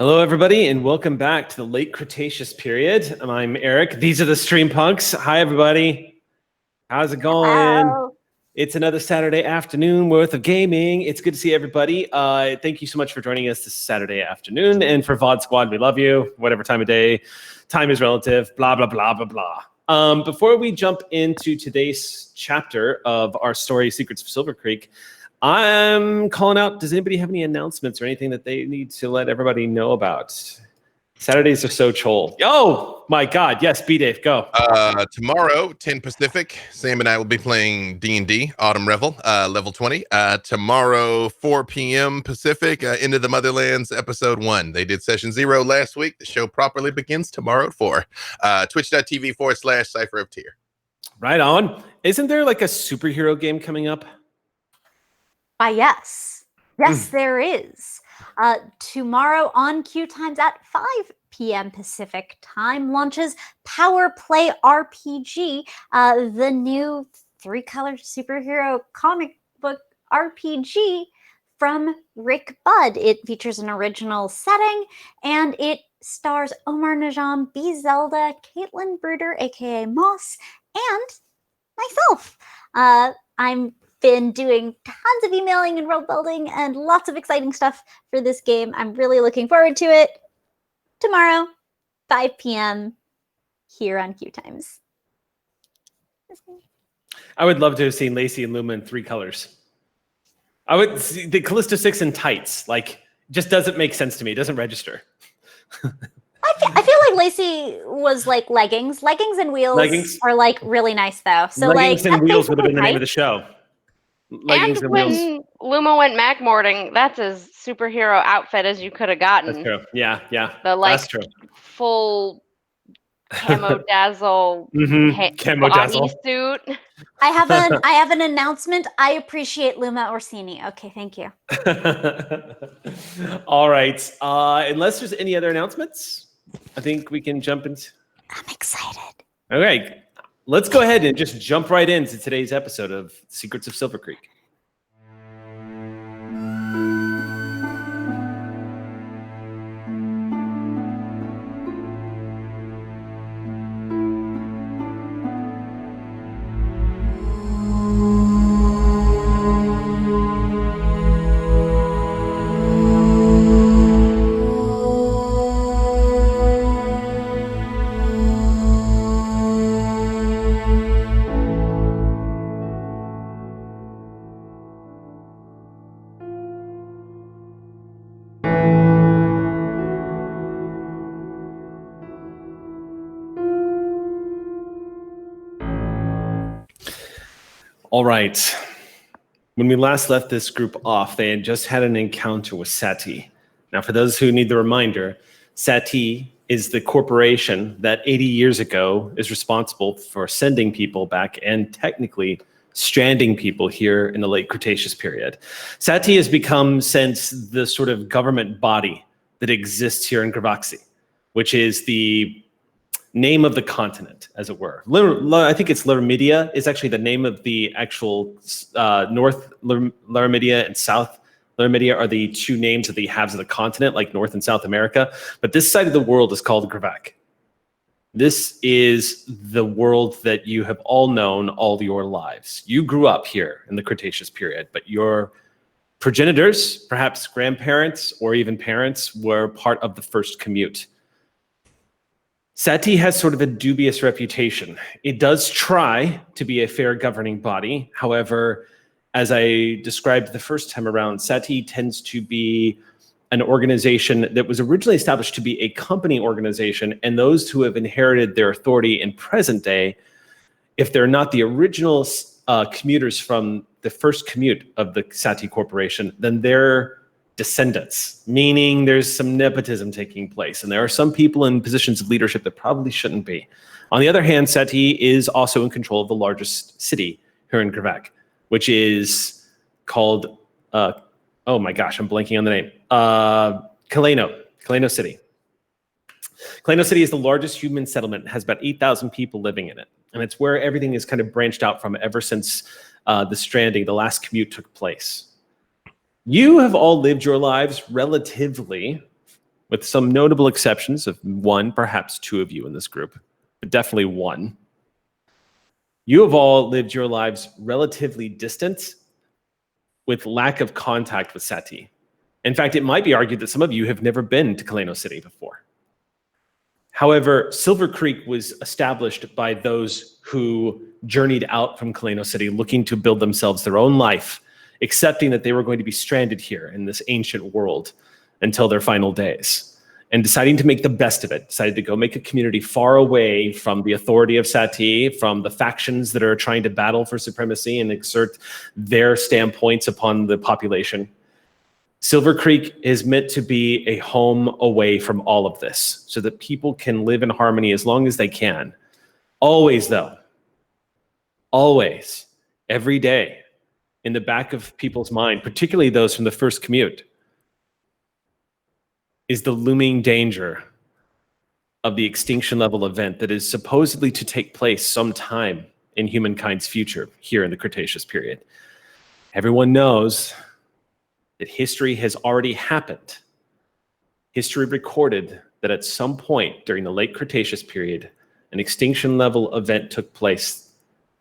Hello, everybody, and welcome back to the late Cretaceous period. I'm Eric. These are the Stream Punks. Hi, everybody. How's it going? Hello. It's another Saturday afternoon worth of gaming. It's good to see everybody. Thank you so much for joining us this Saturday afternoon. And for VOD Squad, we love you. Whatever time of day, time is relative, blah, blah, blah, blah, blah. Before we jump into today's chapter of our story, Secrets of Silvercreek, I'm calling out, does anybody have any announcements or anything that they need to let everybody know about? Saturdays are so chol. Oh, my God. Yes, B-Dave, go. Tomorrow, 10 Pacific, Sam and I will be playing D&D, Autumn Revel, level 20. Tomorrow, 4 p.m. Pacific, Into the Motherlands, episode 1. They did session 0 last week. The show properly begins tomorrow at 4. Twitch.tv/Cypher of Tier. Right on. Isn't there like a superhero game coming up? Yes. Yes, there is. Tomorrow on QueueTimes at 5 p.m. Pacific time launches Power Play RPG, the new 3-color superhero comic book RPG from Rick Budd. It features an original setting, and it stars Omar Najam, B. Zelda, Caitlin Bruder, aka Moss, and myself. I'm been doing tons of emailing and world building and lots of exciting stuff for this game. I'm really looking forward to it. Tomorrow, 5 p.m. here on QueueTimes. I would love to have seen Lacey and Luma in 3 colors. I would see the Callisto 6 in tights. Like, just doesn't make sense to me. It doesn't register. I feel like Lacey was like leggings. Leggings and wheels are like really nice though. So leggings like and wheels would have been the name of the show. Leggings and when Luma went magmorting, that's as superhero outfit as you could have gotten. That's true. Yeah. The like that's true. Full camo dazzle camo dazzle suit. I have an announcement. I appreciate Luma Orsini. Okay, thank you. All right. Unless there's any other announcements, I think we can jump into. I'm excited. Okay. Let's go ahead and just jump right into today's episode of Secrets of Silvercreek. All right. When we last left this group off, they had just had an encounter with Saty. Now, for those who need the reminder, Saty is the corporation that 80 years ago is responsible for sending people back and technically stranding people here in the late Cretaceous period. Saty has become since the sort of government body that exists here in Gravaxi, which is the name of the continent, as it were. I think it's Larimedia is actually the name of the actual North Larimedia and South Larimedia are the 2 names of the halves of the continent, like North and South America. But this side of the world is called Gravac. This is the world that you have all known all your lives. You grew up here in the Cretaceous period, but your progenitors, perhaps grandparents or even parents, were part of the first commute. Saty has sort of a dubious reputation. It does try to be a fair governing body. However, as I described the first time around, Saty tends to be an organization that was originally established to be a company organization, and those who have inherited their authority in present day, if they're not the original commuters from the first commute of the Saty Corporation, then they're descendants, meaning there's some nepotism taking place. And there are some people in positions of leadership that probably shouldn't be. On the other hand, Saty is also in control of the largest city here in Gravac, which is called, oh my gosh, I'm blanking on the name. Kaleno City. Kaleno City is the largest human settlement, has about 8,000 people living in it. And it's where everything is kind of branched out from ever since the stranding, the last commute took place. You have all lived your lives relatively with some notable exceptions of one, perhaps two of you in this group, but definitely one. You have all lived your lives relatively distant with lack of contact with Saty. In fact, it might be argued that some of you have never been to Kaleno City before. However, Silvercreek was established by those who journeyed out from Kaleno City looking to build themselves their own life, accepting that they were going to be stranded here in this ancient world until their final days, and deciding to make the best of it, decided to go make a community far away from the authority of Saty, from the factions that are trying to battle for supremacy and exert their standpoints upon the population. Silvercreek is meant to be a home away from all of this so that people can live in harmony as long as they can. Always, though, always, every day, in the back of people's mind, particularly those from the first commute, is the looming danger of the extinction level event that is supposedly to take place sometime in humankind's future here in the Cretaceous period. Everyone knows that history has already happened. History recorded that at some point during the late Cretaceous period, an extinction level event took place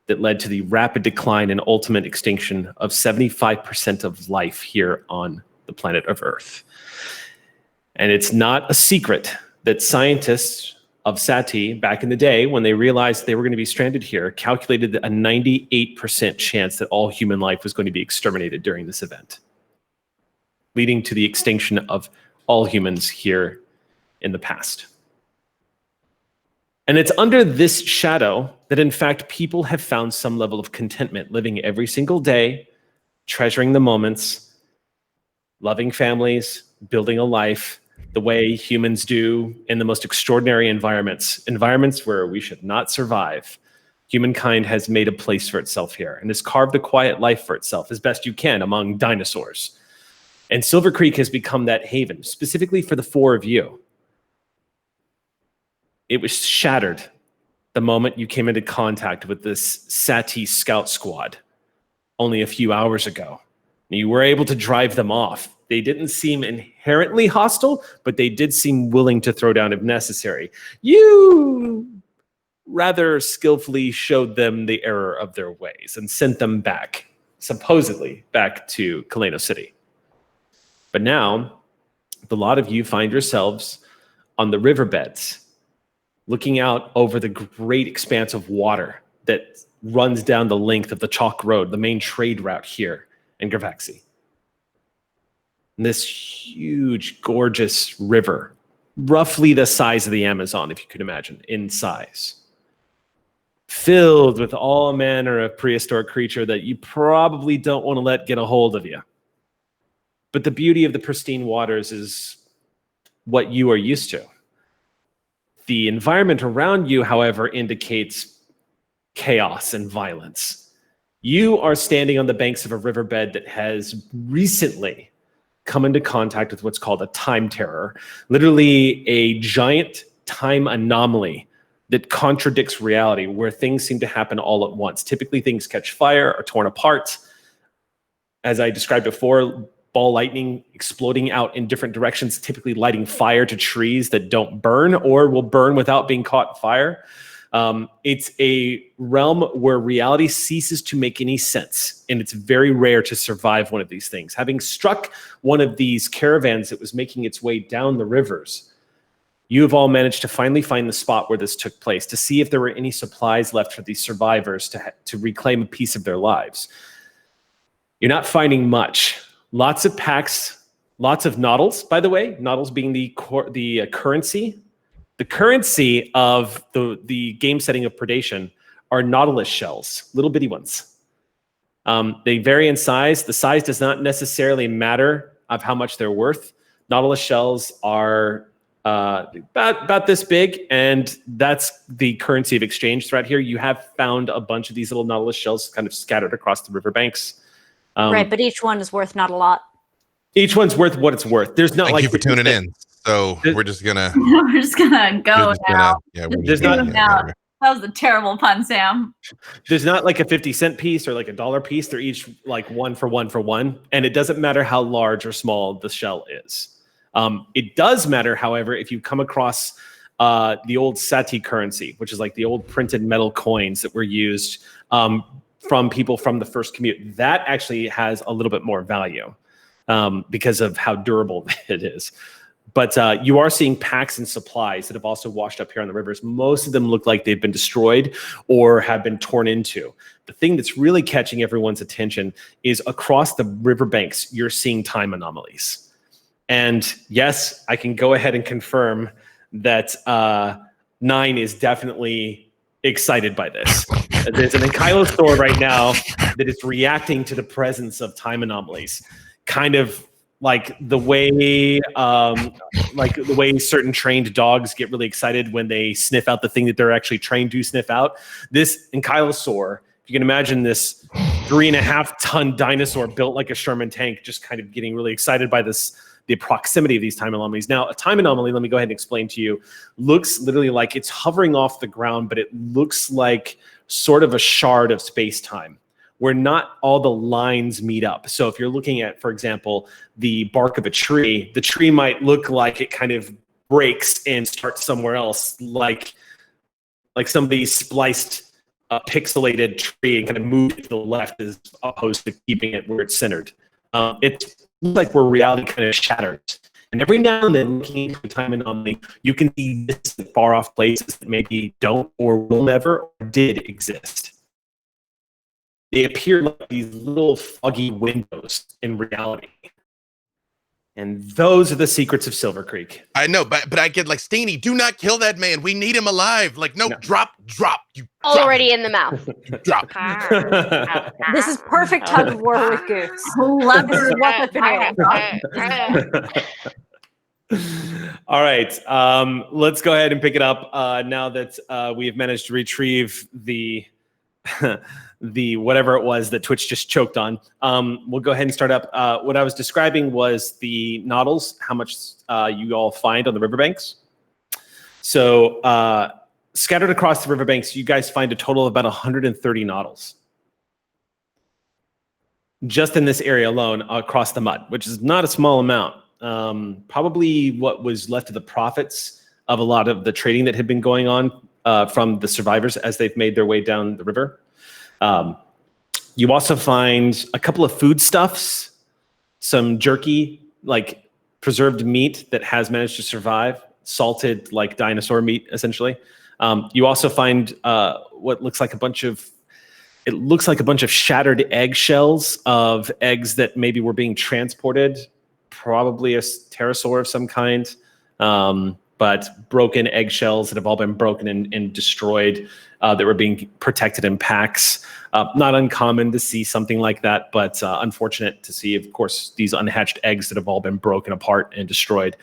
that led to the rapid decline and ultimate extinction of 75% of life here on the planet of Earth. And it's not a secret that scientists of Saty back in the day, when they realized they were going to be stranded here, calculated a 98% chance that all human life was going to be exterminated during this event, leading to the extinction of all humans here in the past. And it's under this shadow that, in fact, people have found some level of contentment, living every single day, treasuring the moments, loving families, building a life the way humans do in the most extraordinary environments where we should not survive. Humankind has made a place for itself here and has carved a quiet life for itself as best you can among dinosaurs. And Silvercreek has become that haven, specifically for the four of you. It was shattered the moment you came into contact with this Saty scout squad only a few hours ago. You were able to drive them off. They didn't seem inherently hostile, but they did seem willing to throw down if necessary. You rather skillfully showed them the error of their ways and sent them back, supposedly back to Kaleno City. But now, the lot of you find yourselves on the riverbeds, looking out over the great expanse of water that runs down the length of the Chalk Road, the main trade route here in Gravaxi. And this huge, gorgeous river, roughly the size of the Amazon, if you could imagine, in size, filled with all manner of prehistoric creature that you probably don't want to let get a hold of you. But the beauty of the pristine waters is what you are used to. The environment around you, however, indicates chaos and violence. You are standing on the banks of a riverbed that has recently come into contact with what's called a time terror, literally a giant time anomaly that contradicts reality, where things seem to happen all at once. Typically, things catch fire or torn apart. As I described before, ball lightning exploding out in different directions, typically lighting fire to trees that don't burn or will burn without being caught fire. It's a realm where reality ceases to make any sense, and it's very rare to survive one of these things. Having struck one of these caravans that was making its way down the rivers, you have all managed to finally find the spot where this took place, to see if there were any supplies left for these survivors to reclaim a piece of their lives. You're not finding much. Lots of packs, lots of noddles, by the way, noddles being the currency. The currency of the game setting of Predation are nautilus shells, little bitty ones. They vary in size. The size does not necessarily matter of how much they're worth. Nautilus shells are about this big, and that's the currency of exchange throughout here. You have found a bunch of these little nautilus shells kind of scattered across the riverbanks. Right, but each one is worth not a lot. Each one's worth what it's worth. There's not Thank like you for tuning in. So we're just gonna go now. There's not. That was a terrible pun, Sam. There's not like a 50-cent piece or like a $1 piece. They're each like one for one, and it doesn't matter how large or small the shell is. It does matter, however, if you come across the old Saty currency, which is like the old printed metal coins that were used from people from the first commute. That actually has a little bit more value because of how durable it is. But you are seeing packs and supplies that have also washed up here on the rivers. Most of them look like they've been destroyed or have been torn into. The thing that's really catching everyone's attention is across the riverbanks, you're seeing time anomalies. And yes, I can go ahead and confirm that 9 is definitely excited by this. There's an Ankylosaur right now that is reacting to the presence of time anomalies, kind of like the way certain trained dogs get really excited when they sniff out the thing that they're actually trained to sniff out. This Ankylosaur, if you can imagine this 3.5-ton dinosaur built like a Sherman tank, just kind of getting really excited by the proximity of these time anomalies. Now, a time anomaly, let me go ahead and explain to you, looks literally like it's hovering off the ground, but it looks like sort of a shard of space-time, where not all the lines meet up. So if you're looking at, for example, the bark of a tree, the tree might look like it kind of breaks and starts somewhere else, like somebody spliced a pixelated tree and kind of moved it to the left as opposed to keeping it where it's centered. It looks like where reality kind of shatters. And every now and then, looking into a time anomaly, you can see distant, far-off places that maybe don't or will never or did exist. They appear like these little foggy windows in reality. And those are the secrets of Silvercreek. I know, but I get like, Steenie, do not kill that man. We need him alive. Like, no. Drop. You already in the mouth. Drop. This is perfect tug of war with Goose. This is what All right, let's go ahead and pick it up now that we have managed to retrieve the the whatever it was that Twitch just choked on. We'll go ahead and start up. What I was describing was the noddles, how much you all find on the riverbanks. So scattered across the riverbanks, you guys find a total of about 130 noddles. Just in this area alone across the mud, which is not a small amount. Probably what was left of the profits of a lot of the trading that had been going on from the survivors as they've made their way down the river. You also find a couple of foodstuffs, some jerky, like preserved meat that has managed to survive, salted like dinosaur meat, essentially. You also find what looks like a bunch of shattered eggshells of eggs that maybe were being transported, probably a pterosaur of some kind, but broken eggshells that have all been broken and destroyed that were being protected in packs. Not uncommon to see something like that, but unfortunate to see, of course, these unhatched eggs that have all been broken apart and destroyed.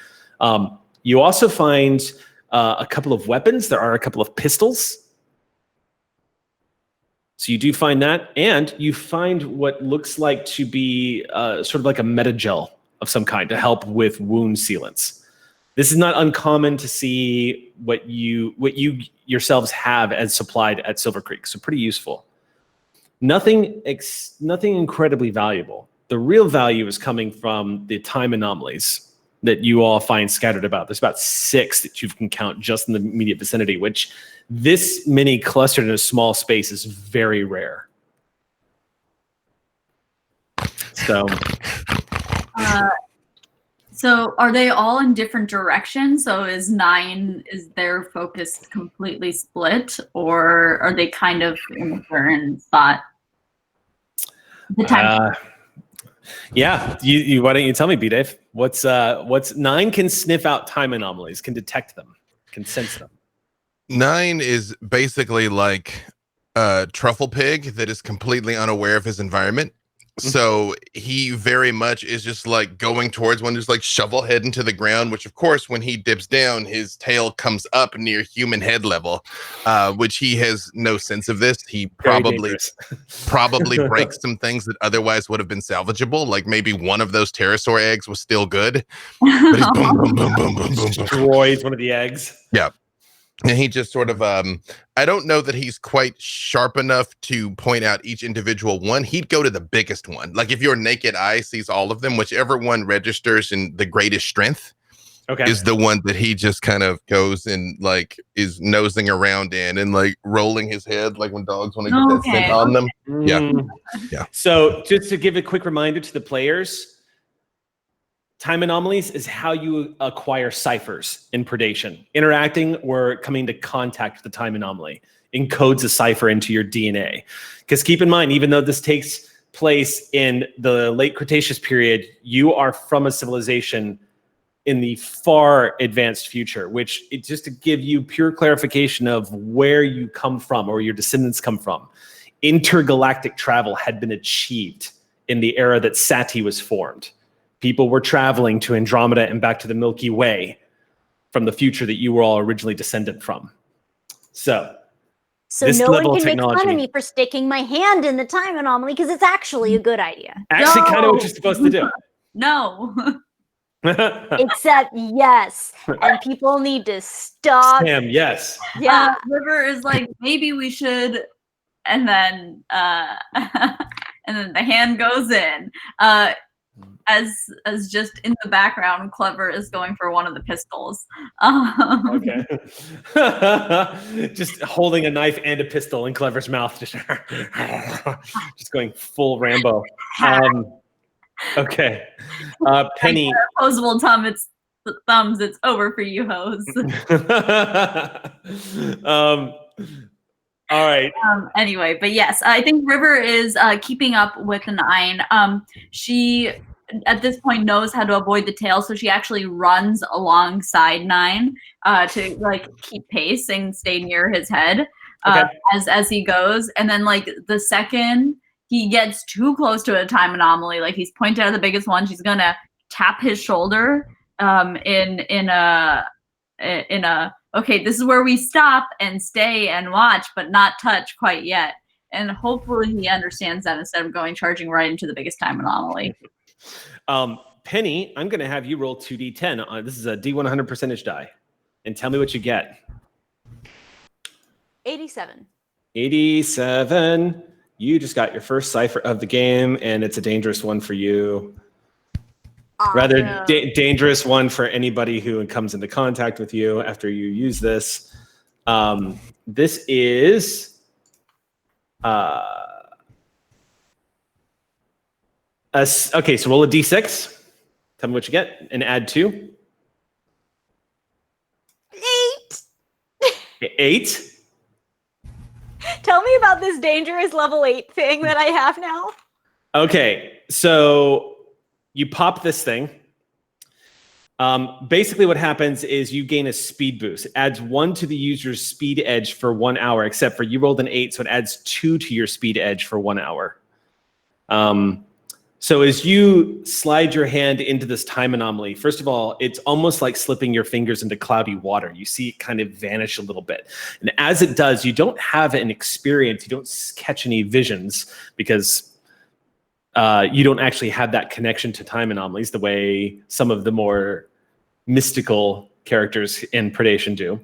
You also find a couple of weapons. There are a couple of pistols. So you do find that, and you find what looks like to be sort of like a metagel of some kind to help with wound sealants. This is not uncommon to see what you yourselves have as supplied at Silvercreek, so pretty useful. Nothing incredibly valuable. The real value is coming from the time anomalies that you all find scattered about. There's about 6 that you can count just in the immediate vicinity, which this many clustered in a small space is very rare. So are they all in different directions? So is their focus completely split, or are they kind of in a certain spot? Yeah, you why don't you tell me, B-Dave? What's 9 can sniff out time anomalies, can detect them, can sense them. 9 is basically like a truffle pig that is completely unaware of his environment. So he very much is just like going towards one, just like shovel head into the ground, which of course, when he dips down, his tail comes up near human head level, which he has no sense of this. He probably breaks some things that otherwise would have been salvageable. Like maybe one of those pterosaur eggs was still good, but he's boom, boom, boom, boom, boom, boom, destroys one of the eggs. Yeah. And he just sort of, I don't know that he's quite sharp enough to point out each individual one. He'd go to the biggest one. Like if your naked eye sees all of them, whichever one registers in the greatest strength, is the one that he just kind of goes and like is nosing around in and like rolling his head like when dogs want to get that scent on them. Yeah. So just to give a quick reminder to the players, time anomalies is how you acquire ciphers in Predation. Interacting or coming into contact with the time anomaly encodes a cipher into your DNA. Because keep in mind, even though this takes place in the late Cretaceous period, you are from a civilization in the far advanced future, which it just to give you pure clarification of where you come from or your descendants come from. Intergalactic travel had been achieved in the era that Saty was formed. People were traveling to Andromeda and back to the Milky Way from the future that you were all originally descended from. So this no one level can of make fun of technology, me for sticking my hand in the time anomaly because it's actually a good idea. actually kind of what you're supposed to do. No. Except yes, and people need to stop. Sam, yes. Yeah. River is like, maybe we should, and then and then the hand goes in. As just in the background, Clever is going for one of the pistols. Okay. Just holding a knife and a pistol in Clever's mouth, just going full Rambo. Okay. Penny. Opposable thumbs, it's over for you, hoes. All right. Anyway, but yes, I think River is keeping up with 9. She, at this point, knows how to avoid the tail, so she actually runs alongside 9 to like keep pace and stay near his head as he goes. And then like the second he gets too close to a time anomaly, like he's pointed at the biggest one, she's gonna tap his shoulder in a okay, this is where we stop and stay and watch, but not touch quite yet. And hopefully he understands that instead of going charging right into the biggest time anomaly. Penny, I'm gonna have you roll 2d10. This is a D100 percentage die, and tell me what you get. 87. 87. You just got your first cipher of the game, and it's a dangerous one for you. Awesome. Rather dangerous one for anybody who comes into contact with you after you use this. This is okay, so roll a d6. Tell me what you get, and add 2. 8. 8? Tell me about this dangerous level 8 thing that I have now. Okay, so you pop this thing. Basically what happens is you gain a speed boost. It adds 1 to the user's speed edge for 1 hour, except for you rolled an 8, so it adds 2 to your speed edge for 1 hour. So as you slide your hand into this time anomaly, first of all, it's almost like slipping your fingers into cloudy water. You see it kind of vanish a little bit. And as it does, you don't have an experience, you don't catch any visions because you don't actually have that connection to time anomalies the way some of the more mystical characters in Predation do.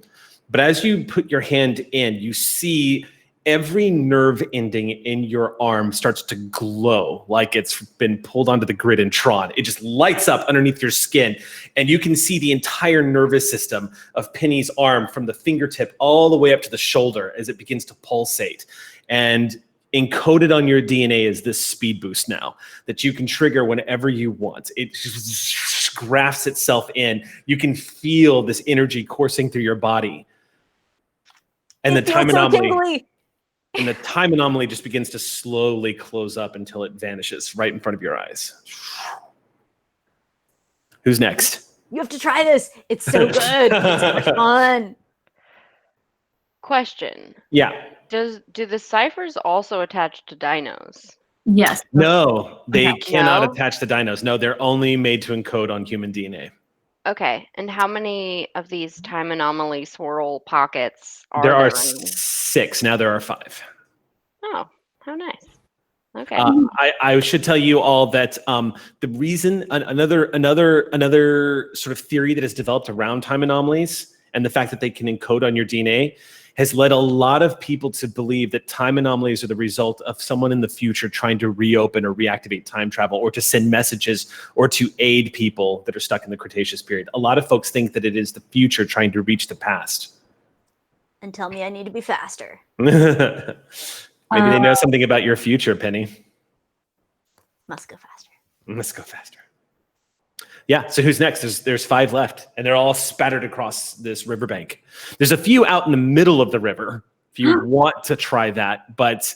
But as you put your hand in, you see every nerve ending in your arm starts to glow like it's been pulled onto the grid in Tron. It just lights up underneath your skin, and you can see the entire nervous system of Penny's arm from the fingertip all the way up to the shoulder as it begins to pulsate. And encoded on your DNA is this speed boost now that you can trigger whenever you want. It just grafts itself in. You can feel this energy coursing through your body. And the time anomaly. And the time anomaly just begins to slowly close up until it vanishes right in front of your eyes. Who's next? You have to try this. It's so good. It's so much fun. Question. Yeah. Do the ciphers also attach to dynos? Yes. No, they Okay. cannot No? attach to dynos. No, they're only made to encode on human DNA. Okay, and how many of these time anomaly swirl pockets are There are in- 6. Now there are 5. Oh, how nice. Okay. I should tell you all that the reason another sort of theory that has developed around time anomalies and the fact that they can encode on your DNA has led a lot of people to believe that time anomalies are the result of someone in the future trying to reopen or reactivate time travel, or to send messages, or to aid people that are stuck in the Cretaceous period. A lot of folks think that it is the future trying to reach the past. And tell me I need to be faster. Maybe they know something about your future, Penny. Must go faster. Let's go faster. Yeah, so who's next? There's 5 left, and they're all spattered across this riverbank. There's a few out in the middle of the river if you want to try that, but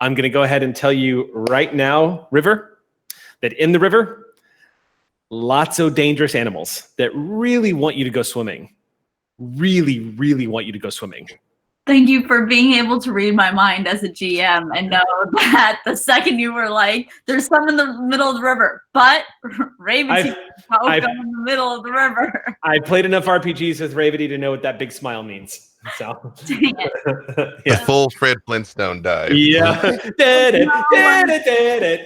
I'm going to go ahead and tell you right now, River, that in the river, lots of dangerous animals that really want you to go swimming. Really, really want you to go swimming. Thank you for being able to read my mind as a GM and know that the second you were like, there's some in the middle of the river, but Ravity go in the middle of the river. I played enough RPGs with Ravity to know what that big smile means. So Dang it. The full Fred Flintstone dive. Yeah.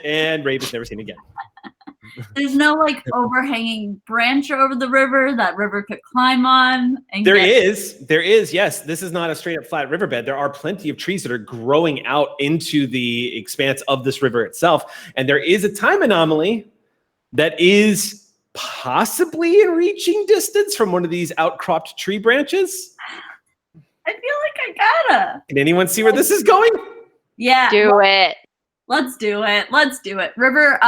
And Raven's never seen again. There's no like overhanging branch over the river that River could climb on. And There is, yes. This is not a straight up flat riverbed. There are plenty of trees that are growing out into the expanse of this river itself. And there is a time anomaly that is possibly in reaching distance from one of these outcropped tree branches. I feel like I gotta. Can anyone see where this is going? Yeah. Do it. Let's do it. Let's do it. River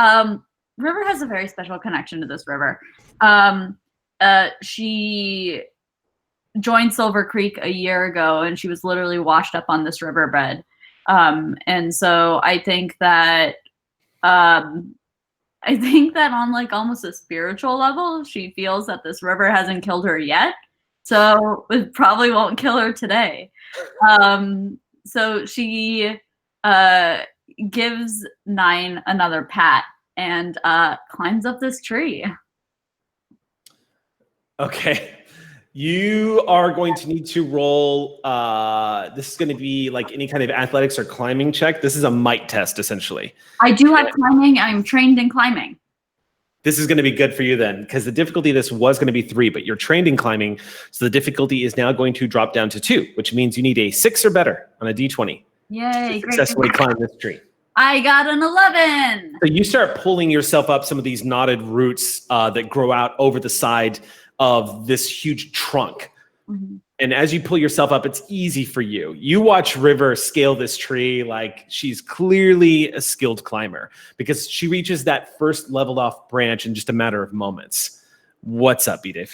has a very special connection to this river. She joined Silvercreek a year ago, and she was literally washed up on this riverbed. And so I think that on like almost a spiritual level, she feels that this river hasn't killed her yet. So it probably won't kill her today. So she gives 9 another pat and climbs up this tree. Okay. You are going to need to roll, this is going to be like any kind of athletics or climbing check. This is a might test, essentially. I do have climbing. I'm trained in climbing. This is going to be good for you then, because the difficulty of this was going to be 3, but you're trained in climbing, so the difficulty is now going to drop down to 2, which means you need a 6 or better on a D20 Yay! to successfully climb this tree. I got an 11. So you start pulling yourself up some of these knotted roots that grow out over the side of this huge trunk. Mm-hmm. And as you pull yourself up, it's easy for you. You watch River scale this tree like she's clearly a skilled climber, because she reaches that first leveled off branch in just a matter of moments. What's up, B-Dave?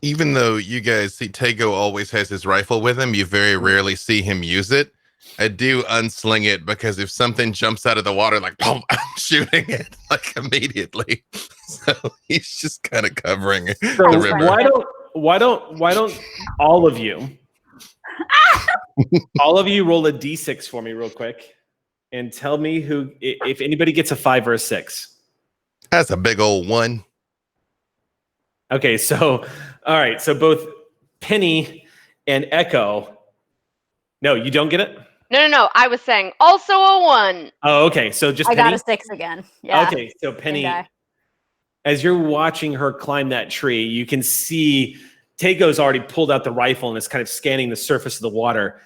Even though you guys see Tago always has his rifle with him, you very rarely see him use it. I do unsling it because if something jumps out of the water, like, boom, I'm shooting it like immediately. So he's just kind of covering the river. Why don't all of you roll a d6 for me real quick and tell me who, if anybody gets a 5 or a 6. That's a big old 1. Okay, so all right, so both Penny and Echo. No, you don't get it? No. I was saying also a 1. Oh, okay. So just I Penny? got a 6 again. Yeah. Okay, so Penny, as you're watching her climb that tree, you can see Tago's already pulled out the rifle and is kind of scanning the surface of the water.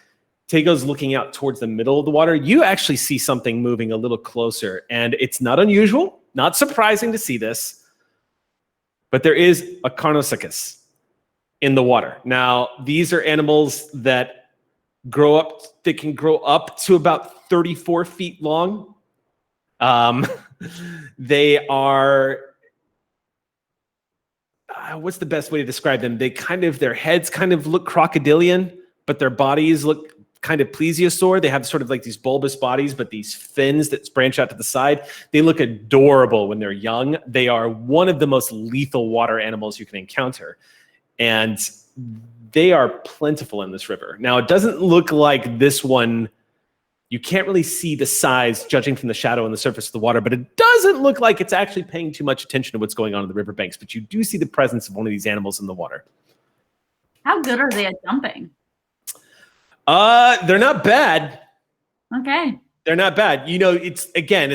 Tago's looking out towards the middle of the water. You actually see something moving a little closer, and it's not unusual, not surprising to see this, but there is a Carnosuchus in the water. Now, these are animals that they can grow up to about 34 feet long. They are, what's the best way to describe them? Their heads kind of look crocodilian, but their bodies look kind of plesiosaur. They have sort of like these bulbous bodies, but these fins that branch out to the side. They look adorable when they're young. They are one of the most lethal water animals you can encounter. And they are plentiful in this river. Now, it doesn't look like this one. You can't really see the size judging from the shadow on the surface of the water, but it doesn't look like it's actually paying too much attention to what's going on in the riverbanks. But you do see the presence of one of these animals in the water. How good are they at jumping? They're not bad. Okay. They're not bad. You know, it's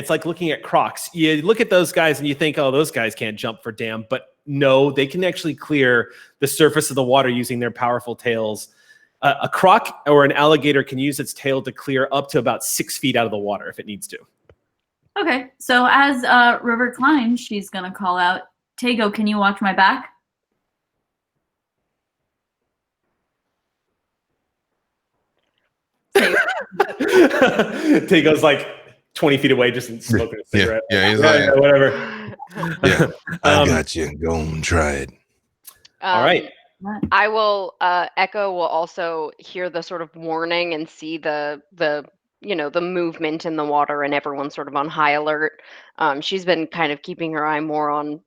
like looking at crocs. You look at those guys and you think, oh, those guys can't jump for damn. But no, they can actually clear the surface of the water using their powerful tails. A croc or an alligator can use its tail to clear up to about 6 feet out of the water if it needs to. Okay, so as River climbs, she's gonna call out, Tago, can you watch my back? Tago's like 20 feet away, just smoking a cigarette. Yeah, he's like, whatever. Yeah, I got you. Go and try it. All right. I will. Echo will also hear the sort of warning and see the movement in the water, and everyone's sort of on high alert. She's been kind of keeping her eye more on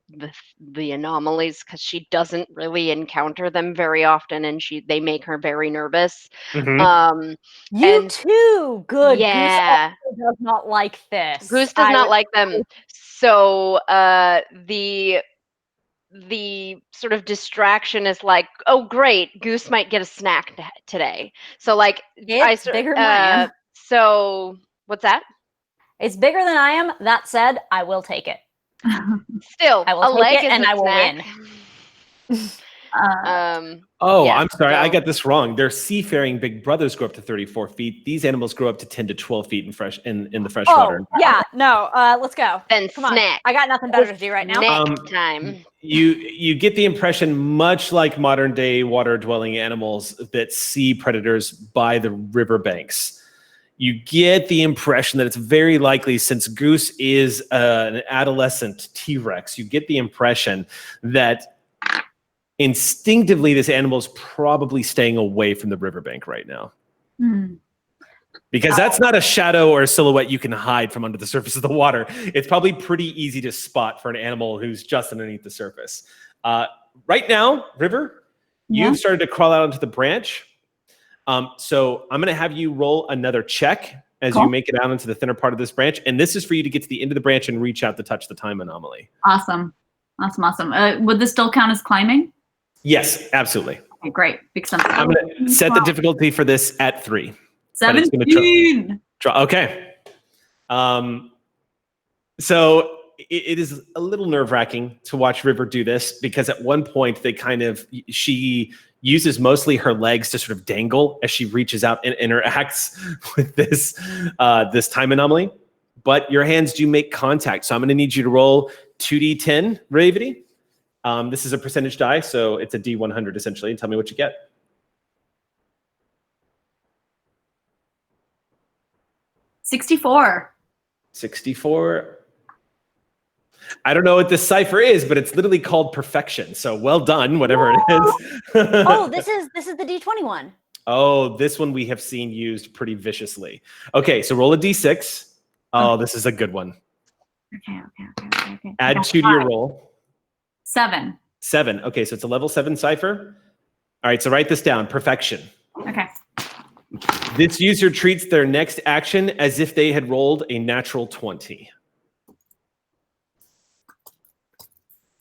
the anomalies because she doesn't really encounter them very often, and they make her very nervous. Mm-hmm. You too. Good. Yeah. Goose does not like this. Goose does not like them. So the sort of distraction is like, oh great, Goose might get a snack today. So like it's bigger than I am. So what's that? It's bigger than I am. That said, I will take it. Still, I will take it and I will win. I'm sorry. I got this wrong. Their seafaring big brothers grow up to 34 feet. These animals grow up to 10 to 12 feet in the fresh water. Yeah, no. Let's go. Then Come on. snack. I got nothing better to do right now. Snack time. You get the impression, much like modern day water dwelling animals that see predators by the riverbanks, you get the impression that it's very likely, since Goose is an adolescent T-Rex, you get the impression that instinctively this animal is probably staying away from the riverbank right now. Because that's not a shadow or a silhouette you can hide from under the surface of the water. It's probably pretty easy to spot for an animal who's just underneath the surface. Right now, River, you've started to crawl out onto the branch. So I'm going to have you roll another check as you make it out into the thinner part of this branch. And this is for you to get to the end of the branch and reach out to touch the time anomaly. Awesome. Would this still count as climbing? Yes, absolutely. Okay, great. I'm going to set the difficulty for this at 3. 17. Okay. So it is a little nerve-wracking to watch River do this, because at one point she uses mostly her legs to sort of dangle as she reaches out and interacts with this time anomaly. But your hands do make contact. So I'm going to need you to roll 2d10, Ravity. This is a percentage die, so it's a D100 essentially. And tell me what you get. 64. 64. I don't know what this cipher is, but it's literally called perfection. So well done, whatever it is. Oh, this is the D20 one. Oh, this one we have seen used pretty viciously. Okay, so roll a D6. Oh, this is a good one. Okay. Add 2 to your roll. 7. 7. Okay, so it's a level 7 cipher. All right, so write this down. Perfection. Okay. This user treats their next action as if they had rolled a natural 20.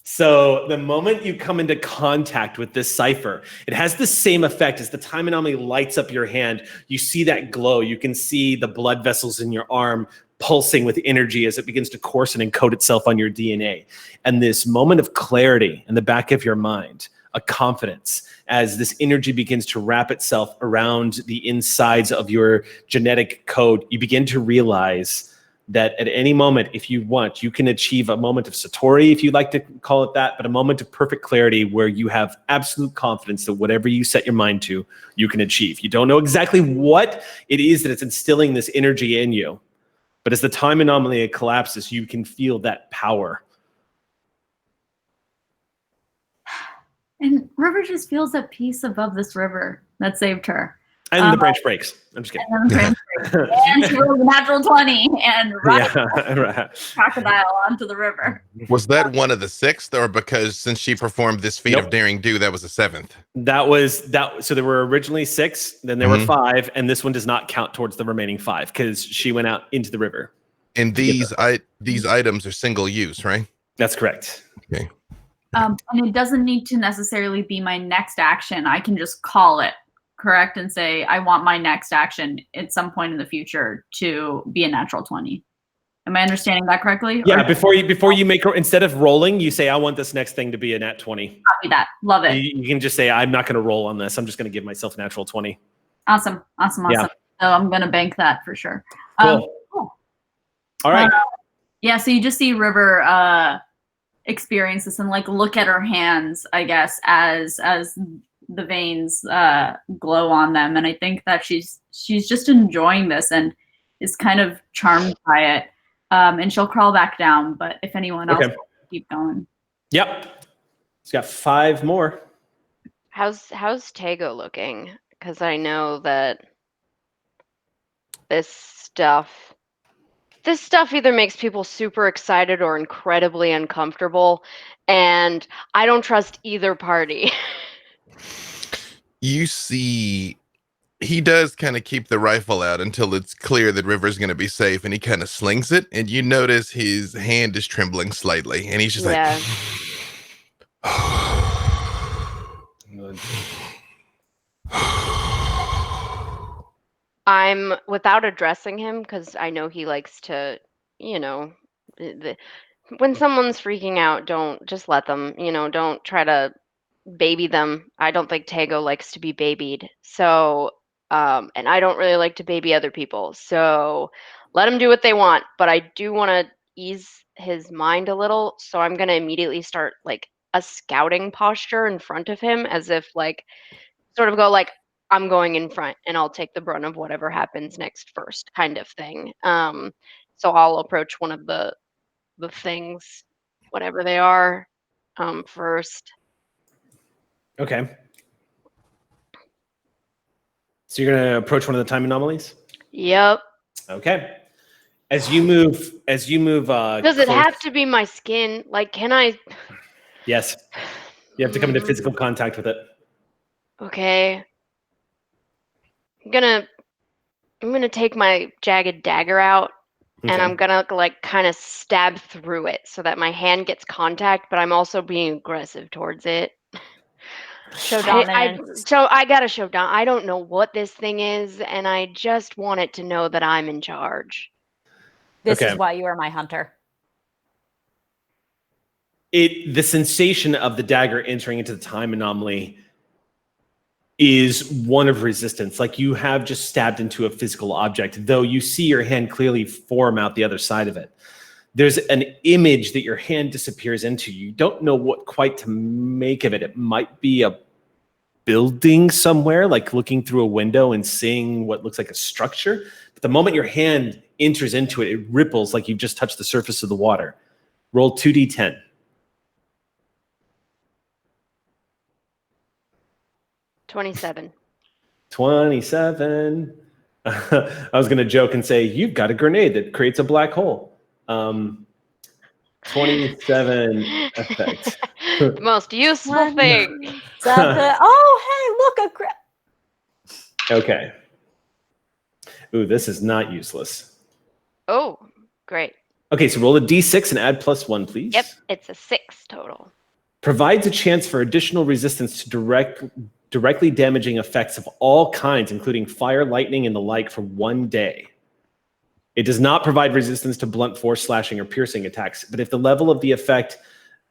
So the moment you come into contact with this cipher, it has the same effect. As the time anomaly lights up your hand, you see that glow. You can see the blood vessels in your arm pulsing with energy as it begins to course and encode itself on your DNA. And this moment of clarity in the back of your mind, a confidence, as this energy begins to wrap itself around the insides of your genetic code, you begin to realize that at any moment, if you want, you can achieve a moment of Satori, if you'd like to call it that, but a moment of perfect clarity where you have absolute confidence that whatever you set your mind to, you can achieve. You don't know exactly what it is that it's instilling this energy in you, but as the time anomaly collapses, you can feel that power. And River just feels at peace above this river that saved her. And the branch breaks. I'm just kidding. And she rolled a natural 20 and crocodile onto the river. Was that one of the 6th, or because since she performed this feat of daring do, that was the 7th? That was that. So there were originally 6, then there were 5, and this one does not count towards the remaining 5 because she went out into the river. And these items are single use, right? That's correct. Okay. And it doesn't need to necessarily be my next action. I can just call it, correct, and say I want my next action at some point in the future to be a natural 20. Am I understanding that correctly? Yeah, Or before you make, instead of rolling, you say, I want this next thing to be a nat 20. copy that. Love it. You can just say, I'm not going to roll on this. I'm just going to give myself a natural 20. Awesome. Yeah. So I'm going to bank that for sure. Cool. Cool. All right. Yeah, so you just see River experience this and like look at her hands, I guess, as the veins glow on them. And I think that she's just enjoying this and is kind of charmed by it. And she'll crawl back down, but if anyone else wants to keep going. Yep. He's got 5 more. How's Tago looking? Because I know that this stuff either makes people super excited or incredibly uncomfortable, and I don't trust either party. You see, he does kind of keep the rifle out until it's clear that River's going to be safe, and he kind of slings it, and you notice his hand is trembling slightly, and he's just Yeah. I'm, without addressing him, because I know he likes to, when someone's freaking out, don't just let them, don't try to baby them. I don't think Tago likes to be babied. So, and I don't really like to baby other people. So let them do what they want. But I do want to ease his mind a little. So I'm going to immediately start like a scouting posture in front of him, as if like, sort of go like, I'm going in front and I'll take the brunt of whatever happens next first, kind of thing. So I'll approach one of the things, whatever they are, first. Okay. So you're gonna approach one of the time anomalies? Yep. Okay. As you move Does it have to be my skin? Like, can I? Yes. You have to come into physical contact with it. Okay. I'm gonna take my jagged dagger out, and I'm gonna like kind of stab through it so that my hand gets contact, but I'm also being aggressive towards it. Show dominance. So I gotta show down. I don't know what this thing is, and I just want it to know that I'm in charge. This is why you are my hunter. The sensation of the dagger entering into the time anomaly is one of resistance. Like you have just stabbed into a physical object, though you see your hand clearly form out the other side of it. There's an image that your hand disappears into. You don't know what quite to make of it. It might be a building somewhere, like looking through a window and seeing what looks like a structure. But the moment your hand enters into it, it ripples like you've just touched the surface of the water. Roll 2d10. 27. 27. I was going to joke and say, you've got a grenade that creates a black hole. 27 effect. The most useful thing. Oh, hey, look, Okay. Ooh, this is not useless. Oh, great. Okay, so roll a d6 and add +1, please. Yep, it's a 6 total. Provides a chance for additional resistance to directly damaging effects of all kinds, including fire, lightning, and the like, for 1 day. It does not provide resistance to blunt force, slashing, or piercing attacks. But if the level of the effect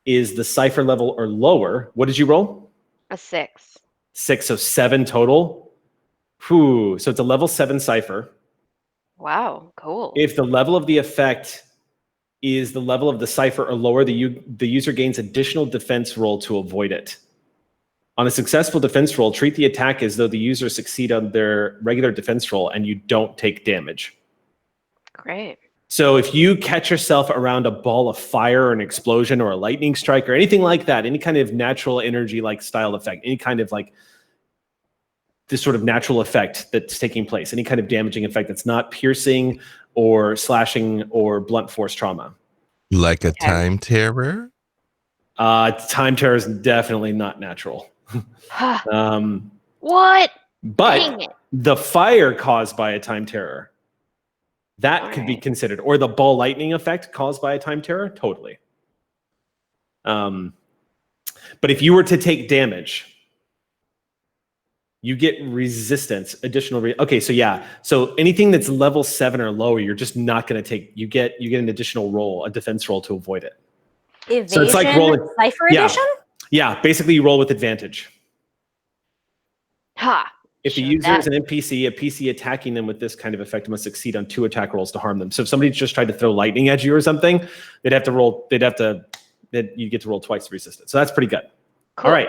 is the Cypher level or lower, what did you roll? A 6. 6, so 7 total. Whew. So it's a level 7 Cypher. Wow, cool. If the level of the effect is the level of the Cypher or lower, the user gains additional defense roll to avoid it. On a successful defense roll, treat the attack as though the user succeed on their regular defense roll and you don't take damage. Great. So if you catch yourself around a ball of fire or an explosion or a lightning strike or anything like that, any kind of natural energy like style effect, any kind of like this sort of natural effect that's taking place, any kind of damaging effect that's not piercing or slashing or blunt force trauma. Like a time terror? Time terror is definitely not natural. What? But the fire caused by a time terror, that could be considered, or the ball lightning effect caused by a time terror, totally. But if you were to take damage, you get resistance, additional. Okay, so yeah, so anything that's level 7 or lower, you're just not going to take. You get an additional roll, a defense roll to avoid it. Evasion, so it's like rolling Cypher yeah. edition? Yeah, basically you roll with advantage. Ha! If the user is an NPC, a PC attacking them with this kind of effect must succeed on 2 attack rolls to harm them. So if somebody just tried to throw lightning at you or something, you get to roll twice to resist it. So that's pretty good. Cool. All right.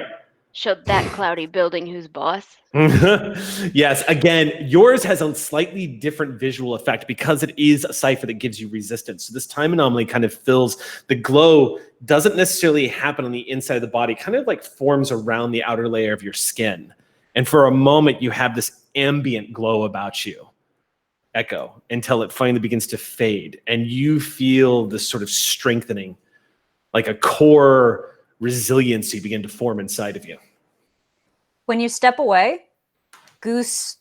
Showed that cloudy building who's boss. Yes, again, yours has a slightly different visual effect because it is a Cypher that gives you resistance. So this time anomaly kind of fills, the glow doesn't necessarily happen on the inside of the body, kind of like forms around the outer layer of your skin. And for a moment, you have this ambient glow about you, Echo, until it finally begins to fade. And you feel this sort of strengthening, like a core resiliency begin to form inside of you. When you step away, Goose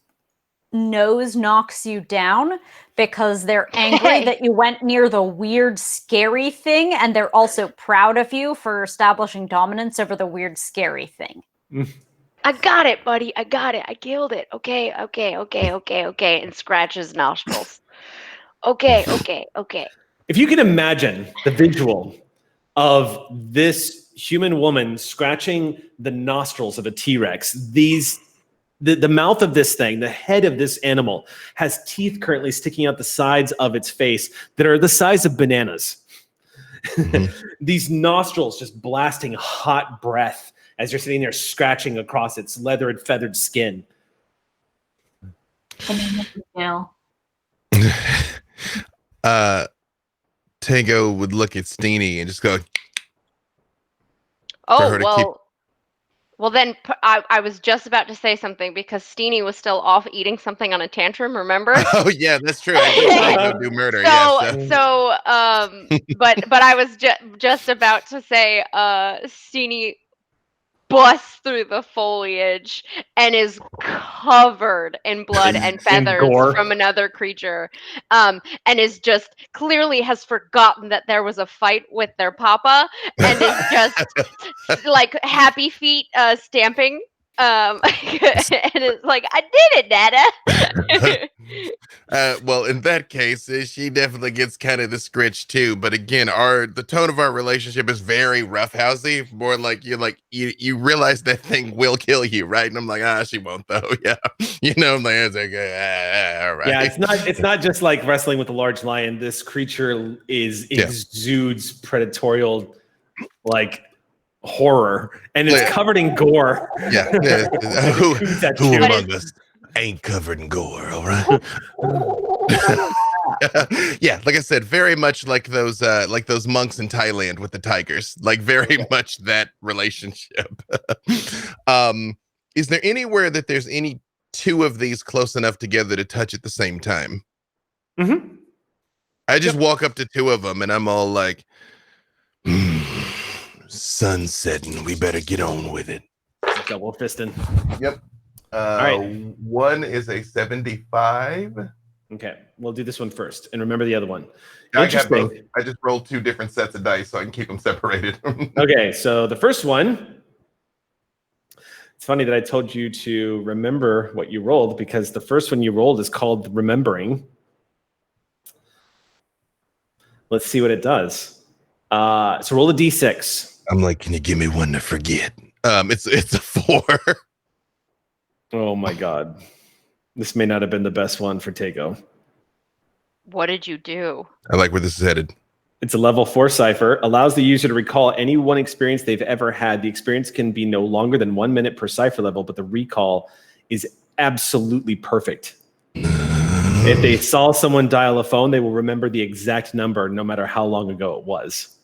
nose knocks you down because they're angry that you went near the weird, scary thing, and they're also proud of you for establishing dominance over the weird, scary thing. I got it, buddy. I got it. I killed it. Okay. And scratches nostrils. Okay. If you can imagine the visual of this human woman scratching the nostrils of a T-Rex, the mouth of this thing, the head of this animal, has teeth currently sticking out the sides of its face that are the size of bananas. These nostrils just blasting hot breath as you're sitting there scratching across its leathered, feathered skin. Tago would look at Steenie and just go, well, then I was just about to say something because Steenie was still off eating something on a tantrum, remember? Oh, yeah, that's true. I did go do murder, but I was just about to say Steenie busts through the foliage and is covered in blood and feathers from another creature, and is just clearly has forgotten that there was a fight with their papa and is just like happy feet stamping, and it's like, I did it, Dada. Well, in that case, she definitely gets kind of the scritch too. But again, the tone of our relationship is very roughhousey. More like you realize that thing will kill you, right? And I'm like, she won't though. Yeah, I'm like, it's like, all right. Yeah, it's not just like wrestling with a large lion. This creature exudes predatorial, like, horror, and it's covered in gore. Yeah. Who among us ain't covered in gore? All right. Yeah, like I said, very much like those monks in Thailand with the tigers. Like very much that relationship. Is there anywhere that there's any 2 of these close enough together to touch at the same time? Mm-hmm. I just walk up to 2 of them and I'm all like, sun setting, we better get on with it. Double fisting. Yep. All right. One is a 75. Okay, we'll do this one first, and remember the other one. I just rolled 2 different sets of dice so I can keep them separated. Okay, so the first one. It's funny that I told you to remember what you rolled, because the first one you rolled is called remembering. Let's see what it does. So roll a d6. I'm like, can you give me one to forget? It's a 4. Oh my god. This may not have been the best one for Tago. What did you do? I like where this is headed. It's a level 4 Cypher. Allows the user to recall any one experience they've ever had. The experience can be no longer than 1 minute per Cypher level, but the recall is absolutely perfect. If they saw someone dial a phone, they will remember the exact number, no matter how long ago it was.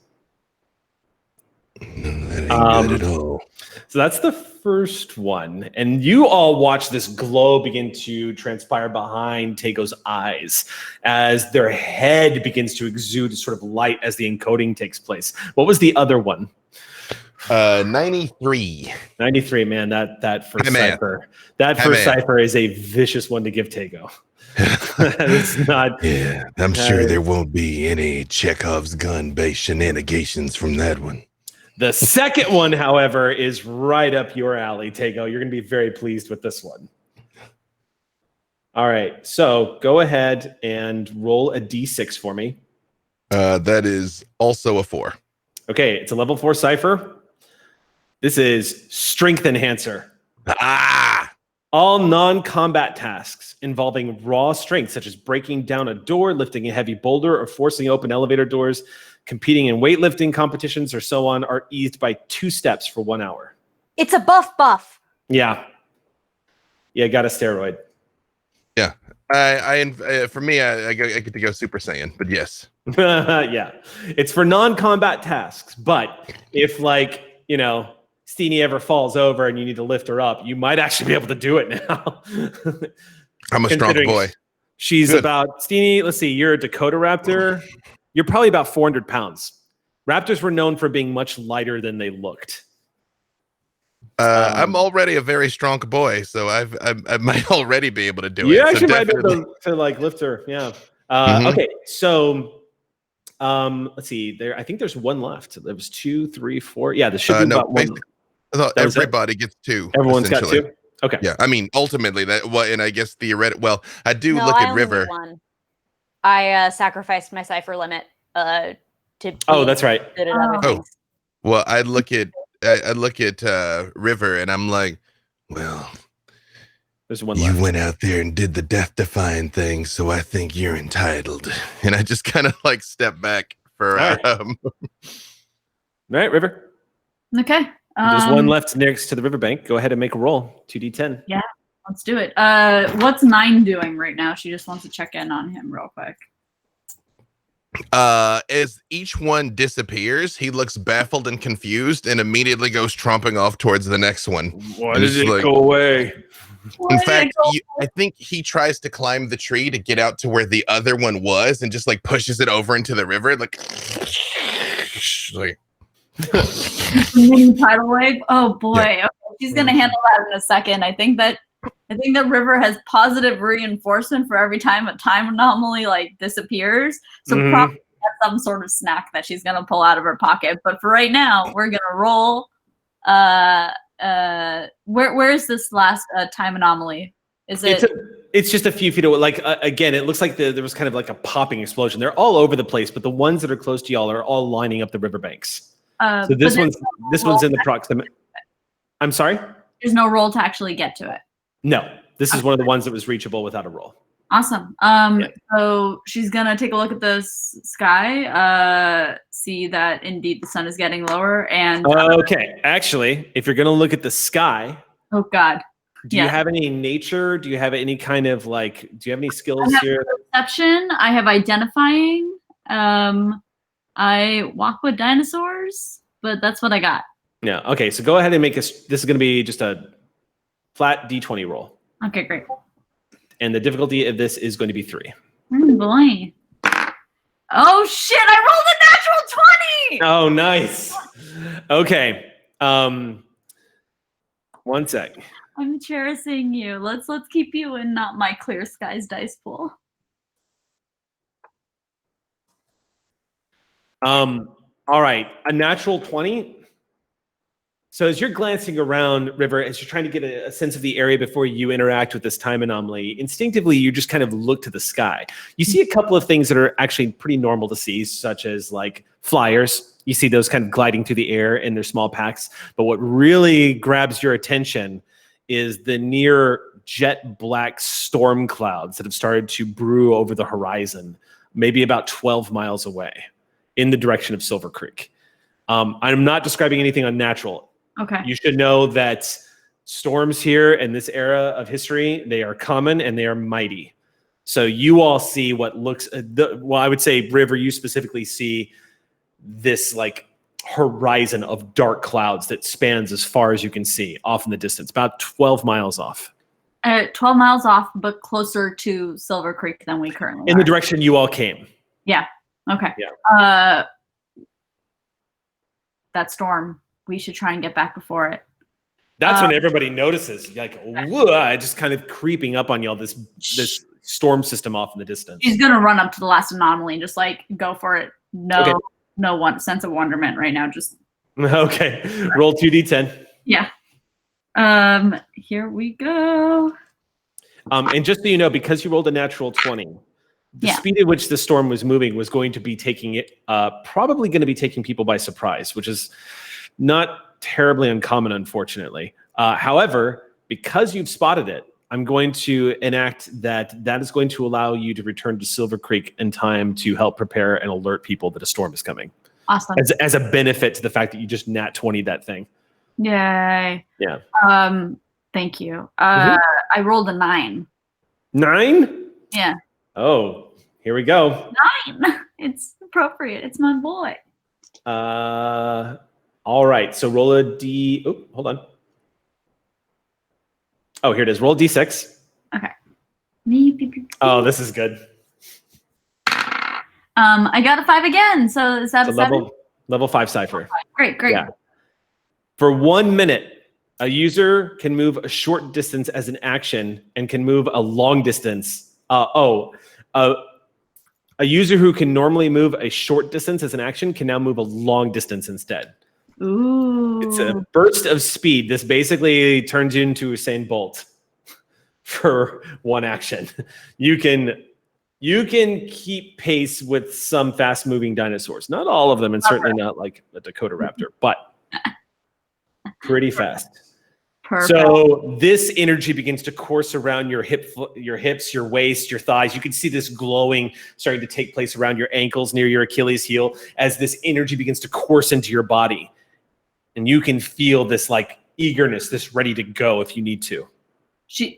That ain't good at all. So that's the first one. And you all watch this glow begin to transpire behind Tago's eyes as their head begins to exude sort of light as the encoding takes place. What was the other one? 93. 93, man. That first Cypher. That first Cypher is a vicious one to give Tago. It's not. Yeah, I'm sure there won't be any Chekhov's gun-based shenanigans from that one. The second one, however, is right up your alley, Tago. You're going to be very pleased with this one. All right, so go ahead and roll a d6 for me. That is also a 4. Okay, it's a level 4 Cypher. This is Strength Enhancer. Ah! All non-combat tasks involving raw strength, such as breaking down a door, lifting a heavy boulder, or forcing open elevator doors, competing in weightlifting competitions, or so on, are eased by 2 steps for 1 hour. It's a buff. Yeah. Yeah, got a steroid. Yeah. For me, I get to go Super Saiyan, but yes. Yeah. It's for non-combat tasks, but if Steenie ever falls over and you need to lift her up, you might actually be able to do it now. I'm a strong boy. She's Good. about, Steenie, let's see, you're a Dakota Raptor. You're probably about 400 pounds. Raptors were known for being much lighter than they looked. I'm already a very strong boy, so I might already be able to do it. You So actually might be definitely. able to lift her. Yeah. Mhm. Okay. So let's see. I think there's one left. There was 2, 3, 4. Yeah, there should be about one. I thought That was it? everybody gets 2. Everyone's got essentially. 2. Okay. Yeah, I mean, ultimately and I guess theoretically, well, I do No, look I at only River. need 1. I sacrificed my Cypher limit to Oh, be that's right. good at other Oh. things. Well, I look at River, and I'm like, well, There's one you left. went out there and did the death-defying thing, so I think you're entitled. And I just kind of like step back for. All right, River. Okay. There's one left next to the riverbank. Go ahead and make a roll. 2d10. Yeah, let's do it. What's 9 doing right now? She just wants to check in on him real quick. As each one disappears, he looks baffled and confused, and immediately goes tromping off towards the next one. Why And did it's it like- go away? In fact, I think he tries to climb the tree to get out to where the other one was, and just like pushes it over into the river, like Mini tidal wave. Oh boy, Yeah. okay. She's gonna handle that in a second. I think that River has positive reinforcement for every time a time anomaly like disappears. So Mhm. probably has some sort of snack that she's gonna pull out of her pocket. But for right now, we're gonna roll. Where is this last time anomaly? Is it? It's just a few feet away. Like again, it looks like there was kind of like a popping explosion. They're all over the place, but the ones that are close to y'all are all lining up the riverbanks. So but this there's one's in the proximate. I'm sorry? There's no roll to actually get to it. No, this is one of the ones that was reachable without a roll. Awesome. So she's gonna take a look at the sky, see that indeed the sun is getting lower, and Okay, actually, if you're gonna look at the sky, oh god, do you have any nature? Do you have any kind of like? Do you have any skills I have here? perception. I have identifying. I walk with dinosaurs, but that's what I got. Yeah. Okay, so go ahead and make us. This is gonna be just a flat d20 roll, Okay, great. and the difficulty of this is going to be 3. Boy. Oh shit! I rolled a natural 20. Oh, nice. Okay. 1 sec. I'm cherishing you. Let's keep you in not my clear skies dice pool. All right, a natural 20. So as you're glancing around, River, as you're trying to get a sense of the area before you interact with this time anomaly, instinctively you just kind of look to the sky. You see a couple of things that are actually pretty normal to see, such as like flyers. You see those kind of gliding through the air in their small packs. But what really grabs your attention is the near jet black storm clouds that have started to brew over the horizon, maybe about 12 miles away in the direction of Silvercreek. I'm not describing anything unnatural. Okay. You should know that storms here in this era of history, they are common and they are mighty. So you all see what looks, well, I would say, River, you specifically see this like horizon of dark clouds that spans as far as you can see off in the distance, about 12 miles off. 12 miles off, but closer to Silvercreek than we currently In are. the direction you all came. Yeah. Okay. Yeah. That storm, we should try and get back before it. That's when everybody notices, like, whoa, just kind of creeping up on y'all, this storm system off in the distance. She's gonna run up to the last anomaly and just like go for it. No, Okay. no one sense of wonderment right now. Just Okay. Roll 2d10. Yeah. Here we go. And just so you know, because you rolled a natural 20, the speed at which the storm was moving was going to be taking it, probably going to be taking people by surprise, which is not terribly uncommon, unfortunately. However, because you've spotted it, I'm going to enact that is going to allow you to return to Silvercreek in time to help prepare and alert people that a storm is coming. Awesome. As a benefit to the fact that you just nat 20 that thing. Yay. Yeah. Thank you. I rolled a 9. 9? Yeah. Oh, here we go. 9. It's appropriate. It's my boy. All right. So roll a D. Oh, hold on. Oh, here it is. Roll a D6. Okay. Oh, this is good. I got a 5 again. So is that a 7? Level 5 Cypher. Great. Yeah. For 1 minute, a user can move a short distance as an action and can move a long distance. A user who can normally move a short distance as an action can now move a long distance instead. Ooh. It's a burst of speed. This basically turns you into Usain Bolt for one action. You can keep pace with some fast-moving dinosaurs. Not all of them, and certainly not like a Dakota Raptor, but pretty fast. Perfect. So this energy begins to course around your hips, your waist, your thighs. You can see this glowing starting to take place around your ankles near your Achilles heel as this energy begins to course into your body. And you can feel this like eagerness, this ready to go if you need to. She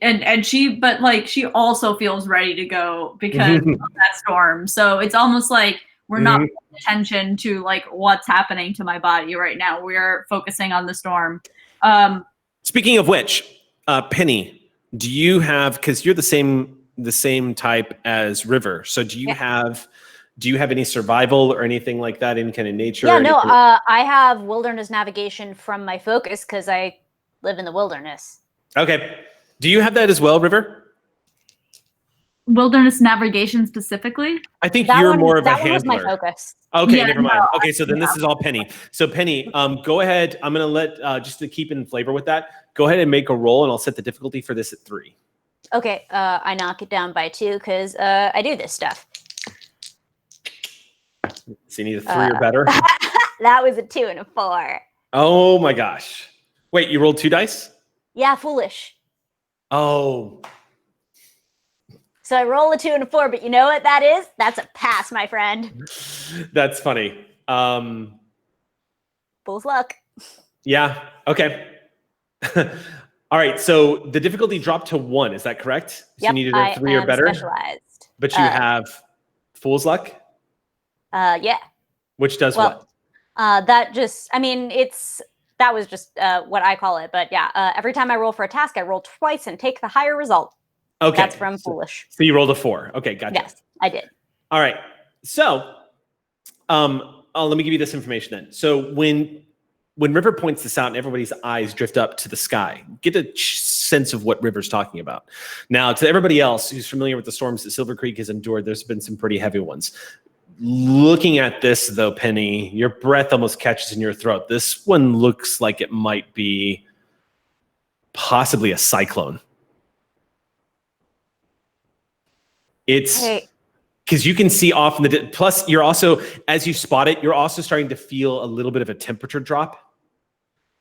also feels ready to go because of that storm. So it's almost like we're not paying attention to like what's happening to my body right now. We're focusing on the storm. Speaking of which, Penny, do you have, because you're the same type as River, so do you have any survival or anything like that in kind of nature? Yeah, no, I have wilderness navigation from my focus because I live in the wilderness. Okay. Do you have that as well, River? Wilderness navigation specifically? I think you're more of a handler. That was my focus. Okay, never mind. Okay, so then this is all Penny. So Penny, go ahead. I'm going to let, just to keep in flavor with that, go ahead and make a roll, and I'll set the difficulty for this at 3. Okay, I knock it down by 2 because I do this stuff. So you need a 3 or better? That was a 2 and a 4. Oh my gosh. Wait, you rolled 2 dice? Yeah, foolish. Oh. So I roll a 2 and a 4, but you know what that is? That's a pass, my friend. That's funny. Fool's luck. Yeah, okay. All right, so the difficulty dropped to 1, is that correct? So Yep, you needed a 3 or better? Specialized. But you have Fool's Luck? Yeah. Which does what? That just, I mean, that was just what I call it. But yeah, every time I roll for a task, I roll twice and take the higher result. Okay. That's from Foolish. So you rolled a 4. Okay, gotcha. Yes, I did. All right. So let me give you this information then. So when River points this out and everybody's eyes drift up to the sky, get a sense of what River's talking about. Now, to everybody else who's familiar with the storms that Silvercreek has endured, there's been some pretty heavy ones. Looking at this, though, Penny, your breath almost catches in your throat. This one looks like it might be possibly a cyclone. It's because you can see off in the plus you're also, as you spot it, you're also starting to feel a little bit of a temperature drop.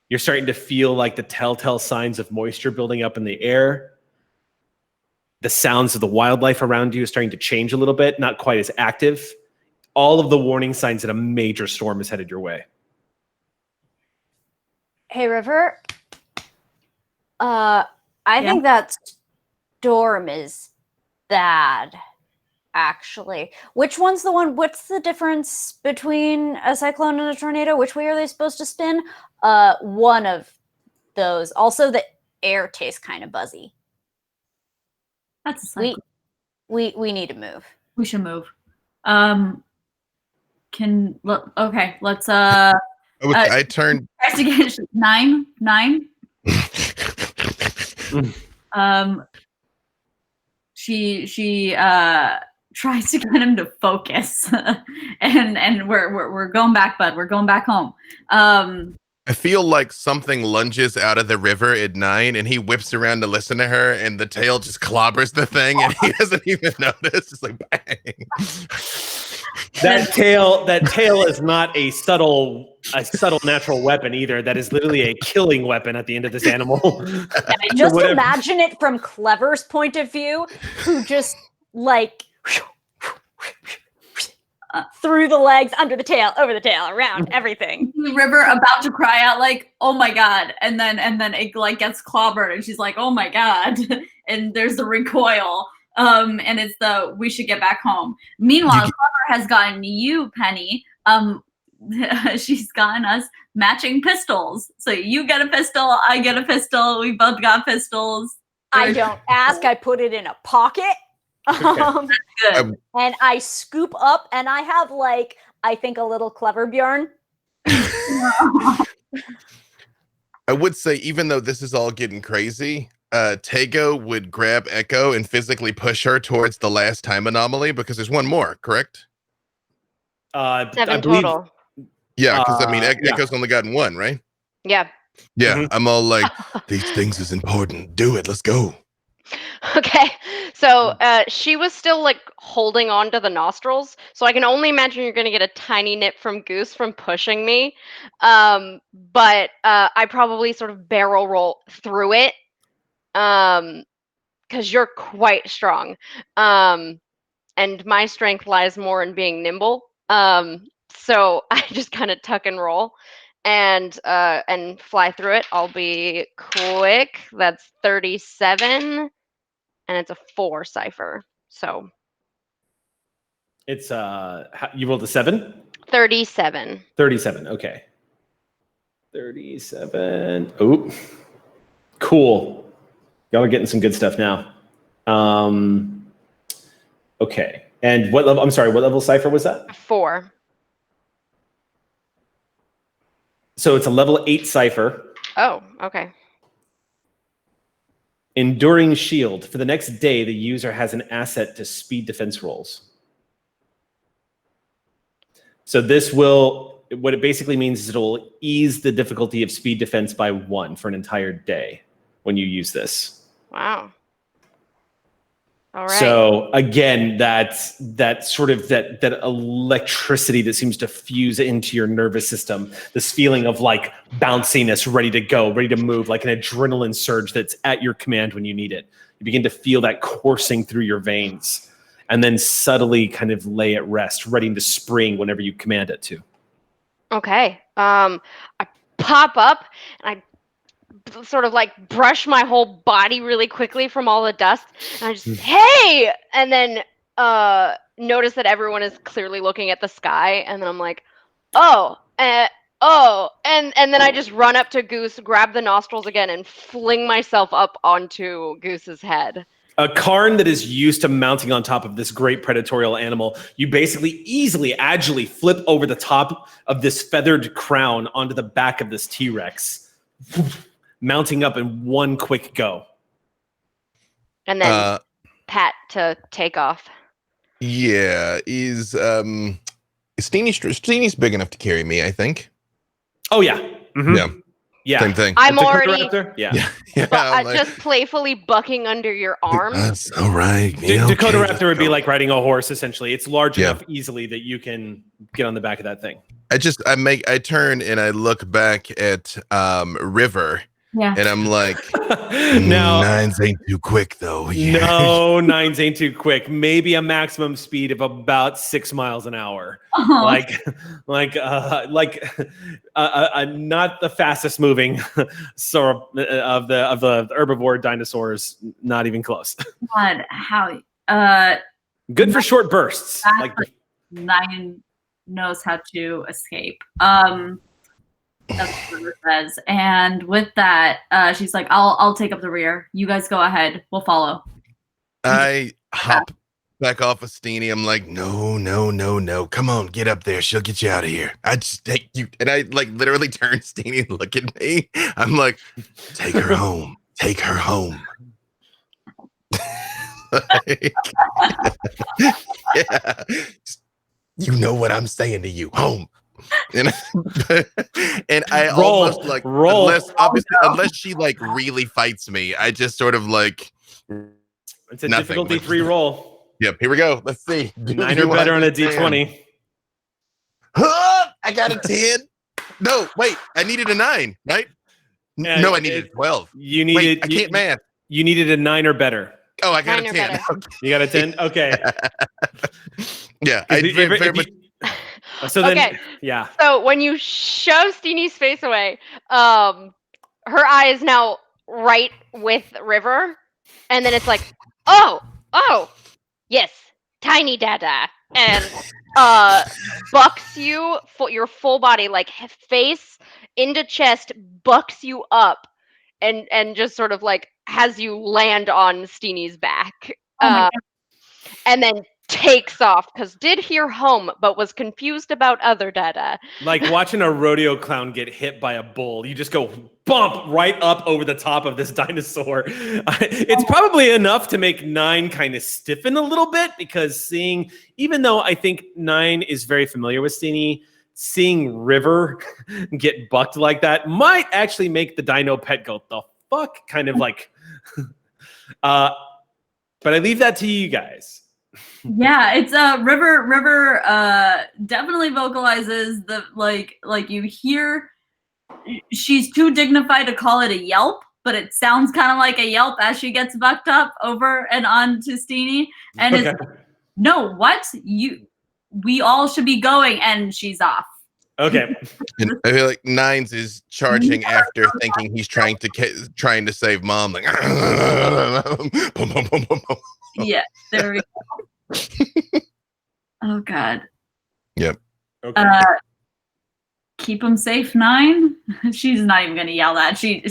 You're starting to feel like the telltale signs of moisture building up in the air. The sounds of the wildlife around you is starting to change a little bit, not quite as active. All of the warning signs that a major storm is headed your way. Hey, River. I think that storm is bad, actually. Which one's the one? What's the difference between a cyclone and a tornado? Which way are they supposed to spin? One of those. Also, the air tastes kind of buzzy. That's a cyclone. We need to move. We should move. Okay, let's I turned investigation 9. tries to get him to focus, and we're going back, bud. We're going back home. I feel like something lunges out of the river at 9, and he whips around to listen to her, and the tail just clobbers the thing, and he doesn't even notice. It's like bang. That tail is not a subtle natural weapon either. That is literally a killing weapon at the end of this animal. Just imagine it from Clever's point of view, who just like through the legs, under the tail, over the tail, around everything. River about to cry out like, "Oh my god!" and then it like gets clobbered, and she's like, "Oh my god!" and there's the recoil. And it's the we should get back home. Meanwhile, Clever has gotten you, Penny. She's gotten us matching pistols. So you get a pistol, I get a pistol. We both got pistols. I don't ask. I put it in a pocket. Good. And I scoop up, and I have like I think a little Clever Bjorn. I would say, even though this is all getting crazy, Tago would grab Echo and physically push her towards the last time anomaly, because there's one more, correct? 7 I believe, total. Yeah, because I mean, yeah. Echo's only gotten one, right? Yeah. Yeah, Mhm. I'm all like, these things is important. Do it. Let's go. Okay. So she was still like holding on to the nostrils. So I can only imagine you're going to get a tiny nip from Goose from pushing me. But I probably sort of barrel roll through it. Because you're quite strong. And my strength lies more in being nimble. So I just kind of tuck and roll and fly through it. I'll be quick. That's 37. And it's a 4 Cypher. So it's you rolled a 7? 37. 37. Okay. 37. Oop. Cool. Y'all are getting some good stuff now. Okay. And what level? I'm sorry. What level Cypher was that? 4. So it's a level 8 Cypher. Oh, okay. Enduring Shield. For the next day, the user has an asset to speed defense rolls. So this will, what it basically means is it'll ease the difficulty of speed defense by 1 for an entire day when you use this. Wow. All right. So again, that sort of that electricity that seems to fuse into your nervous system, this feeling of like bounciness, ready to go, ready to move, like an adrenaline surge that's at your command when you need it. You begin to feel that coursing through your veins, and then subtly kind of lay at rest, ready to spring whenever you command it to. Okay. I pop up and I sort of like brush my whole body really quickly from all the dust, and I just hey, and then notice that everyone is clearly looking at the sky, and then I'm like, and then I just run up to Goose, grab the nostrils again, and fling myself up onto Goose's head. A Karn that is used to mounting on top of this great predatorial animal, you basically easily, agilely flip over the top of this feathered crown onto the back of this T-Rex, mounting up in one quick go. And then pat to take off. Yeah, Steenie's big enough to carry me, I think. Oh yeah. Mm-hmm. Yeah. Yeah. Same thing. I'm Dakota already Raptor? Yeah. Yeah. just playfully bucking under your arm. That's all right. Yeah, Dakota okay, Raptor would be like riding a horse, essentially. It's large Yeah. enough easily that you can get on the back of that thing. I turn and I look back at River, Yeah. and I'm like, Now, 9s ain't too quick though. Yeah. no, 9s ain't too quick. Maybe a maximum speed of about 6 miles an hour. Oh. Not the fastest moving sort of the herbivore dinosaurs. Not even close. God, how Good for short bursts. That's Like 9 knows how to escape. That's what River says. And with that, she's like, I'll take up the rear. You guys go ahead. We'll follow. I hop back off of Steenie. I'm like, no. Come on, get up there. She'll get you out of here. I just take you. And I like literally turn Steenie and look at me. I'm like, take her home. Take her home. Yeah. You know what I'm saying to you, home. And, and I almost like unless obviously unless she like really fights me, I just sort of like it's a difficulty 3 roll. Yep, here we go. Let's see. 9 or better on a d20. I got a 10. No, wait, I needed a 9, right? No, I needed a 12. You needed. I can't math. You needed a 9 or better. Oh, I got 9 a or 10. better. Okay. You got a 10. Okay. Yeah, I very much. So then, Okay. yeah. So when you shove Steenie's face away, her eye is now right with River, and then it's like, oh, yes, tiny dada, and bucks you for your full body, like face into chest, bucks you up, and just sort of like has you land on Steenie's back, Oh my God. and then takes off because did hear home but was confused about other dada. Like watching a rodeo clown get hit by a bull. You just go bump right up over the top of this dinosaur. It's probably enough to make 9 kind of stiffen a little bit because even though I think 9 is very familiar with Steenie, seeing River get bucked like that might actually make the dino pet go, the fuck? Kind of like, but I leave that to you guys. Yeah, it's River definitely vocalizes the like you hear she's too dignified to call it a yelp, but it sounds kind of like a yelp as she gets bucked up over and on to Steenie. And Okay. it's no, what? We all should be going, and she's off. Okay. And I feel like Nines is charging after thinking he's trying to save mom. Like, Yeah, there we go. Oh God. Yep. Okay. Keep them safe, 9. She's not even gonna yell that. She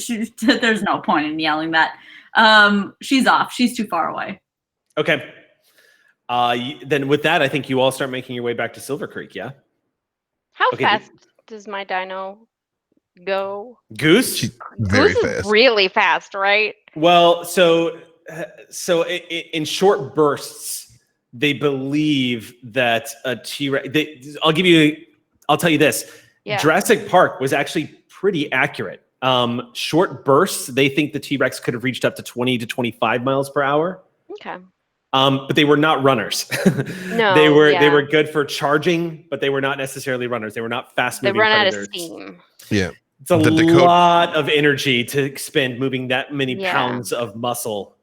there's no point in yelling that. She's off. She's too far away. Okay. Then with that, I think you all start making your way back to Silvercreek, yeah? How Okay, fast does my dino go? Goose? She's very Goose fast. is really fast, right? Well, so in short bursts, they believe that a T-Rex. I'll tell you this. Yeah. Jurassic Park was actually pretty accurate. Short bursts, they think the T-Rex could have reached up to 20 to 25 miles per hour. Okay. But they were not runners. No, they were yeah. good for charging, but they were not necessarily runners. They were not fast They moving run out of predators. steam. Yeah. It's a The Dakota- lot of energy to expend moving that many Yeah. pounds of muscle.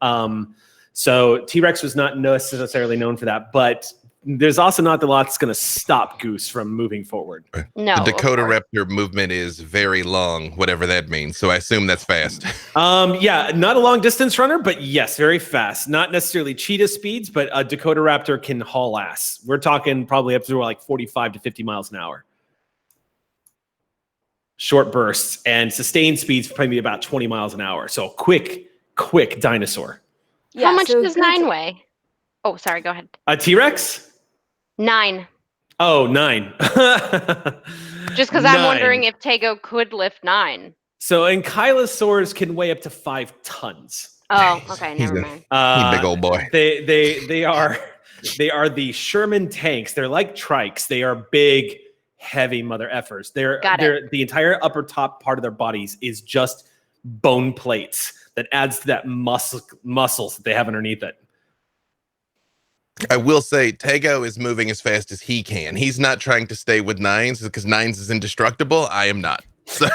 So T-Rex was not necessarily known for that, but there's also not a lot that's going to stop Goose from moving forward. No. The of Dakota course. Raptor movement is very long, whatever that means. So I assume that's fast. Yeah, not a long distance runner, but yes, very fast. Not necessarily cheetah speeds, but a Dakota Raptor can haul ass. We're talking probably up to like 45 to 50 miles an hour. Short bursts and sustained speeds probably about 20 miles an hour. So quick dinosaur. Yeah, How much so does Goose- 9 weigh? Oh, sorry. Go ahead. A T-Rex? 9. Oh, 9. Just because I'm 9. wondering if Tago could lift 9. So ankylosaurs can weigh up to 5 tons. Oh, okay. He's Never a- mind. Big old boy. They are the Sherman tanks. They're like trikes. They are big, heavy mother effers. Got it. The entire upper top part of their bodies is just bone plates that adds to that muscles that they have underneath it. I will say Tago is moving as fast as he can. He's not trying to stay with Nines because Nines is indestructible. I am not. So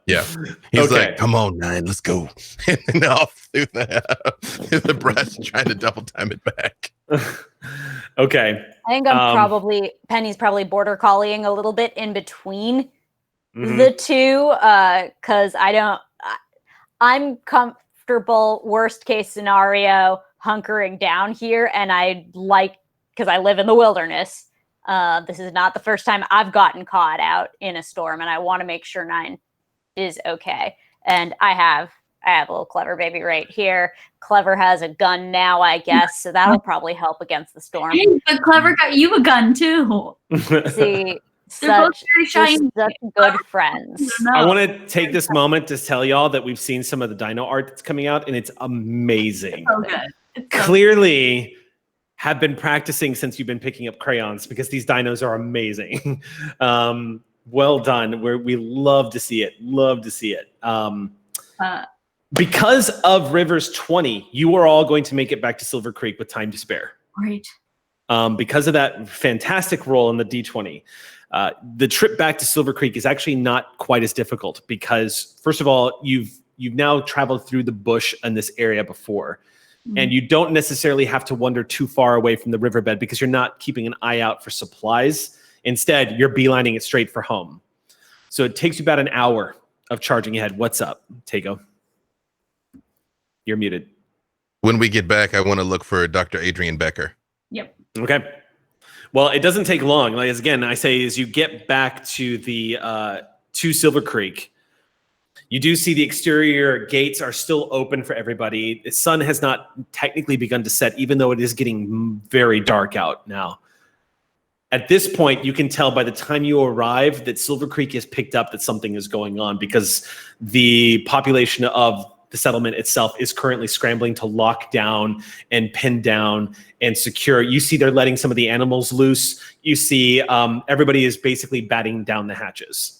yeah. He's Okay. like, come on, 9, let's go. And then off through the brush, trying to double time it back. Okay. I think Penny's probably border collieing a little bit in between Mhm. the two, because I'm comfortable, worst case scenario, hunkering down here, and because I live in the wilderness. This is not the first time I've gotten caught out in a storm, and I want to make sure 9 is okay. And I have a little Clever baby right here. Clever has a gun now, I guess, so that'll probably help against the storm. Hey, the Clever got you a gun too. See, They're both very just shiny. such good friends. I want to take this moment to tell y'all that we've seen some of the dino art that's coming out, and it's amazing. So good. It's so Clearly, have been practicing since you've been picking up crayons because these dinos are amazing. Well done. We love to see it. Love to see it. Because of River's 20, you are all going to make it back to Silvercreek with time to spare. Great. Because of that fantastic roll in the D20. The trip back to Silvercreek is actually not quite as difficult because, first of all, you've now traveled through the bush in this area before. And you don't necessarily have to wander too far away from the riverbed because you're not keeping an eye out for supplies. Instead, you're beelining it straight for home. So it takes you about an hour of charging ahead. What's up, Tago? You're muted. When we get back, I want to look for Dr. Adrian Becker. Yep. Okay. Well, it doesn't take long. Like, again, I say as you get back to the to Silvercreek, you do see the exterior gates are still open for everybody. The sun has not technically begun to set, even though it is getting very dark out now. At this point, you can tell by the time you arrive that Silvercreek has picked up that something is going on because the population of the settlement itself is currently scrambling to lock down and pin down and secure. You see they're letting some of the animals loose. You see everybody is basically batting down the hatches.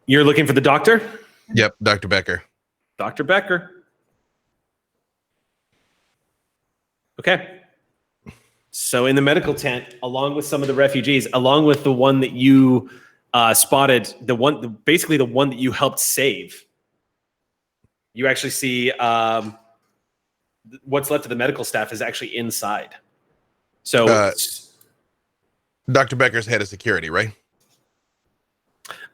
You're looking for the doctor? Yep, Dr. Becker. Dr. Becker. Okay. So in the medical tent, along with some of the refugees, along with the one that you spotted, basically the one that you helped save, you actually see what's left of the medical staff is actually inside. So Dr. Becker's head of security, right?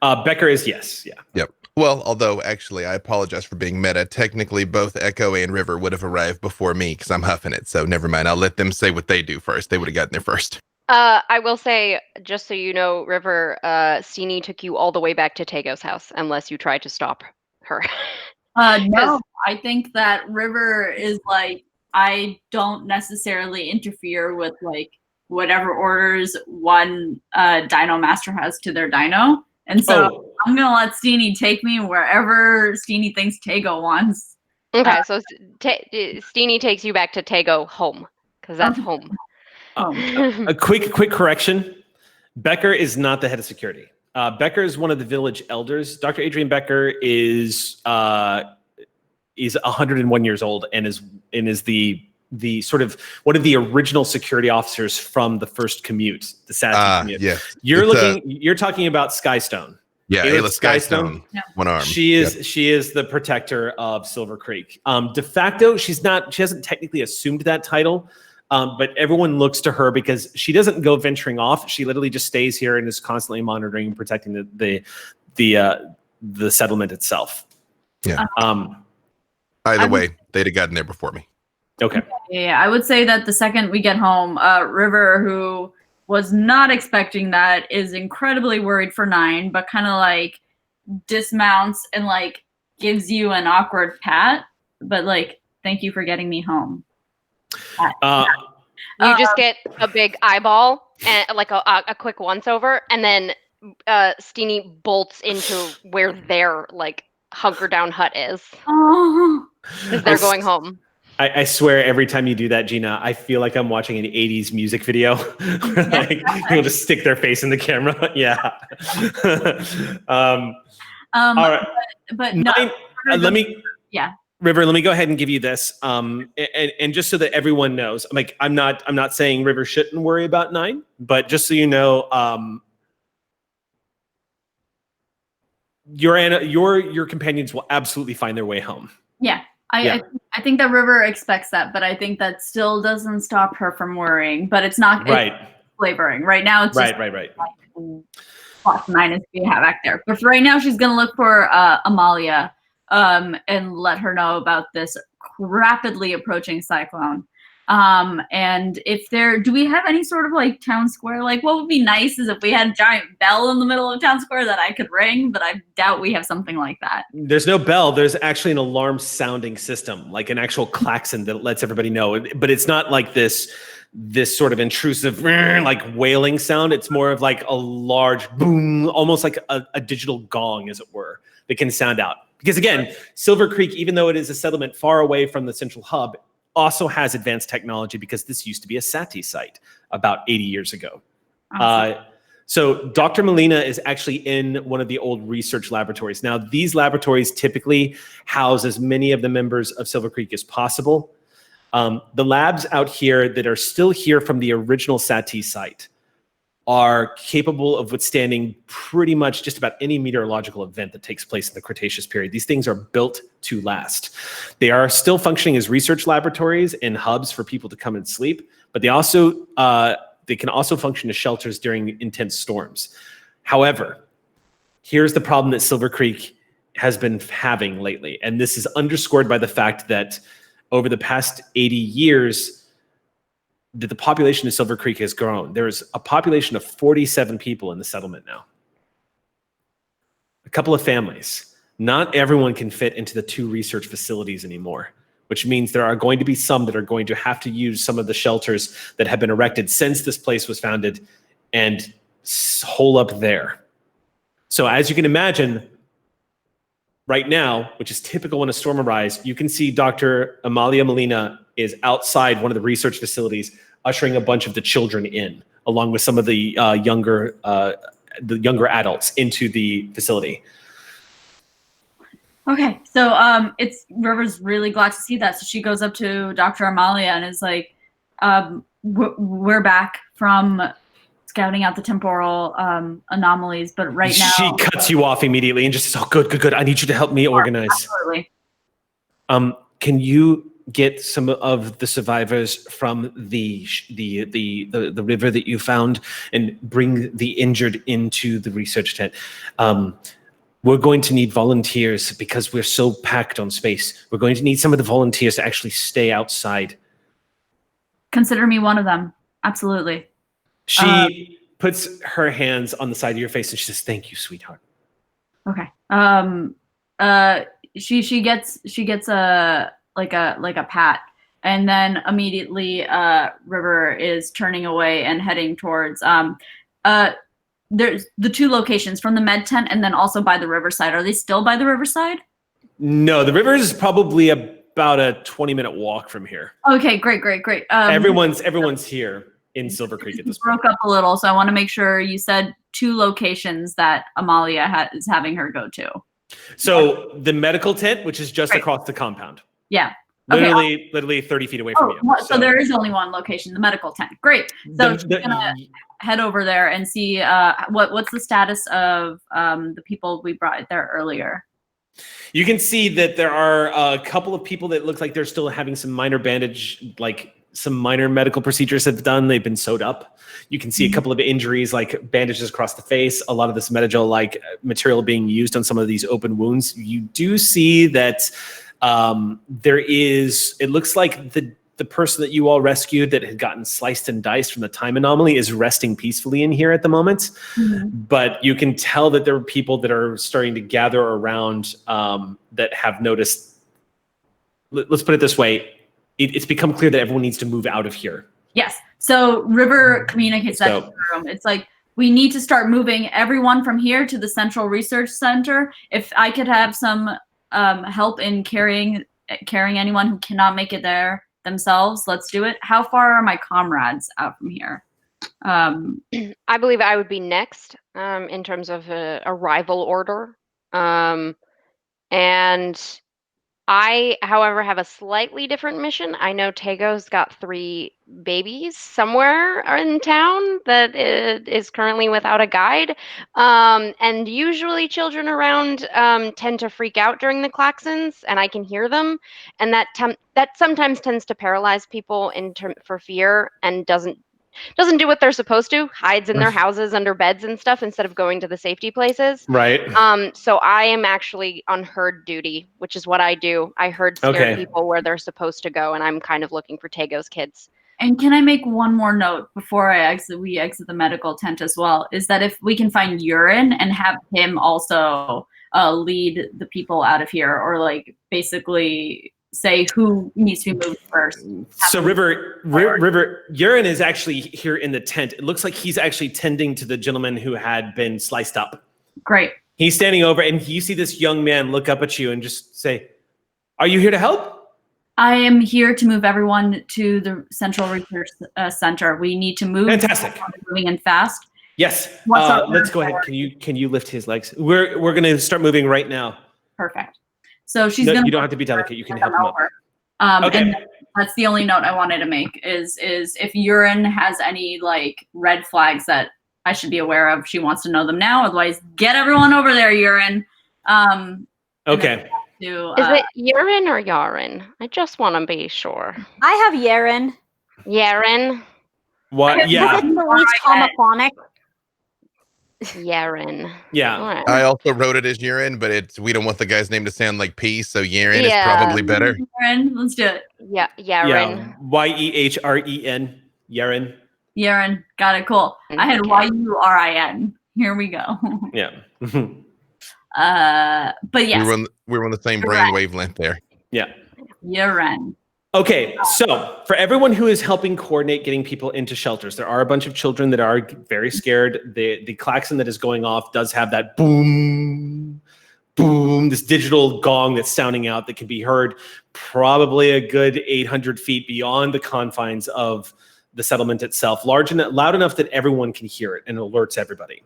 Becker is, yes. Yeah. Yep. Well, although actually I apologize for being meta. Technically, both Echo and River would have arrived before me because I'm huffing it. So never mind. I'll let them say what they do first. They would have gotten there first. I will say, just so you know, River, Steenie took you all the way back to Tago's house, unless you tried to stop her. No, I think that River is like, I don't necessarily interfere with like whatever orders one dino master has to their dino. And so I'm going to let Steenie take me wherever Steenie thinks Tago wants. Okay, so Steenie takes you back to Tago home, because that's home. A quick correction. Becker is not the head of security. Becker is one of the village elders. Dr. Adrian Becker is 101 years old and is the sort of one of the original security officers from the first commute, the Saty commute. Yeah. You're talking about Skystone. Yeah, Ayla Skystone, Yeah. one arm. She is the protector of Silvercreek. De facto, she hasn't technically assumed that title. But everyone looks to her because she doesn't go venturing off. She literally just stays here and is constantly monitoring and protecting the settlement itself. Yeah. Either way, they'd have gotten there before me. Okay. Yeah, I would say that the second we get home, River, who was not expecting that, is incredibly worried for 9, but kind of like dismounts and like gives you an awkward pat, but like, thank you for getting me home. You just get a big eyeball and like a quick once over, and then Steenie bolts into where their like hunker down hut is. Oh. Because they're going home. I swear every time you do that, Gina, I feel like I'm watching an 80s music video where like people just stick their face in the camera. Yeah. All right. But no, let me. Yeah. River, let me go ahead and give you this, and just so that everyone knows, like I'm not saying River shouldn't worry about 9, but just so you know, your companions will absolutely find their way home. Yeah, I think that River expects that, but I think that still doesn't stop her from worrying. But it's not right. It's flavoring right now. It's just right. Like, plus 9 is we have back there, but for right now, she's gonna look for Amalia. And let her know about this rapidly approaching cyclone. And if do we have any sort of like town square? Like what would be nice is if we had a giant bell in the middle of town square that I could ring, but I doubt we have something like that. There's no bell. There's actually an alarm sounding system, like an actual klaxon that lets everybody know. But it's not like this sort of intrusive, like wailing sound. It's more of like a large boom, almost like a digital gong, as it were, that can sound out. Because again, Silvercreek, even though it is a settlement far away from the central hub, also has advanced technology because this used to be a Saty site about 80 years ago. Awesome. So Dr. Molina is actually in one of the old research laboratories. Now, these laboratories typically house as many of the members of Silvercreek as possible. The labs out here that are still here from the original Saty site are capable of withstanding pretty much just about any meteorological event that takes place in the Cretaceous period. These things are built to last. They are still functioning as research laboratories and hubs for people to come and sleep, but they can also function as shelters during intense storms. However, here's the problem that Silvercreek has been having lately, and this is underscored by the fact that over the past 80 years, that the population of Silvercreek has grown. There's a population of 47 people in the settlement now. A couple of families. Not everyone can fit into the 2 research facilities anymore, which means there are going to be some that are going to have to use some of the shelters that have been erected since this place was founded and hole up there. So as you can imagine, right now, which is typical when a storm arrives, you can see Dr. Amalia Molina is outside one of the research facilities, ushering a bunch of the children in, along with some of the younger adults into the facility. Okay, so it's River's really glad to see that. So she goes up to Dr. Amalia and is like, we're back from scouting out the temporal anomalies, but right now... She cuts you off immediately and just says, oh, good. I need you to help me organize. Absolutely. Can you get some of the survivors from the river that you found and bring the injured into the research tent? We're going to need volunteers because we're so packed on space. We're going to need some of the volunteers to actually stay outside. Consider me one of them. Absolutely. She puts her hands on the side of your face and she says, thank you, sweetheart. Okay. She gets a pat, and then immediately River is turning away and heading towards there's the 2 locations from the med tent and then also by the riverside. Are they still by the riverside? No, the river is probably about a 20-minute walk from here. Okay, great. Everyone's here in Silvercreek at this point. Broke up a little, so I want to make sure you said 2 locations that Amalia is having her go to. So the medical tent, which is just across the compound. Yeah. Literally 30 feet away from you. So there is only one location, the medical tent. Great. So she's gonna head over there and see what's the status of the people we brought there earlier. You can see that there are a couple of people that look like they're still having some minor bandage, like some minor medical procedures have done. They've been sewed up. You can see a couple of injuries, like bandages across the face, a lot of this Metagel-like material being used on some of these open wounds. You do see that it looks like the person that you all rescued that had gotten sliced and diced from the time anomaly is resting peacefully in here at the moment. Mm-hmm. But you can tell that there are people that are starting to gather around that have noticed. Let's put it this way. It's become clear that everyone needs to move out of here. Yes. So River communicates that to the room. It's like, we need to start moving everyone from here to the Central Research Center. If I could have some help in carrying anyone who cannot make it there themselves, let's do it. How far are my comrades out from here? I believe I would be next in terms of arrival order. And I, however, have a slightly different mission. I know Tago's got 3 babies somewhere in town that is currently without a guide. And usually children around tend to freak out during the klaxons, and I can hear them. And that sometimes tends to paralyze people for fear and doesn't do what they're supposed to, hides in their houses under beds and stuff instead of going to the safety places. Right. So I am actually on herd duty, which is what I do. I herd scare people where they're supposed to go, and I'm kind of looking for Tago's kids. And can I make one more note before we exit the medical tent as well, is that if we can find urine and have him also lead the people out of here, or like basically say who needs to be moved first. So River, urine is actually here in the tent. It looks like he's actually tending to the gentleman who had been sliced up. Great. He's standing over, and you see this young man look up at you and just say, "Are you here to help?" I am here to move everyone to the Central Research Center. We need to move. Fantastic. Moving in fast. Yes. What's our Let's go ahead. Can you lift his legs? We're going to start moving right now. Perfect. So she's No, going to. you don't have to be delicate. You can help him up. Okay. And that's the only note I wanted to make is if Urine has any like red flags that I should be aware of, she wants to know them now. Otherwise, get everyone over there, Urine. Okay. Is it urine or yarn? I just want to be sure. I have Yaren. Yarn. What? Yeah. Is it the least homophonic? Yarn. Yeah. Right. I also wrote it as urine, but we don't want the guy's name to sound like pee, so urine is probably better. Urine, let's do it. Yeah, Yarn. Yehren. Yaren. Urine, got it. Cool. I had Yurin. Here we go. Yeah. But yes, we were on the same brain wavelength there. Yeah. Urine. Okay, so for everyone who is helping coordinate getting people into shelters, there are a bunch of children that are very scared. The klaxon that is going off does have that boom, boom, this digital gong that's sounding out that can be heard probably a good 800 feet beyond the confines of the settlement itself, loud enough that everyone can hear it and alerts everybody.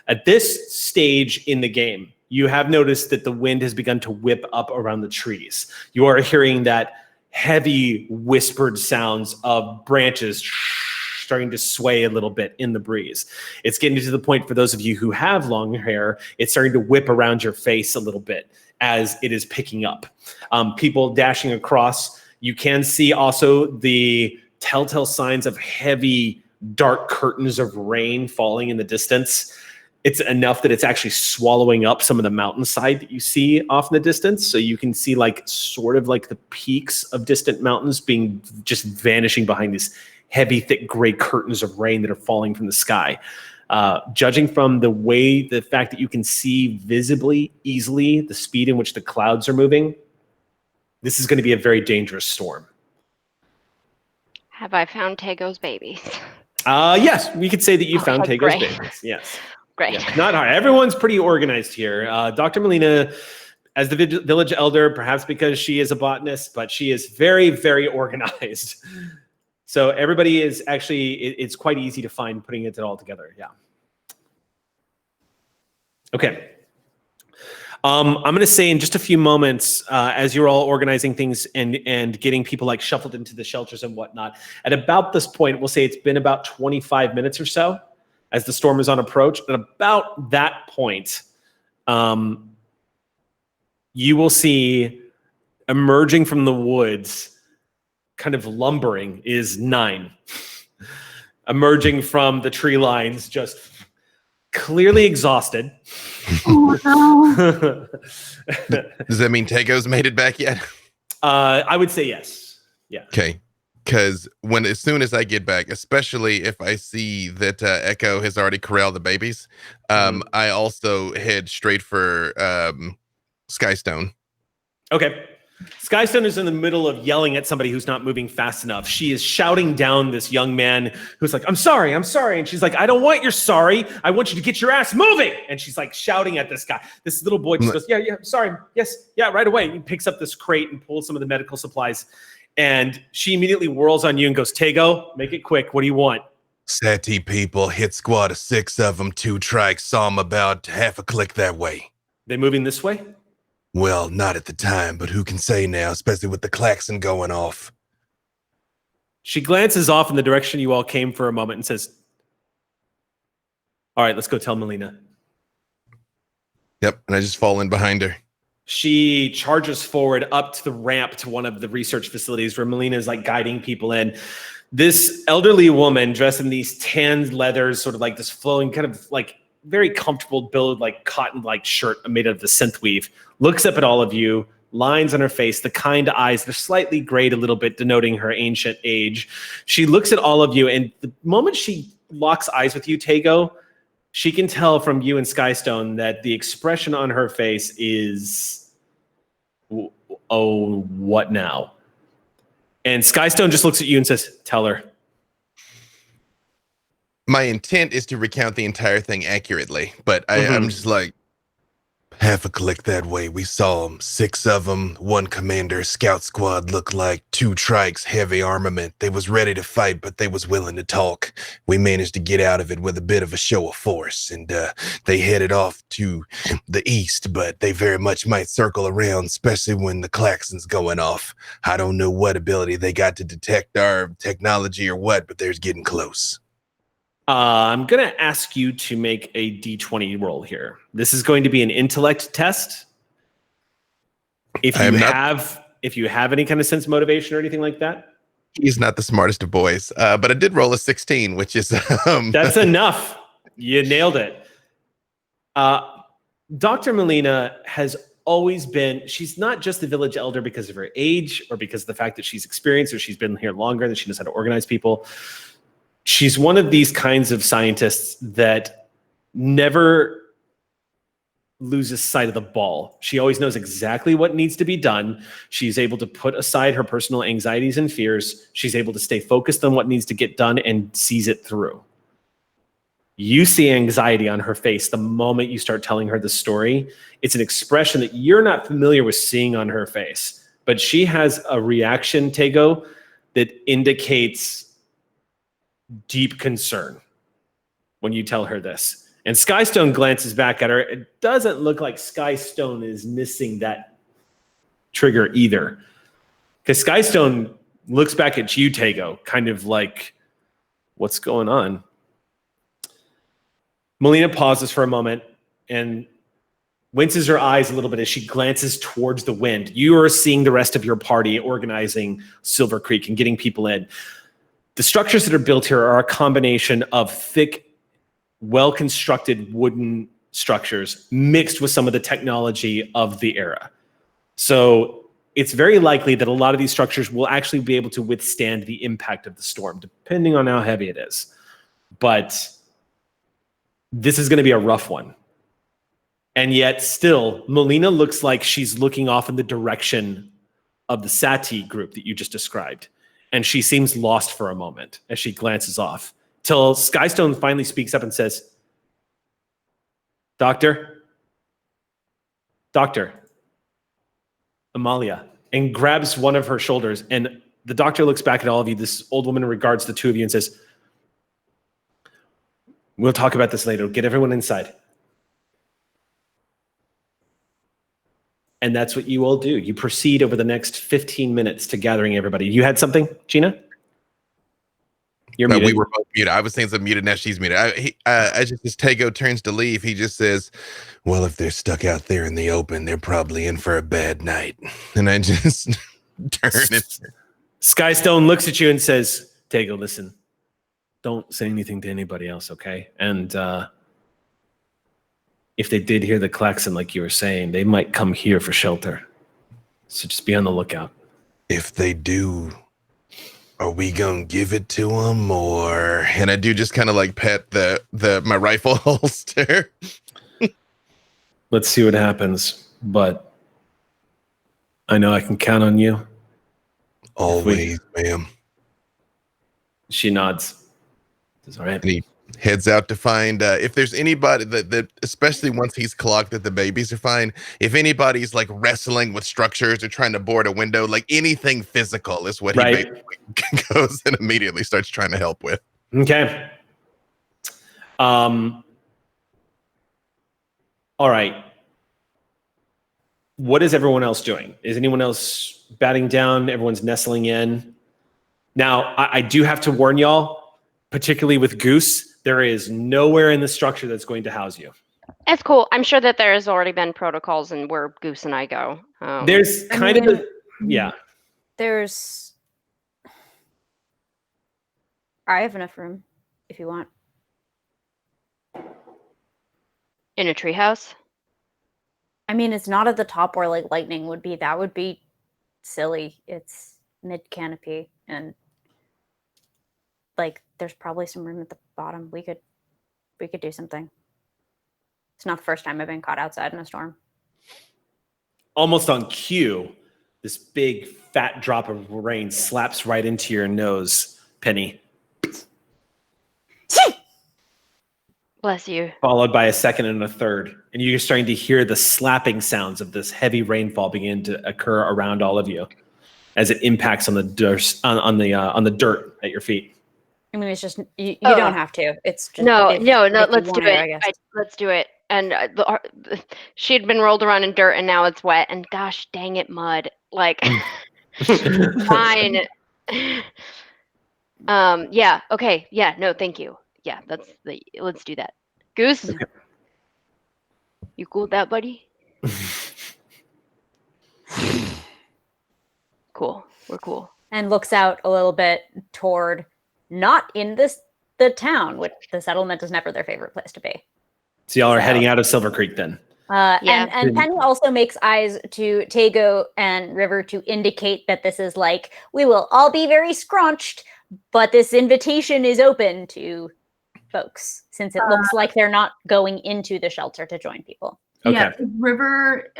At this stage in the game, you have noticed that the wind has begun to whip up around the trees. You are hearing that heavy whispered sounds of branches starting to sway a little bit in the breeze. It's getting to the point for those of you who have long hair, it's starting to whip around your face a little bit as it is picking up. People dashing across. You can see also the telltale signs of heavy, dark curtains of rain falling in the distance. It's enough that it's actually swallowing up some of the mountainside that you see off in the distance. So you can see like sort of like the peaks of distant mountains being just vanishing behind these heavy, thick gray curtains of rain that are falling from the sky. Judging from the fact that you can see visibly, easily, the speed in which the clouds are moving, this is going to be a very dangerous storm. Have I found Tago's babies? Yes, we could say that you found Tago's great. babies. Yes. Great. Yeah, not hard. Everyone's pretty organized here. Dr. Melina, as the village elder, perhaps because she is a botanist, but she is very, very organized. So everybody is actually, it's quite easy to find putting it all together. Yeah. Okay. I'm going to say in just a few moments, as you're all organizing things and getting people like shuffled into the shelters and whatnot, at about this point, we'll say it's been about 25 minutes or so as the storm is on approach. At about that point, you will see emerging from the woods, kind of lumbering, is 9. Emerging from the tree lines, just clearly exhausted. Oh, no. Does that mean Tago's made it back yet? I would say yes. Yeah. Okay. Because as soon as I get back, especially if I see that Echo has already corralled the babies, I also head straight for Skystone. Okay. Skystone is in the middle of yelling at somebody who's not moving fast enough. She is shouting down this young man who's like, I'm sorry. And she's like, I don't want your sorry. I want you to get your ass moving. And she's like shouting at this guy. This little boy just goes, yeah, sorry. Yes, yeah, right away. He picks up this crate and pulls some of the medical supplies. And she immediately whirls on you and goes, Tago, make it quick. What do you want? Saty people, hit squad of 6 of them, 2 trikes, saw them about half a click that way. They moving this way? Well, not at the time, but who can say now, especially with the klaxon going off. She glances off in the direction you all came for a moment and says, all right, let's go tell Melina. Yep, and I just fall in behind her. She charges forward up to the ramp to one of the research facilities where Melina is like guiding people in. This elderly woman dressed in these tan leathers, sort of like this flowing kind of like very comfortable build, like cotton-like shirt made out of the synth weave, looks up at all of you, lines on her face, the kind eyes, they're slightly grayed a little bit, denoting her ancient age. She looks at all of you, and the moment she locks eyes with you, Tago, she can tell from you and Skystone that the expression on her face is, oh, what now? And Skystone just looks at you and says, tell her. My intent is to recount the entire thing accurately, but I'm just like, half a click that way. We saw 'em, 6 of them, 1 commander, scout squad looked like 2 trikes, heavy armament. They was ready to fight, but they was willing to talk. We managed to get out of it with a bit of a show of force, and they headed off to the east, but they very much might circle around, especially when the klaxon's going off. I don't know what ability they got to detect our technology or what, but they're getting close. I'm going to ask you to make a D20 roll here. This is going to be an intellect test. If you have any kind of sense motivation or anything like that. He's not the smartest of boys, but I did roll a 16, which is... That's enough. You nailed it. Dr. Melina has always been, she's not just the village elder because of her age or because of the fact that she's experienced or she's been here longer, that she knows how to organize people. She's one of these kinds of scientists that never loses sight of the ball. She always knows exactly what needs to be done. She's able to put aside her personal anxieties and fears. She's able to stay focused on what needs to get done and sees it through. You see anxiety on her face the moment you start telling her the story. It's an expression that you're not familiar with seeing on her face, but she has a reaction, Tago, that indicates deep concern when you tell her this. And Skystone glances back at her. It doesn't look like Skystone is missing that trigger either. Because Skystone looks back at you, Tago, kind of like, what's going on? Melina pauses for a moment and winces her eyes a little bit as she glances towards the wind. You are seeing the rest of your party organizing Silvercreek and getting people in. The structures that are built here are a combination of thick, well-constructed wooden structures mixed with some of the technology of the era. So it's very likely that a lot of these structures will actually be able to withstand the impact of the storm, depending on how heavy it is. But this is going to be a rough one. And yet still, Melina looks like she's looking off in the direction of the Saty group that you just described. And she seems lost for a moment as she glances off, till Skystone finally speaks up and says, Doctor, Amalia, and grabs one of her shoulders. And the doctor looks back at all of you. This old woman regards the two of you and says, we'll talk about this later. Get everyone inside. And that's what you all do. You proceed over the next 15 minutes to gathering everybody. You had something, Gina? You're muted. We were both muted. I was saying something muted, now she's muted. As Tago turns to leave, he just says, well, if they're stuck out there in the open, they're probably in for a bad night. And I just turn and... Skystone looks at you and says, Tago, listen, don't say anything to anybody else, okay? And if they did hear the klaxon like you were saying, they might come here for shelter. So just be on the lookout. If they do, are we gonna give it to them, or? And I do just kind of like pet my rifle holster. Let's see what happens. But I know I can count on you. Always, ma'am. She nods. It's all right. And he heads out to find if there's anybody that especially once he's clocked that the babies are fine, if anybody's like wrestling with structures or trying to board a window, like anything physical is what he basically goes and immediately starts trying to help with. Okay. All right. What is everyone else doing? Is anyone else batting down? Everyone's nestling in. Now, I do have to warn y'all, particularly with Goose, there is nowhere in the structure that's going to house you. It's cool. I'm sure that there's already been protocols and where Goose and I go. There's kind of a, yeah. There's... I have enough room if you want. In a treehouse? I mean, it's not at the top where like lightning would be. That would be silly. It's mid canopy, and like there's probably some room at the bottom. We could do something. It's not the first time I've been caught outside in a storm. Almost on cue, this big fat drop of rain slaps right into your nose, Penny. Bless you. followed by a second and a third. And you're starting to hear the slapping sounds of this heavy rainfall begin to occur around all of you as it impacts on the dirt, on the dirt at your feet. I mean, it's just you don't have to. It's just No. if you Let's do want to, I it. guess. Let's do it. And she had been rolled around in dirt, and now it's wet. And gosh, dang it, mud! Like, fine. Yeah. Okay. Yeah. No. Thank you. Yeah. Let's do that. Goose, Okay. you cool with that, buddy? Cool. We're cool. And looks out a little bit toward not in the town, which the settlement is never their favorite place to be. So y'all are heading out of Silvercreek then. Yeah. And Penny also makes eyes to Tago and River to indicate that this is like, we will all be very scrunched, but this invitation is open to folks, since it looks like they're not going into the shelter to join people. Okay. Yeah, River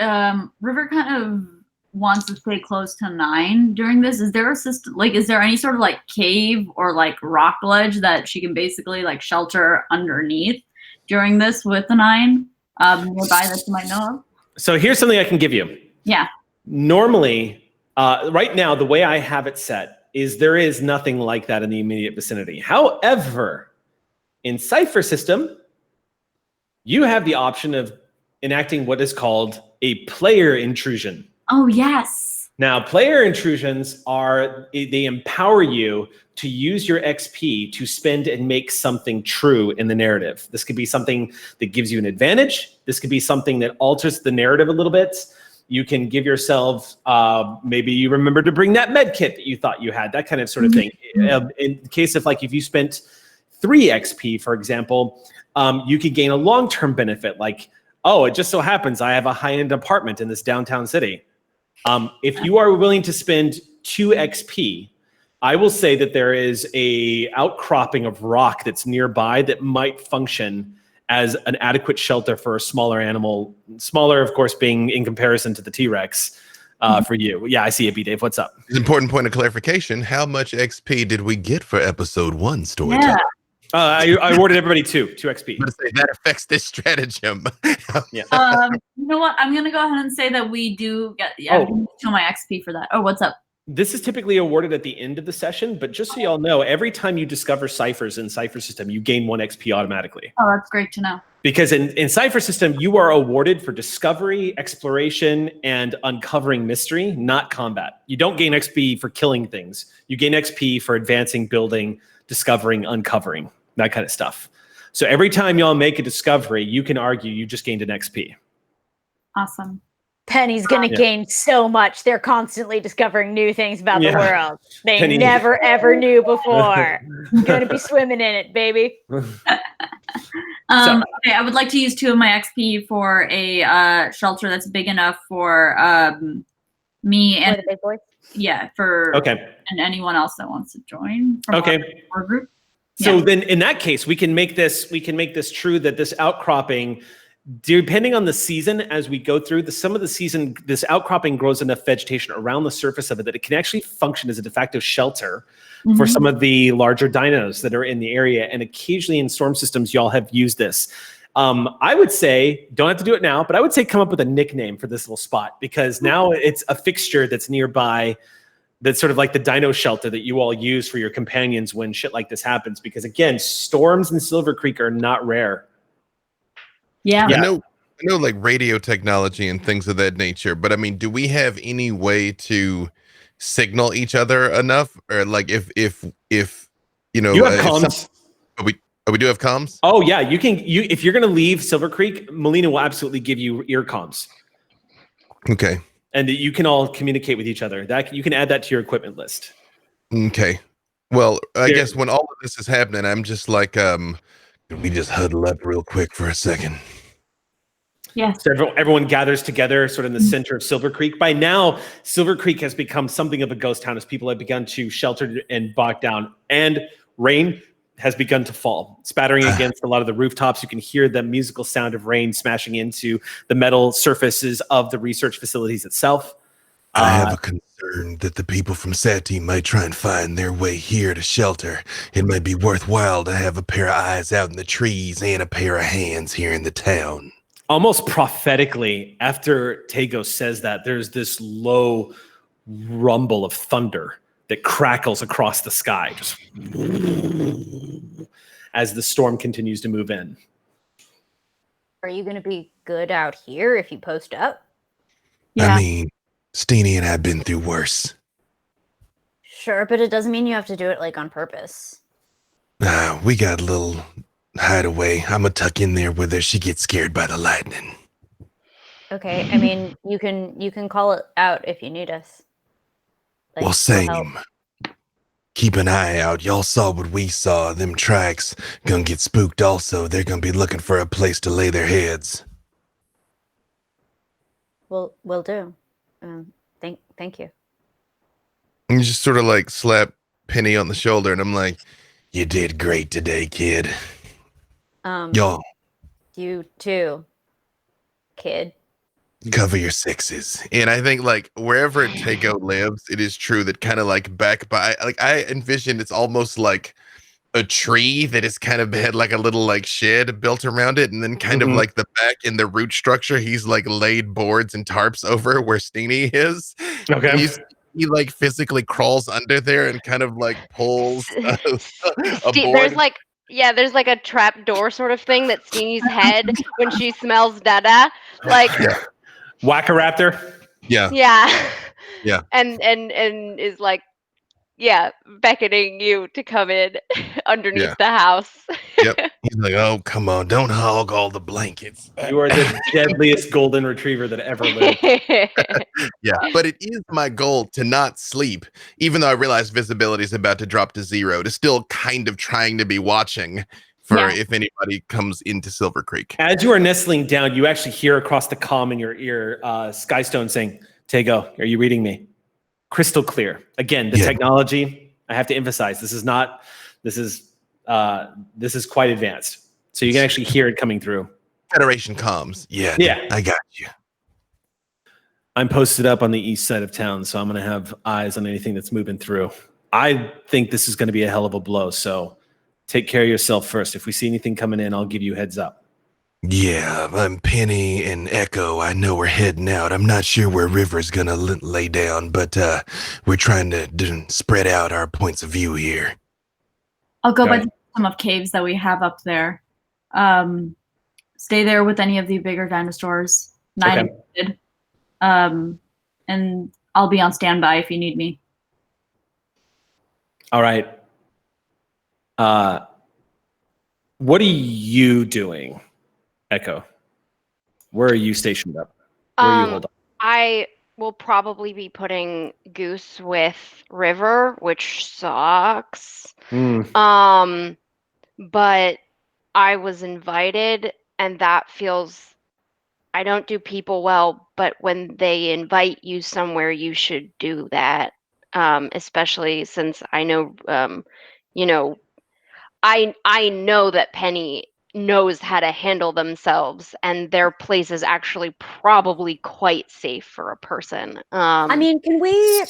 kind of wants to stay close to 9 during this. Is there a system, like, is there any sort of like cave or like rock ledge that she can basically like shelter underneath during this with the 9 nearby that you might know of? So here's something I can give you. Yeah. Normally, right now, the way I have it set is there is nothing like that in the immediate vicinity. However, in Cypher system, you have the option of enacting what is called a player intrusion. Oh, yes. Now, player intrusions they empower you to use your XP to spend and make something true in the narrative. This could be something that gives you an advantage. This could be something that alters the narrative a little bit. You can give yourself, maybe you remember to bring that med kit that you thought you had, that kind of sort of thing. In the case of like, if you spent 3 XP, for example, you could gain a long-term benefit. Like, oh, it just so happens I have a high-end apartment in this downtown city. If you are willing to spend 2 XP, I will say that there is a outcropping of rock that's nearby that might function as an adequate shelter for a smaller animal. Smaller, of course, being in comparison to the T-Rex for you. Yeah, I see it, B-Dave. What's up? Important point of clarification. How much XP did we get for episode 1 storytelling? Yeah. I awarded everybody 2 XP. I'm gonna say that affects this stratagem. Yeah. You know what? I'm gonna go ahead and say that we do get to my XP for that. Oh, what's up? This is typically awarded at the end of the session, but just so y'all know, every time you discover ciphers in Cypher system, you gain 1 XP automatically. Oh, that's great to know. Because in Cypher system, you are awarded for discovery, exploration, and uncovering mystery, not combat. You don't gain XP for killing things. You gain XP for advancing, building, discovering, uncovering, that kind of stuff. So every time y'all make a discovery, you can argue you just gained an XP. Awesome. Penny's going to gain so much. They're constantly discovering new things about the world they Penny. never, ever knew before. Going to be swimming in it, baby. Okay, I would like to use 2 of my XP for a shelter that's big enough for me and For the big boys. And anyone else that wants to join from our group. So then in that case, we can make this true that this outcropping, depending on the season, as we go through some of the season, this outcropping grows enough vegetation around the surface of it that it can actually function as a de facto shelter for some of the larger dynos that are in the area. And occasionally in storm systems, y'all have used this. I would say, don't have to do it now, but I would say come up with a nickname for this little spot, because now it's a fixture that's nearby. That's sort of like the dino shelter that you all use for your companions when shit like this happens. Because again, storms in Silvercreek are not rare. Yeah. I know like radio technology and things of that nature, but I mean, do we have any way to signal each other enough? Or like if you know, You have comms. We do have comms? Oh yeah, if you're gonna leave Silvercreek, Melina will absolutely give you ear comms. Okay. And you can all communicate with each other. That you can add that to your equipment list. Okay. Well, I guess when all of this is happening, I'm just like, can we just huddle up real quick for a second? Yeah. So everyone gathers together sort of in the center of Silvercreek. By now, Silvercreek has become something of a ghost town as people have begun to shelter and bog down. And rain has begun to fall, spattering against a lot of the rooftops. You can hear the musical sound of rain smashing into the metal surfaces of the research facilities itself. I have a concern that the people from Saty might try and find their way here to shelter. It might be worthwhile to have a pair of eyes out in the trees and a pair of hands here in the town. Almost prophetically, after Tago says that, there's this low rumble of thunder that crackles across the sky, just as the storm continues to move in. Are you going to be good out here if you post up? Yeah. I mean, Steenie and I have been through worse. Sure, but it doesn't mean you have to do it like on purpose. We got a little hideaway. I'm gonna tuck in there with her. She gets scared by the lightning. Okay, I mean, you can call it out if you need us. Like, Well, we'll help. same. Keep an eye out. Y'all saw what we saw. Them tracks gonna get spooked also. They're gonna be looking for a place to lay their heads. We'll do. Thank you. And you just sort of like slap Penny on the shoulder, and I'm like, You did great today, kid. You too, kid. Cover your sixes. and I think like wherever Tago lives, it is true that kind of like back by, like I envision it's almost like a tree that is kind of had like a little like shed built around it, and then kind of like the back in the root structure, he's like laid boards and tarps over where Steenie is. Okay. He like physically crawls under there and kind of like pulls a There's board. like there's like a trap door sort of thing that's Steenie's head when she smells dada. Like Whack-a-raptor. Yeah. yeah. And is like beckoning you to come in underneath the house. Yep. He's like, oh, come on. Don't hog all the blankets. You are the deadliest golden retriever that ever lived. Yeah, but it is my goal to not sleep, even though I realize visibility is about to drop to 0, to still kind of trying to be watching for if anybody comes into Silvercreek. As you are nestling down, you actually hear across the comm in your ear Skystone saying, Tago, are you reading me? Crystal clear. Again, the technology, I have to emphasize, this is quite advanced. So you can actually hear it coming through. Federation comms. Yeah, I got you. I'm posted up on the east side of town, so I'm going to have eyes on anything that's moving through. I think this is going to be a hell of a blow, so take care of yourself first. If we see anything coming in, I'll give you a heads up. Yeah, I'm Penny and Echo. I know we're heading out. I'm not sure where River's gonna lay down, but we're trying to spread out our points of view here. I'll go by the system of caves that we have up there. Stay there with any of the bigger dinosaurs. 9 included. And I'll be on standby if you need me. All right. What are you doing, Echo? Where are you stationed up? Where are you holed up? I will probably be putting Goose with River, which sucks. But I was invited, and that feels, I don't do people well, but when they invite you somewhere, you should do that. Especially since I know, I know that Penny knows how to handle themselves, and their place is actually probably quite safe for a person. I mean, can we,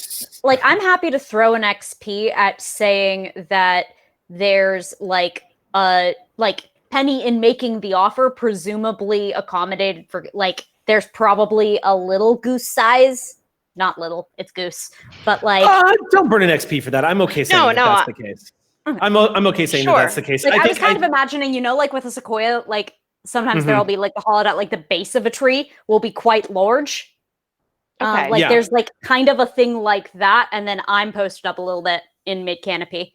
like, I'm happy to throw an XP at saying that there's like Penny in making the offer presumably accommodated for, like, there's probably a little goose size, not little, it's goose, but like don't burn an XP for that. I'm okay saying that's the case. I'm okay saying that's the case. Like, I was kind of imagining, like with a sequoia, like sometimes there'll be like the hollowed out, like the base of a tree will be quite large. Okay. There's like kind of a thing like that, and then I'm posted up a little bit in mid canopy.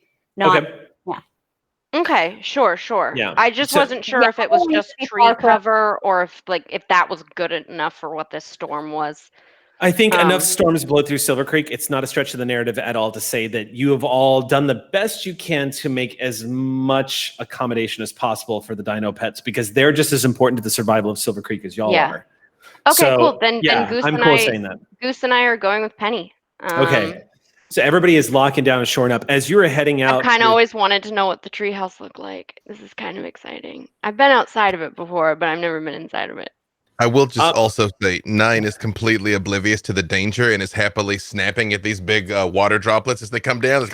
Okay, sure. Yeah. I just wasn't sure if it was just tree cover or if that was good enough for what this storm was. I think enough storms blow through Silvercreek. It's not a stretch of the narrative at all to say that you have all done the best you can to make as much accommodation as possible for the dino pets, because they're just as important to the survival of Silvercreek as y'all are. Okay, cool. Then Goose and I are going with Penny. Okay. So everybody is locking down and shoring up. As you were heading out, I've kind of always wanted to know what the treehouse looked like. This is kind of exciting. I've been outside of it before, but I've never been inside of it. I will just also say 9 is completely oblivious to the danger and is happily snapping at these big water droplets as they come down.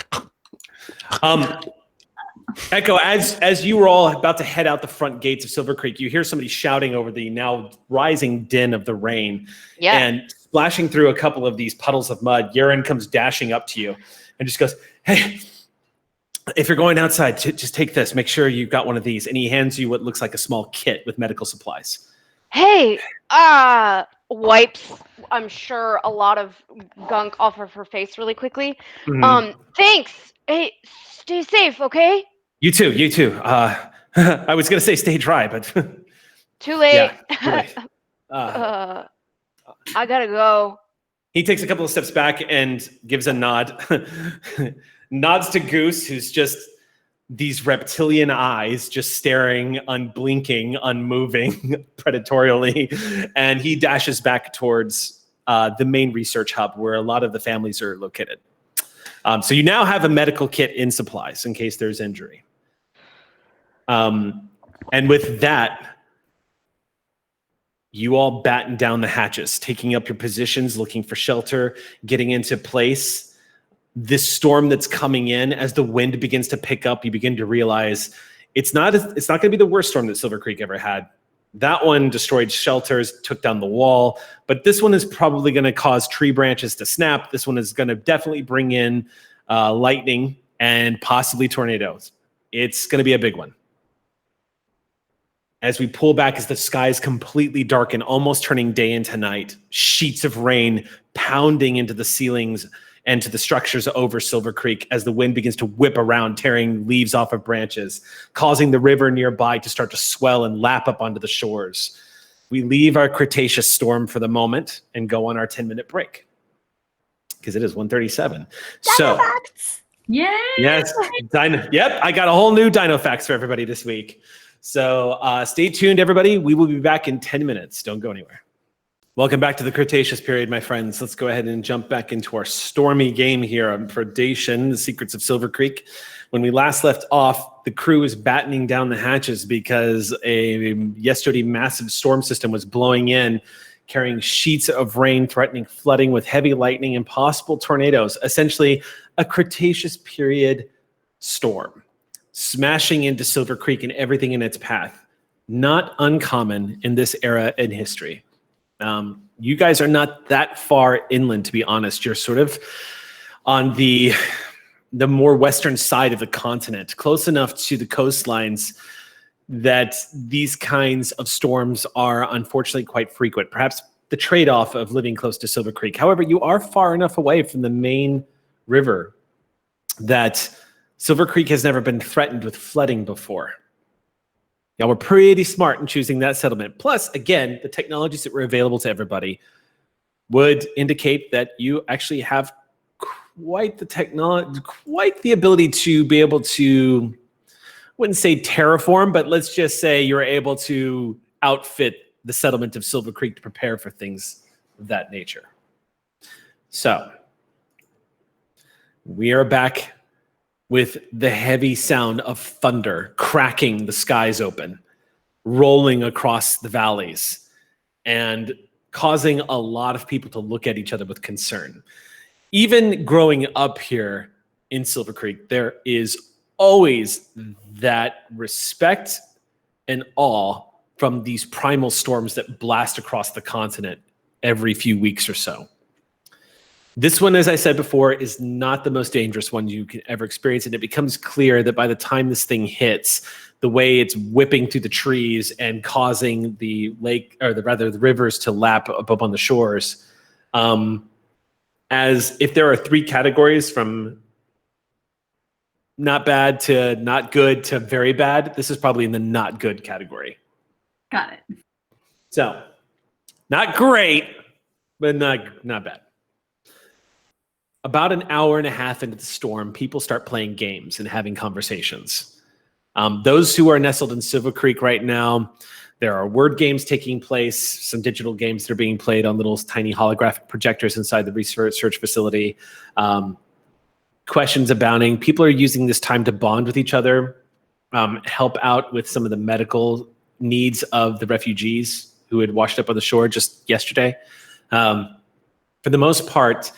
Echo, as you were all about to head out the front gates of Silvercreek, you hear somebody shouting over the now rising din of the rain. Yeah. And splashing through a couple of these puddles of mud, Urine comes dashing up to you and just goes, "Hey, if you're going outside, just take this. Make sure you've got one of these." And he hands you what looks like a small kit with medical supplies. Hey, wipes, I'm sure, a lot of gunk off of her face really quickly. Thanks. Hey, stay safe, okay? You too. I was gonna say stay dry, but Too late. yeah, too late. I gotta go. He takes a couple of steps back and gives a nod. Nods to Goose, who's just these reptilian eyes just staring, unblinking, unmoving, predatorially. And he dashes back towards the main research hub where a lot of the families are located. So you now have a medical kit in supplies in case there's injury. And with that, you all batten down the hatches, taking up your positions, looking for shelter, getting into place. This storm that's coming in, as the wind begins to pick up, you begin to realize it's not going to be the worst storm that Silvercreek ever had. That one destroyed shelters, took down the wall, but this one is probably going to cause tree branches to snap. This one is going to definitely bring in lightning and possibly tornadoes. It's going to be a big one. As we pull back, as the skies completely darken, almost turning day into night, sheets of rain pounding into the ceilings and to the structures over Silvercreek as the wind begins to whip around, tearing leaves off of branches, causing the river nearby to start to swell and lap up onto the shores. We leave our Cretaceous storm for the moment and go on our 10-minute break because it is 1:37. So, Yay! yes, yep, I got a whole new Dino Facts for everybody this week. So stay tuned, everybody. We will be back in 10 minutes. Don't go anywhere. Welcome back to the Cretaceous period, my friends. Let's go ahead and jump back into our stormy game here on Predation, the Secrets of Silvercreek. When we last left off, the crew was battening down the hatches because a yesterday massive storm system was blowing in, carrying sheets of rain, threatening flooding with heavy lightning and possible tornadoes. Essentially, a Cretaceous period storm, smashing into Silvercreek and everything in its path. Not uncommon in this era in history. You guys are not that far inland, to be honest. You're sort of on the more western side of the continent, close enough to the coastlines that these kinds of storms are unfortunately quite frequent. Perhaps the trade-off of living close to Silvercreek. However, you are far enough away from the main river that Silvercreek has never been threatened with flooding before. Y'all were pretty smart in choosing that settlement. Plus, again, the technologies that were available to everybody would indicate that you actually have quite the technology, quite the ability to be able to, I wouldn't say terraform, but let's just say you're able to outfit the settlement of Silvercreek to prepare for things of that nature. So, we are back with the heavy sound of thunder cracking the skies open, rolling across the valleys, and causing a lot of people to look at each other with concern. Even growing up here in Silvercreek, there is always that respect and awe from these primal storms that blast across the continent every few weeks or so. This one, as I said before, is not the most dangerous one you can ever experience, and it becomes clear that by the time this thing hits, the way it's whipping through the trees and causing the lake, or the rivers to lap up on the shores, as if there are three categories from not bad to not good to very bad, this is probably in the not good category. Got it. So, not great, but not bad. About an hour and a half into the storm, people start playing games and having conversations. Those who are nestled in Silvercreek right now, there are word games taking place, some digital games that are being played on little tiny holographic projectors inside the research facility. Questions abounding. People are using this time to bond with each other, help out with some of the medical needs of the refugees who had washed up on the shore just yesterday. For the most part,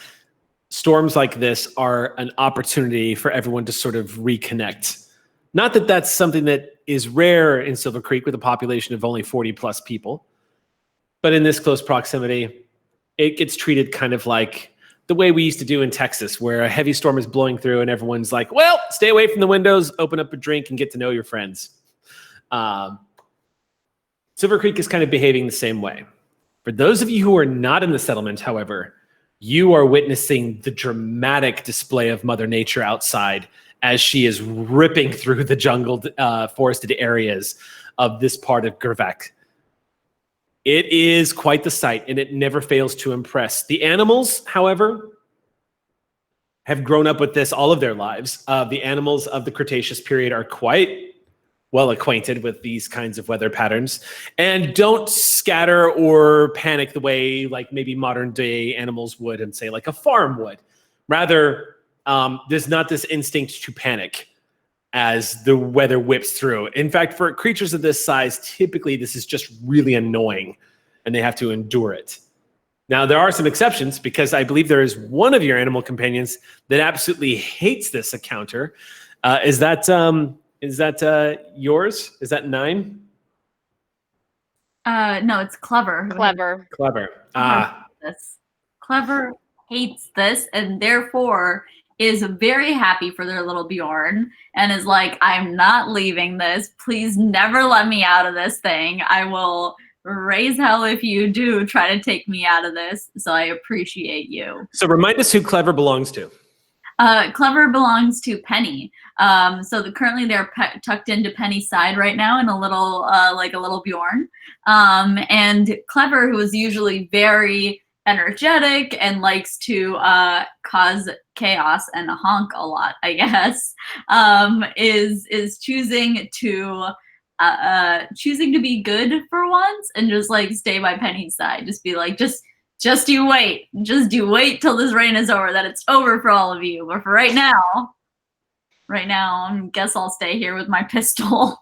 storms like this are an opportunity for everyone to sort of reconnect. Not that that's something that is rare in Silvercreek with a population of only 40 plus people, but in this close proximity, it gets treated kind of like the way we used to do in Texas, where a heavy storm is blowing through and everyone's like, well, stay away from the windows, open up a drink, and get to know your friends. Silvercreek is kind of behaving the same way. For those of you who are not in the settlement, however, you are witnessing the dramatic display of Mother Nature outside as she is ripping through the jungle, forested areas of this part of Riverbank. It is quite the sight, and it never fails to impress. The animals, however, have grown up with this all of their lives. The animals of the Cretaceous period are quite well acquainted with these kinds of weather patterns and don't scatter or panic the way like maybe modern day animals would and say like a farm would. Rather, there's not this instinct to panic as the weather whips through. In fact, for creatures of this size, typically this is just really annoying and they have to endure it. Now, there are some exceptions because I believe there is one of your animal companions that absolutely hates this encounter. Is that yours? Is that 9? No, it's Clever. Clever. Clever hates this and therefore is very happy for their little Bjorn and is like, I'm not leaving this. Please never let me out of this thing. I will raise hell if you do try to take me out of this. So I appreciate you. So remind us who Clever belongs to. Clever belongs to Penny. Currently they're tucked into Penny's side right now in a little, like a little Bjorn. And Clever, who is usually very energetic and likes to cause chaos and honk a lot, I guess, is choosing to be good for once and just like stay by Penny's side. Just be like, just you wait. Just you wait till this rain is over, that it's over for all of you. But for right now, I guess I'll stay here with my pistol.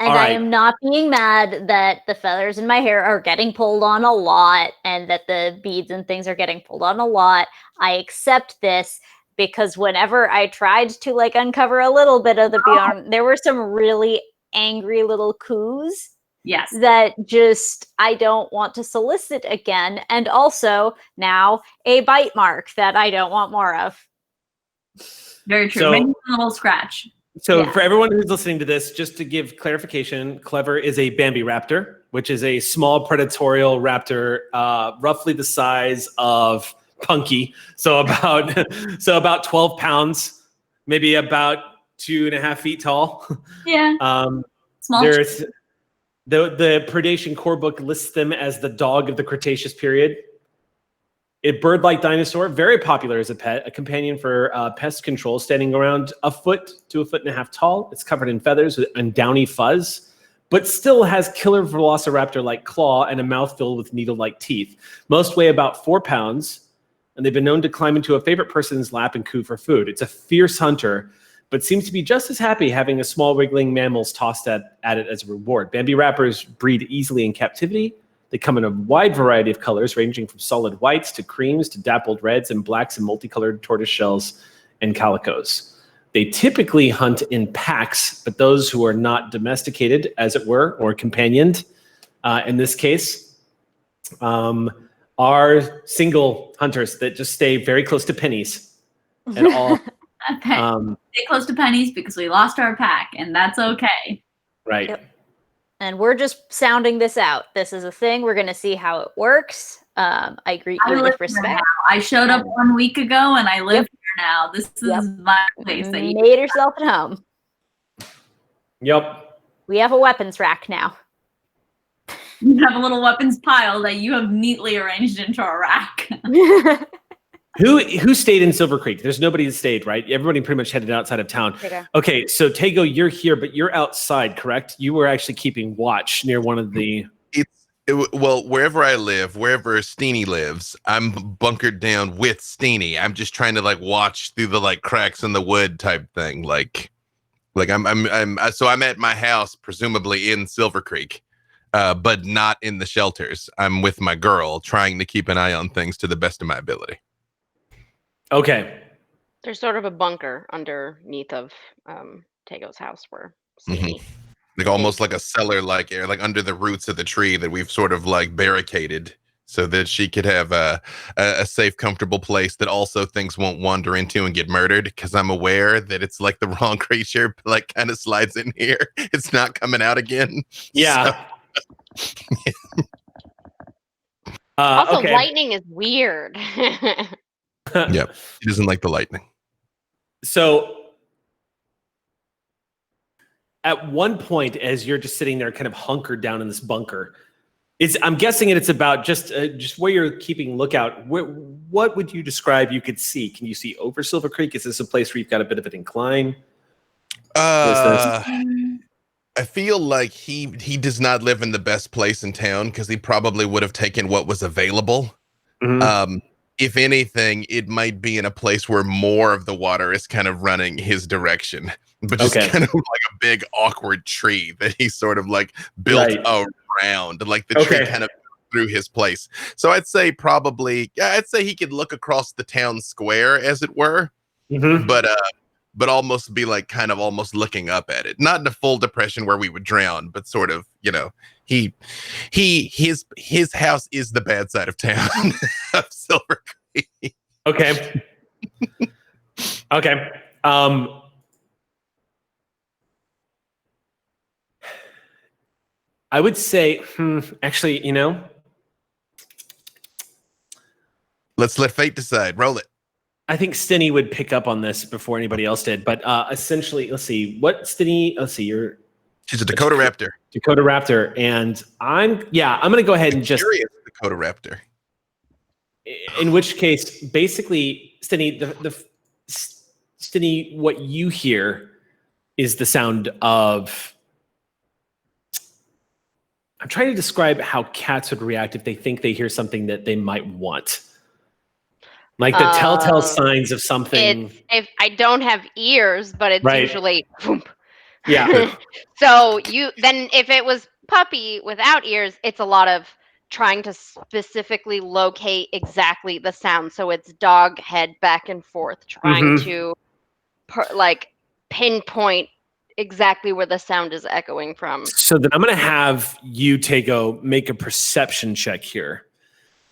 And I am not being mad that the feathers in my hair are getting pulled on a lot and that the beads and things are getting pulled on a lot. I accept this because whenever I tried to like uncover a little bit of the beyond, there were some really angry little coos. Yes. That just I don't want to solicit again. And also now a bite mark that I don't want more of. Very true. So, maybe a little scratch. So for everyone who's listening to this, just to give clarification, Clever is a Bambi raptor, which is a small predatorial raptor, roughly the size of Punky. So about 12 pounds, maybe about 2.5 feet tall. Yeah. Small. There's the Predation core book lists them as the dog of the Cretaceous period. A bird-like dinosaur, very popular as a pet, a companion for pest control, standing around 1 foot to 1.5 feet tall. It's covered in feathers and downy fuzz, but still has killer velociraptor-like claw and a mouth filled with needle-like teeth. Most weigh about 4 pounds, and they've been known to climb into a favorite person's lap and coo for food. It's a fierce hunter, but seems to be just as happy having a small wriggling mammals tossed at it as a reward. Bambi rappers breed easily in captivity. They come in a wide variety of colors, ranging from solid whites to creams to dappled reds and blacks and multicolored tortoise shells and calicos. They typically hunt in packs, but those who are not domesticated, as it were, or companioned, in this case, are single hunters that just stay very close to pennies. And all stay close to pennies because we lost our pack, and that's okay. Right. Yep. And we're just sounding this out. This is a thing. We're going to see how it works. I greet you with respect. I showed up 1 week ago, and I live here now. This is my place. You made yourself at home. Yep. We have a weapons rack now. You have a little weapons pile that you have neatly arranged into a rack. Who stayed in Silvercreek? There's nobody that stayed, right? Everybody pretty much headed outside of town. Okay, so Tago, you're here, but you're outside, correct? You were actually keeping watch near one of the... Well, wherever I live, wherever Steenie lives, I'm bunkered down with Steenie. I'm just trying to like watch through the like cracks in the wood type thing. Like I'm at my house, presumably in Silvercreek. but not in the shelters. I'm with my girl, trying to keep an eye on things to the best of my ability. Okay. There's sort of a bunker underneath of Tago's house where Steamy. Like almost like a cellar-like area, like under the roots of the tree that we've sort of like barricaded so that she could have a safe, comfortable place that also things won't wander into and get murdered. Because I'm aware that it's like the wrong creature, like kind of slides in here. It's not coming out again. Yeah. So, Also, okay. lightning is weird. yep. He doesn't like the lightning. So at one point, as you're just sitting there kind of hunkered down in this bunker, I'm guessing it's about just where you're keeping lookout. What would you describe you could see? Can you see over Silvercreek? Is this a place where you've got a bit of an incline? I feel like he does not live in the best place in town because he probably would have taken what was available. Mm-hmm. If anything, it might be in a place where more of the water is kind of running his direction, but just kind of like a big awkward tree that he sort of like built around, like the tree kind of through his place. So I'd say he could look across the town square, as it were, but almost be like kind of almost looking up at it, not in a full depression where we would drown, but sort of, his house is the bad side of town of Silvercreek. Okay. Okay. I would say, actually, let's let fate decide. Roll it. I think Stinny would pick up on this before anybody else did. But essentially, let's see. She's a Dakota Raptor. Dakota Raptor. And I'm going to go ahead and just... Curious Dakota Raptor. In which case, basically, Stinny, what you hear is the sound of... I'm trying to describe how cats would react if they think they hear something that they might want. Like the telltale signs of something. If I don't have ears, but it's usually... Whoomp. Yeah. So if it was puppy without ears, it's a lot of trying to specifically locate exactly the sound. So it's dog head back and forth, trying to pinpoint exactly where the sound is echoing from. So then I'm going to have you, Tago, make a perception check here.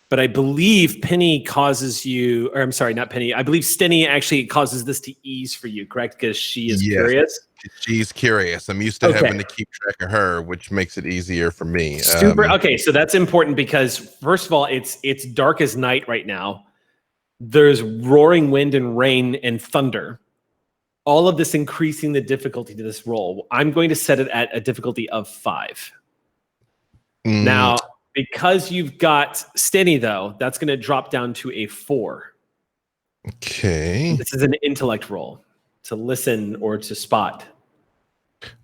But I believe Penny causes you, or I'm sorry, not Penny. I believe Stinny actually causes this to ease for you, correct? Because she is curious. She's curious. I'm used to having to keep track of her, which makes it easier for me. Okay, so that's important because first of all, it's dark as night right now. There's roaring wind and rain and thunder. All of this increasing the difficulty to this roll. I'm going to set it at a difficulty of 5. Now, because you've got Stinny, though, that's going to drop down to a 4. Okay. This is an intellect roll to listen or to spot.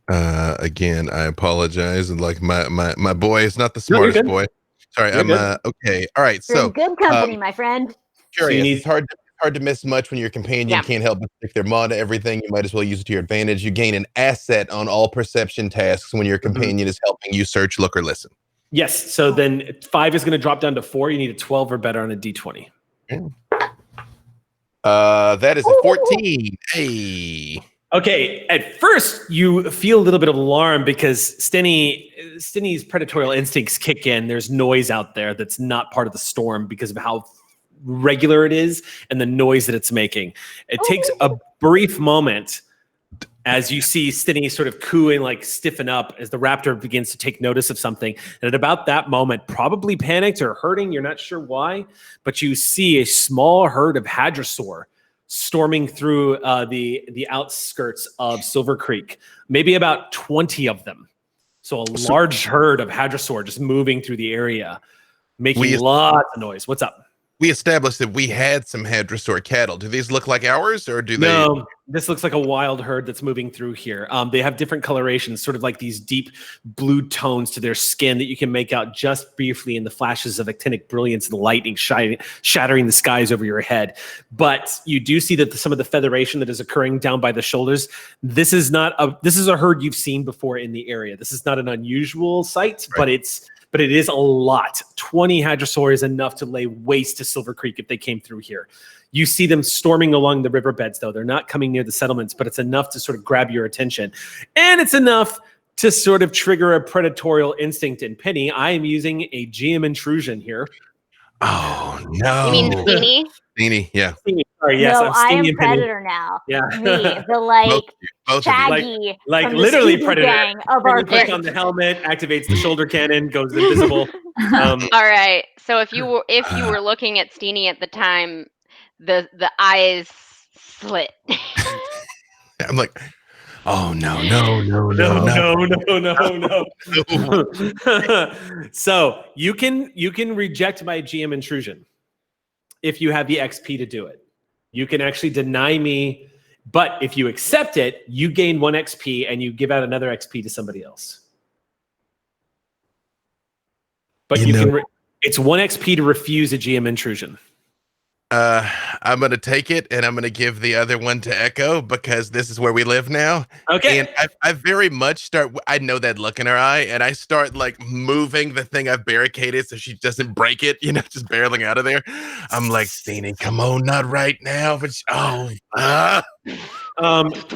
Again, I apologize. And like my boy is not the smartest boy. Sorry, okay. All right. You're in good company, my friend. Curious. It's hard to miss much when your companion can't help but stick their maw to everything. You might as well use it to your advantage. You gain an asset on all perception tasks when your companion is helping you search, look, or listen. Yes. So then 5 is going to drop down to 4. You need a 12 or better on a D20. That is a 14. Hey. Okay. At first, you feel a little bit of alarm because Stinny's predatorial instincts kick in. There's noise out there that's not part of the storm because of how regular it is and the noise that it's making. It takes a brief moment as you see Stinny sort of coo and like stiffen up as the raptor begins to take notice of something. And at about that moment, probably panicked or hurting, you're not sure why, but you see a small herd of hadrosaur storming through the outskirts of Silvercreek, maybe about 20 of them. So a large herd of hadrosaur just moving through the area, making lots of noise. What's up? we established that we had some hadrosaur cattle. Do these look like ours, or do they? No, this looks like a wild herd that's moving through here. They have different colorations, sort of like these deep blue tones to their skin that you can make out just briefly in the flashes of actinic brilliance and the lightning shattering the skies over your head. But you do see that some of the featheration that is occurring down by the shoulders. This is a herd you've seen before in the area. This is not an unusual sight, Right. but it is a lot. 20 hadrosaur is enough to lay waste to Silvercreek if they came through here. You see them storming along the riverbeds, though. They're not coming near the settlements, but it's enough to sort of grab your attention. And it's enough to sort of trigger a predatorial instinct in Penny. I am using a GM intrusion here. Oh no! You mean Steenie? Steenie, yeah. Sorry, yes, no, I'm I Steenie am and Penny. Predator now. Yeah. Me, the like Both of you. shaggy, Like from the literally Scooby Predator. gang of our Penny puts group. on the helmet, activates the shoulder cannon, goes invisible. All right. So if you were looking at Steenie at the time, the eyes slit. I'm like, Oh no! No. So you can reject my GM intrusion if you have the XP to do it. You can actually deny me, but if you accept it, you gain 1 XP and you give out another XP to somebody else. But it's 1 XP to refuse a GM intrusion. I'm gonna take it, and I'm gonna give the other one to Echo because this is where we live now. Okay. And I very much start. I know that look in her eye, and I start like moving the thing I've barricaded so she doesn't break it. Just barreling out of there. I'm like, Steenie, come on, not right now. But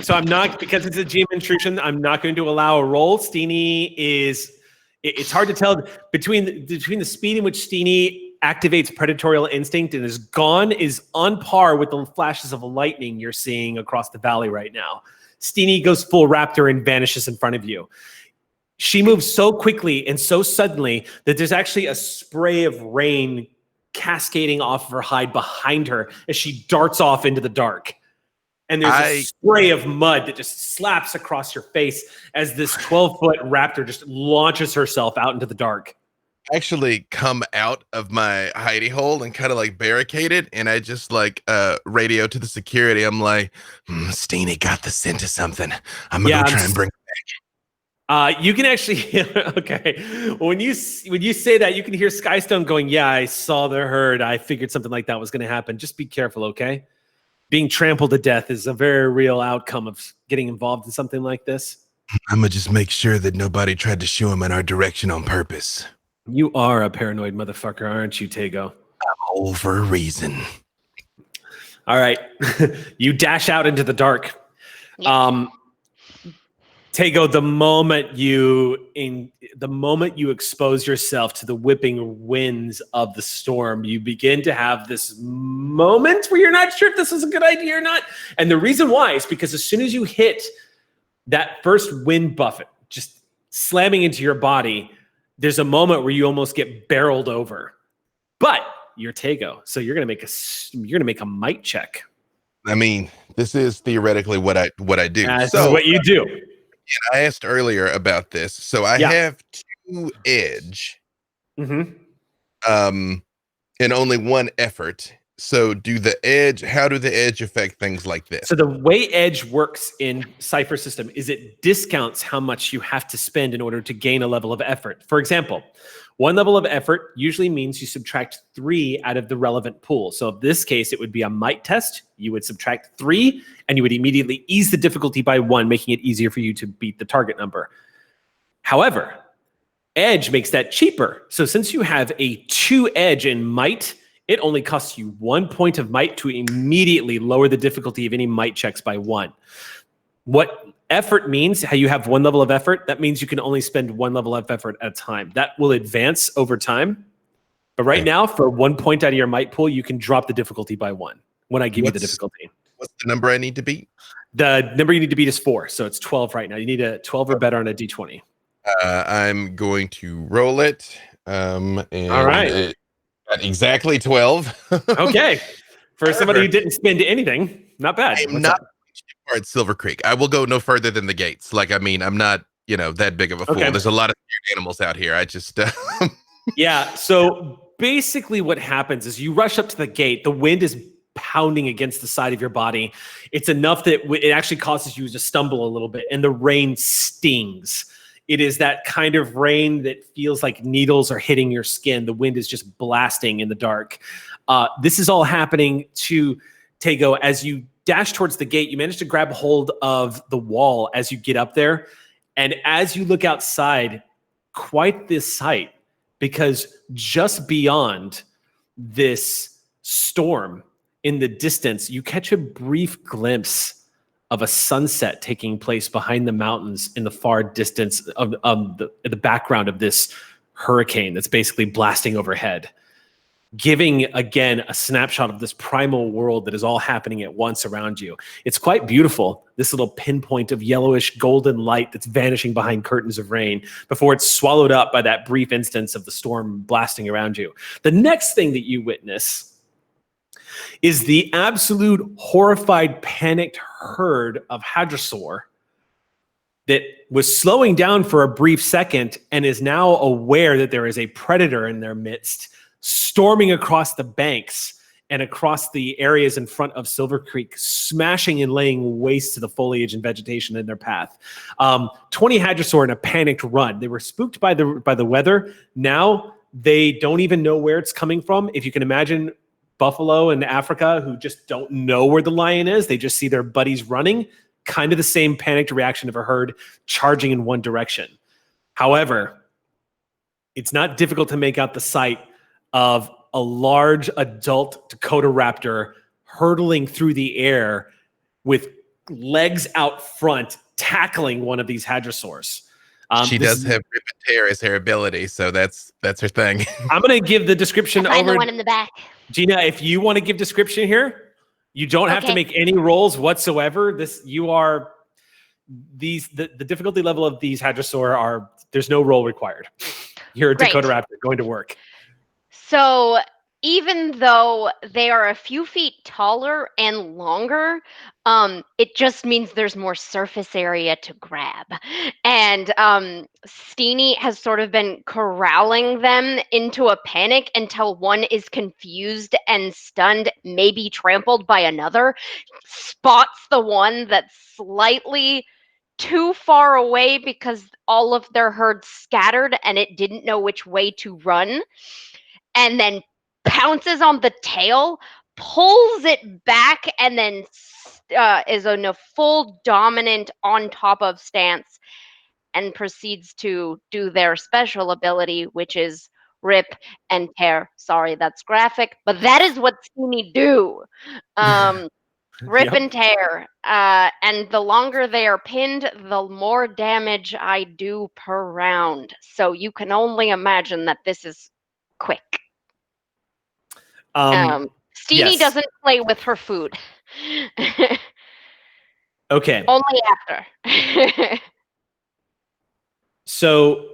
So I'm not, because it's a GM intrusion, I'm not going to allow a roll. Steenie is. It's hard to tell between the speed in which Steenie activates predatorial instinct and is on par with the flashes of lightning you're seeing across the valley right now. Steenie goes full raptor and vanishes in front of you. She moves so quickly and so suddenly that there's actually a spray of rain cascading off of her hide behind her as she darts off into the dark. And there's a spray of mud that just slaps across your face as this 12-foot raptor just launches herself out into the dark. Actually come out of my hidey hole and kind of like barricade it, and I just like radio to the security. I'm like, Steenie got the scent of something. I'm gonna go try and bring it you can actually okay. When you say that, you can hear Skystone going, "Yeah, I saw the herd. I figured something like that was going to happen. Just be careful, okay? Being trampled to death is a very real outcome of getting involved in something like this." I'm gonna just make sure that nobody tried to shoo him in our direction on purpose. You are a paranoid motherfucker, aren't you, Tago? I'm old for a reason. All right. You dash out into the dark. Yeah. Tago, the moment you expose yourself to the whipping winds of the storm, you begin to have this moment where you're not sure if this is a good idea or not. And the reason why is because as soon as you hit that first wind buffet, just slamming into your body, there's a moment where you almost get barreled over. But you're Tago, so you're gonna make a might check. I mean, this is theoretically what I do. That's So what you do. and I asked earlier about this. So I have 2 edge, Mm-hmm. and only 1 effort. So how do the edge affect things like this? So the way edge works in Cypher system is it discounts how much you have to spend in order to gain a level of effort. For example, 1 level of effort usually means you subtract 3 out of the relevant pool. So in this case, it would be a might test. You would subtract 3 and you would immediately ease the difficulty by 1, making it easier for you to beat the target number. However, edge makes that cheaper. So since you have a 2 edge in might, it only costs you 1 point of might to immediately lower the difficulty of any might checks by 1. What effort means, how you have 1 level of effort, that means you can only spend 1 level of effort at a time. That will advance over time. But right now, for 1 point out of your might pool, you can drop the difficulty by 1 when I give you the difficulty. What's the number I need to beat? The number you need to beat is 4. So it's 12 right now. You need a 12 or better on a D20. I'm going to roll it. And all right. At exactly 12. Okay. For somebody who didn't spend anything, not bad. I'm not at Silvercreek. I will go no further than the gates. Like, I mean, I'm not, that big of a fool. Okay. There's a lot of weird animals out here. I just Yeah. So basically what happens is you rush up to the gate. The wind is pounding against the side of your body. It's enough that it actually causes you to stumble a little bit, and the rain stings. It is that kind of rain that feels like needles are hitting your skin. The wind is just blasting in the dark. This is all happening to Tago. As you dash towards the gate, you manage to grab hold of the wall as you get up there. And as you look outside, quite this sight, because just beyond this storm in the distance, you catch a brief glimpse of a sunset taking place behind the mountains in the far distance of the background of this hurricane that's basically blasting overhead, giving, again, a snapshot of this primal world that is all happening at once around you. It's quite beautiful, this little pinpoint of yellowish golden light that's vanishing behind curtains of rain before it's swallowed up by that brief instance of the storm blasting around you. The next thing that you witness is the absolute horrified, panicked herd of hadrosaur that was slowing down for a brief second and is now aware that there is a predator in their midst, storming across the banks and across the areas in front of Silvercreek, smashing and laying waste to the foliage and vegetation in their path. 20 hadrosaur in a panicked run. They were spooked by the weather. Now they don't even know where it's coming from. If you can imagine buffalo in Africa who just don't know where the lion is, they just see their buddies running, kind of the same panicked reaction of a herd charging in one direction. However, it's not difficult to make out the sight of a large adult Dakota raptor hurtling through the air with legs out front, tackling one of these hadrosaurs. She does have rip and tear as her ability, so that's her thing. I'm going to give the description I'm over. the one in the back. Gina, if you want to give description here, you don't have to make any rolls whatsoever. The difficulty level of these hadrosaur there's no roll required. You're a Dakota raptor going to work. So even though they are a few feet taller and longer, it just means there's more surface area to grab. And Steenie has sort of been corralling them into a panic until one is confused and stunned, maybe trampled by another, spots the one that's slightly too far away because all of their herd scattered and it didn't know which way to run, and then pounces on the tail, pulls it back, and then is in a full dominant on top of stance and proceeds to do their special ability, which is rip and tear. Sorry, that's graphic, but that is what Steenie do. Rip and tear. And the longer they are pinned, the more damage I do per round. So you can only imagine that this is quick. Steenie doesn't play with her food. Okay. Only after. So,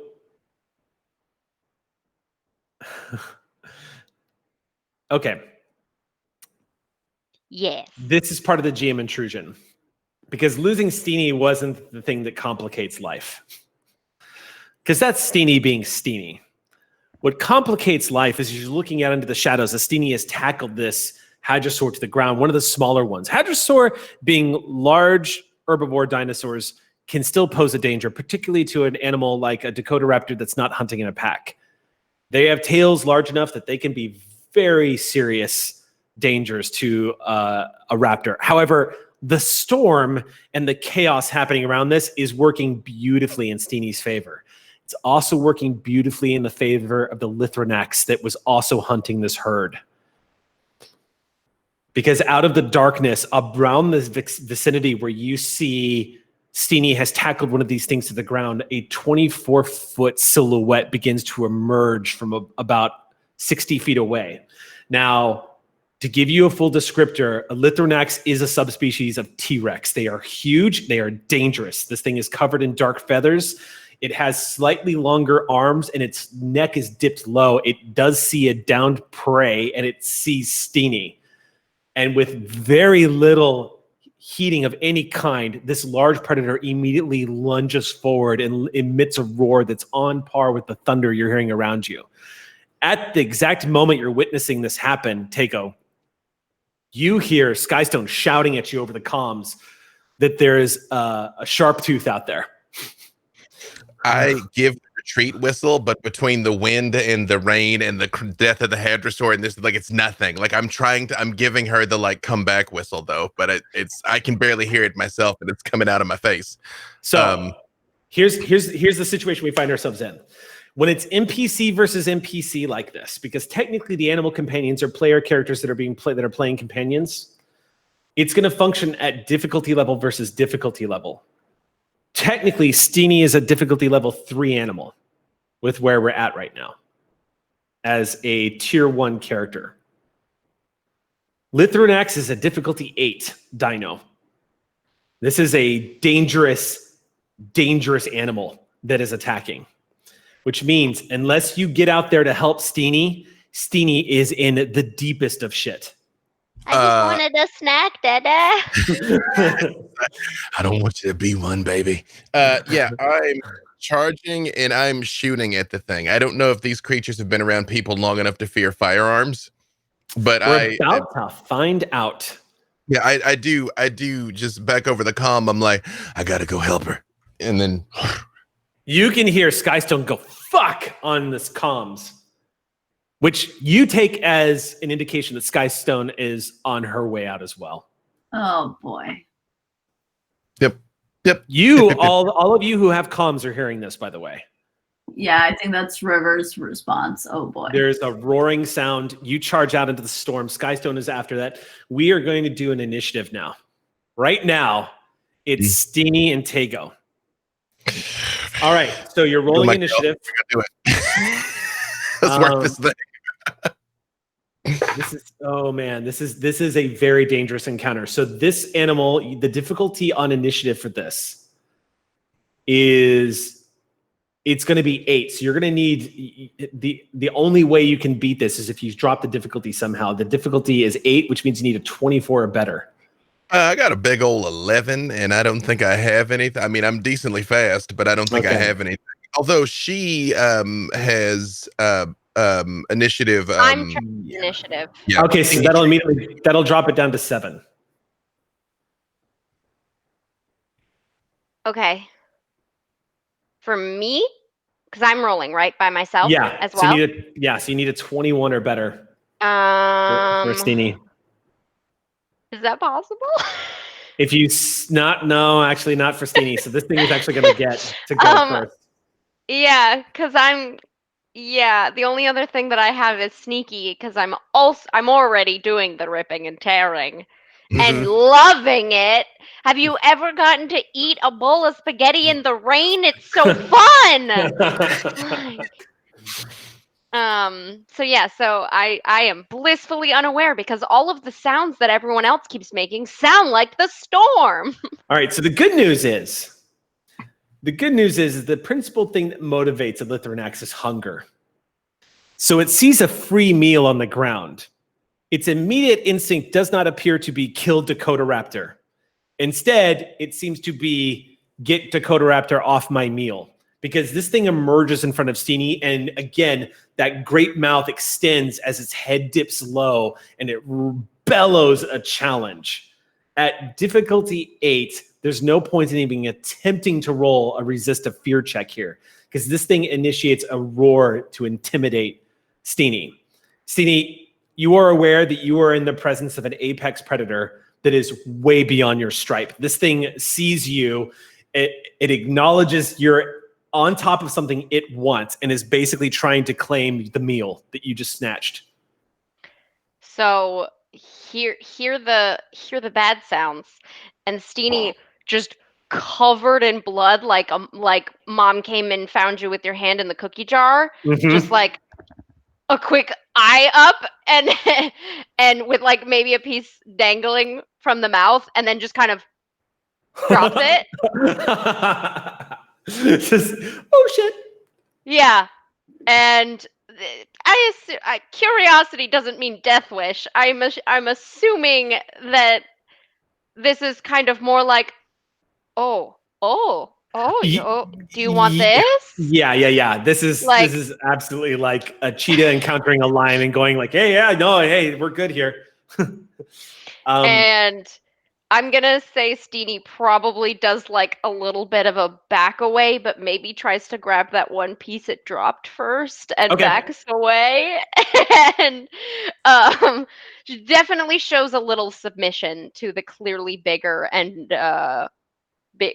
okay. Yes. This is part of the GM intrusion, because losing Steenie wasn't the thing that complicates life. Because that's Steenie being Steenie. What complicates life is you're looking out into the shadows as Steenie has tackled this hadrosaur to the ground, one of the smaller ones. Hadrosaur, being large herbivore dinosaurs, can still pose a danger, particularly to an animal like a Dakota raptor that's not hunting in a pack. They have tails large enough that they can be very serious dangers to a raptor. However, the storm and the chaos happening around this is working beautifully in Steenie's favor. It's also working beautifully in the favor of the Lithranax that was also hunting this herd. Because out of the darkness around this vicinity where you see Steenie has tackled one of these things to the ground, a 24-foot silhouette begins to emerge from about 60 feet away. Now, to give you a full descriptor, a Lithranax is a subspecies of T-Rex. They are huge. They are dangerous. This thing is covered in dark feathers. It has slightly longer arms, and its neck is dipped low. It does see a downed prey, and it sees Steenie. And with very little heating of any kind, this large predator immediately lunges forward and emits a roar that's on par with the thunder you're hearing around you. At the exact moment you're witnessing this happen, Tago, you hear Skystone shouting at you over the comms that there's a sharp tooth out there. I give the retreat whistle, but between the wind and the rain and the death of the hairdresser and this, like, it's nothing. Like, I'm giving her the like comeback whistle though, but I can barely hear it myself, and it's coming out of my face. So here's the situation we find ourselves in. When it's NPC versus NPC like this, because technically the animal companions are player characters that are playing companions, it's going to function at difficulty level versus difficulty level. Technically, Steenie is a difficulty level 3 animal with where we're at right now as a tier 1 character. Lithronax is a difficulty 8 dino. This is a dangerous animal that is attacking, which means unless you get out there to help Steenie is in the deepest of shit. I just wanted a snack, Dada. I don't want you to be one, baby. Yeah, I'm charging and I'm shooting at the thing. I don't know if these creatures have been around people long enough to fear firearms, but We're about to find out. Yeah, I do just back over the comm. I'm like, I gotta go help her. and then You can hear Skystone go fuck on this comms, which you take as an indication that Skystone is on her way out as well. Oh boy. Yep. You, all of you who have comms are hearing this, by the way. Yeah, I think that's River's response. Oh boy. There's a roaring sound. You charge out into the storm. Skystone is after that. We are going to do an initiative now. Right now, it's Steenie and Tago. All right, so you're rolling initiative. Do it. Let's work this thing. This is a very dangerous encounter. So this animal, the difficulty on initiative for this is it's going to be 8. So you're going to need the only way you can beat this is if you drop the difficulty somehow. The difficulty is 8, which means you need a 24 or better. I got a big old 11, and I don't think I have anything. I mean, I'm decently fast, but I don't think I have anything. Although she has initiative. I'm trying initiative. Yeah. Okay, so that'll drop it down to 7. Okay. For me, because I'm rolling right by myself. Yeah, as well. So you need a 21 or better for Steenie. Is that possible? If you actually not for Steenie. So this thing is actually going to get to go first. Yeah, because the only other thing that I have is sneaky because I'm already doing the ripping and tearing and loving it. Have you ever gotten to eat a bowl of spaghetti in the rain? It's so fun. So I am blissfully unaware because all of the sounds that everyone else keeps making sound like the storm. All right, so the good news is the principal thing that motivates a Lithronax is hunger. So it sees a free meal on the ground. Its immediate instinct does not appear to be kill Dakota Raptor. Instead, it seems to be get Dakota Raptor off my meal. Because this thing emerges in front of Steenie, and again, that great mouth extends as its head dips low, and it bellows a challenge. At difficulty 8, there's no point in even attempting to roll a resist a fear check here, because this thing initiates a roar to intimidate Steenie. Steenie, you are aware that you are in the presence of an apex predator that is way beyond your stripe. This thing sees you, it acknowledges you're on top of something it wants and is basically trying to claim the meal that you just snatched. So hear the bad sounds, and Steenie just covered in blood, like mom came and found you with your hand in the cookie jar, just like a quick eye up and with like maybe a piece dangling from the mouth, and then just kind of drops it. Just, oh shit. Yeah, and I assume curiosity doesn't mean death wish. I'm assuming that this is kind of more like, oh, Do you want this? Yeah. This Like- is absolutely like a cheetah encountering a lion and going like, hey, we're good here. And I'm gonna say Steenie probably does like a little bit of a back away, but maybe tries to grab that one piece it dropped first and Okay. backs away. And she definitely shows a little submission to the clearly bigger and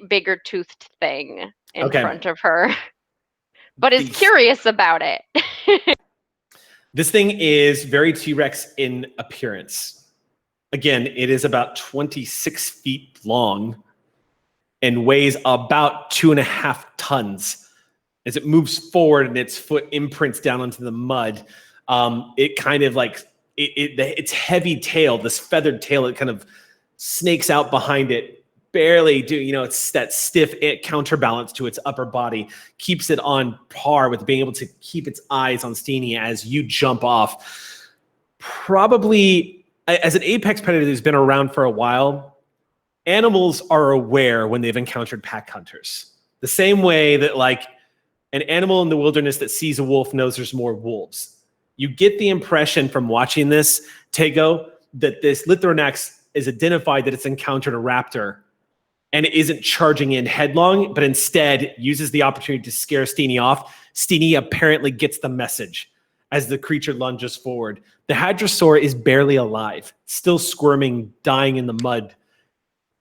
bigger toothed thing in Okay. front of her, but is These- curious about it. This thing is very T-Rex in appearance. Again, it is about 26 feet long and weighs about 2.5 tons. As it moves forward and its foot imprints down onto the mud, it kind of like its heavy tail, this feathered tail, it kind of snakes out behind it, barely it's that stiff counterbalance to its upper body, keeps it on par with being able to keep its eyes on Steenie as you jump off. Probably, as an apex predator who's been around for a while, animals are aware when they've encountered pack hunters. The same way that like an animal in the wilderness that sees a wolf knows there's more wolves. You get the impression from watching this, Tago, that this Lithronax is identified that it's encountered a raptor and it isn't charging in headlong, but instead uses the opportunity to scare Steenie off. Steenie apparently gets the message as the creature lunges forward. The Hadrosaur is barely alive, still squirming, dying in the mud.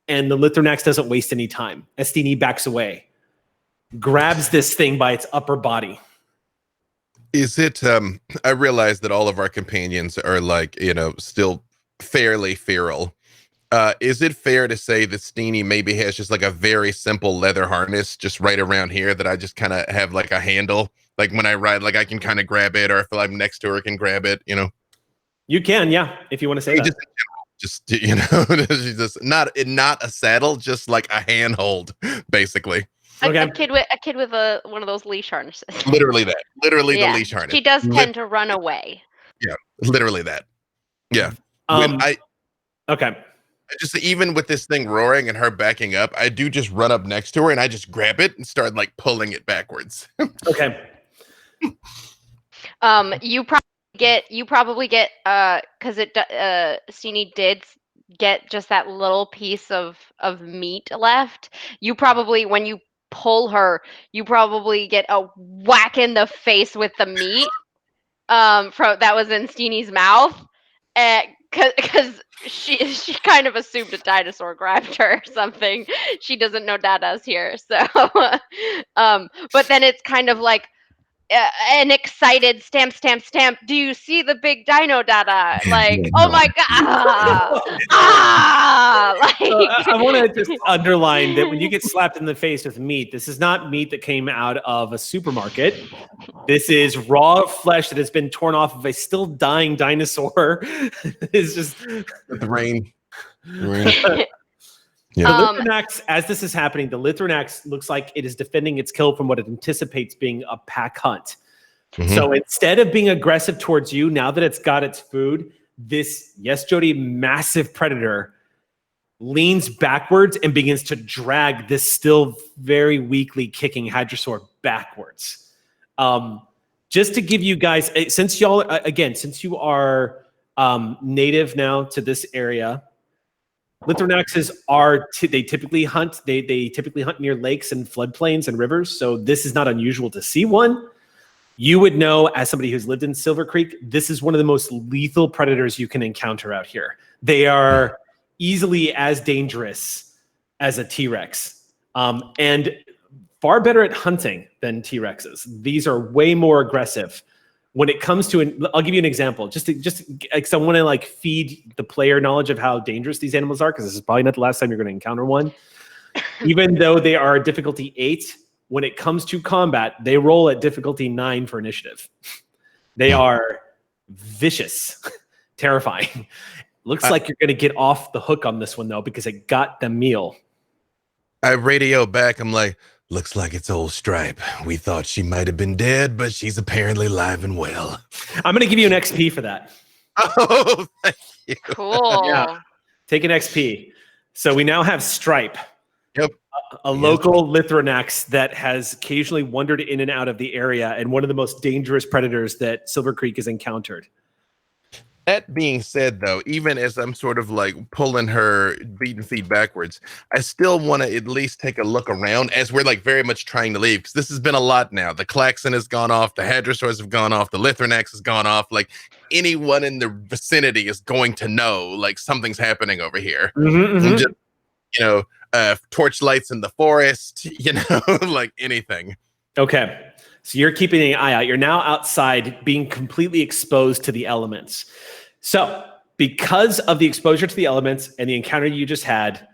And the Lithronax doesn't waste any time as Steenie backs away, grabs this thing by its upper body. Is it, I realize that all of our companions are like, still fairly feral. Is it fair to say that Steenie maybe has just like a very simple leather harness just right around here that I just kind of have like a handle? Like when I ride, like I can kind of grab it, or if I'm next to her, I can grab it, You can, yeah, if you want to say that. Just she's just not a saddle, just like a handhold, basically. Okay. A kid with one of those leash harnesses. Literally that. Literally Yeah. the leash harness. She does tend to run away. Yeah, literally that. Yeah. Okay. Just even with this thing roaring and her backing up, I do just run up next to her and I just grab it and start like pulling it backwards. Okay. You probably get because Steenie did get just that little piece of meat left. You probably, when you pull her, you probably get a whack in the face with the meat from that was in Steenie's mouth, because she kind of assumed a dinosaur grabbed her or something. She doesn't know Dada's here, so but then it's kind of like an excited stamp. Do you see the big dino, Dada? Like, oh my god! Like. So I want to just underline that when you get slapped in the face with meat, this is not meat that came out of a supermarket. This is raw flesh that has been torn off of a still dying dinosaur. It's just The rain. The Lithronax, as this is happening, the Lithronax looks like it is defending its kill from what it anticipates being a pack hunt. Mhm. So instead of being aggressive towards you, now that it's got its food, this, yes, Jody, massive predator leans backwards and begins to drag this still very weakly kicking Hadrosaur backwards. Just to give you guys, since y'all, again, since you are native now to this area, Lithronaxes they typically hunt. They typically hunt near lakes and floodplains and rivers. So this is not unusual to see one. You would know, as somebody who's lived in Silvercreek, this is one of the most lethal predators you can encounter out here. They are easily as dangerous as a T-Rex, and far better at hunting than T-Rexes. These are way more aggressive. When it comes to, I'll give you an example, just because I want to like feed the player knowledge of how dangerous these animals are, because this is probably not the last time you're going to encounter one. Even though they are difficulty 8, when it comes to combat, they roll at difficulty 9 for initiative. They are vicious, terrifying. Looks like you're going to get off the hook on this one though, because it got the meal. I radio back. I'm like, looks like it's old Stripe. We thought she might have been dead, but she's apparently alive and well. I'm going to give you an XP for that. Oh, thank you. Cool. Yeah. Take an XP. So we now have Stripe. Yep. A local Lithranax that has occasionally wandered in and out of the area, and one of the most dangerous predators that Silvercreek has encountered. That being said, though, even as I'm sort of like pulling her beaten feet backwards, I still want to at least take a look around as we're like very much trying to leave, because this has been a lot now. The klaxon has gone off, the hadrosaurs have gone off, the Lithranax has gone off. Like anyone in the vicinity is going to know like something's happening over here. I'm just, torch lights in the forest, like anything. Okay. So you're keeping an eye out. You're now outside being completely exposed to the elements. So because of the exposure to the elements and the encounter you just had,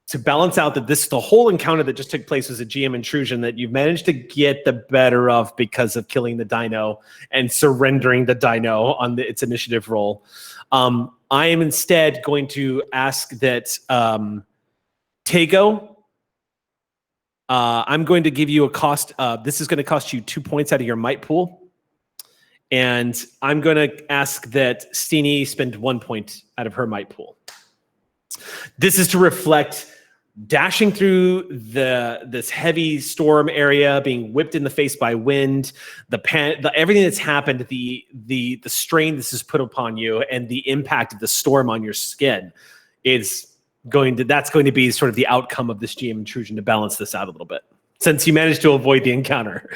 to balance out that the whole encounter that just took place was a GM intrusion that you've managed to get the better of because of killing the dino and surrendering the dino on its initiative roll. I am instead going to ask that Tago, I'm going to give you a cost. This is going to cost you 2 points out of your might pool. And I'm going to ask that Steenie spend 1 point out of her might pool. This is to reflect dashing through this heavy storm area, being whipped in the face by wind, everything that's happened, the strain this has put upon you, and the impact of the storm on your skin is that's going to be sort of the outcome of this GM intrusion to balance this out a little bit, since you managed to avoid the encounter.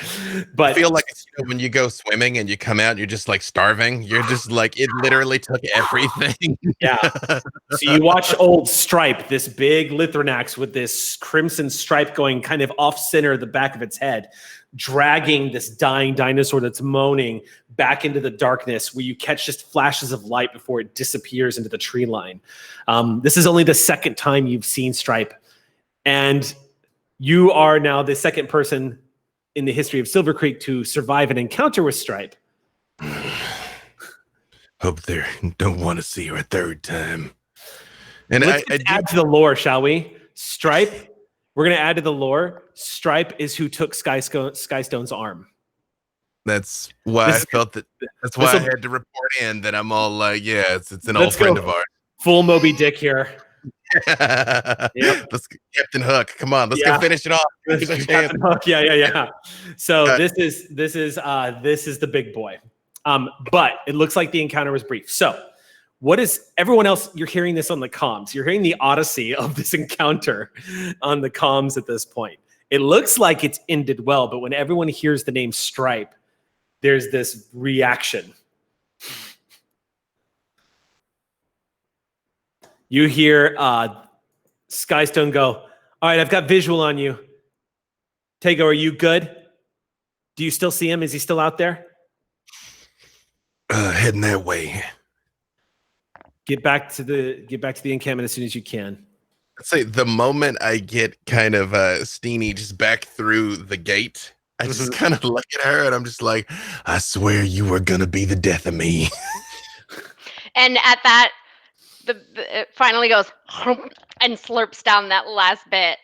But I feel like it's, when you go swimming and you come out, you're just like starving. You're just like, it literally took everything. Yeah. So you watch old Stripe, this big Lithranax with this crimson stripe going kind of off center of the back of its head, dragging this dying dinosaur that's moaning back into the darkness, where you catch just flashes of light before it disappears into the tree line. This is only the second time you've seen Stripe. And you are now the second person in the history of Silvercreek to survive an encounter with Stripe. Hope they don't want to see her a third time. And Let's add to the lore, shall we? Stripe, we're going to add to the lore. Stripe is who took Skystone's arm. That's why I felt that. That's why I had to report in that I'm all like, yeah, it's an old friend of ours. Full Moby Dick here. Yep. Let's Captain Hook. Come on, let's go finish it off. Captain Hook. Yeah. So this is the big boy. But it looks like the encounter was brief. So what is everyone else? You're hearing this on the comms. You're hearing the odyssey of this encounter on the comms at this point. It looks like it's ended well, but when everyone hears the name Stripe, there's this reaction. You hear Skystone go, all right, I've got visual on you. Tago, are you good? Do you still see him? Is he still out there? Heading that way. Get back to the encampment as soon as you can. I'd say the moment I get kind of Steenie just back through the gate, I just kind of look at her and I'm just like, I swear you were gonna be the death of me. And at that, it finally goes and slurps down that last bit.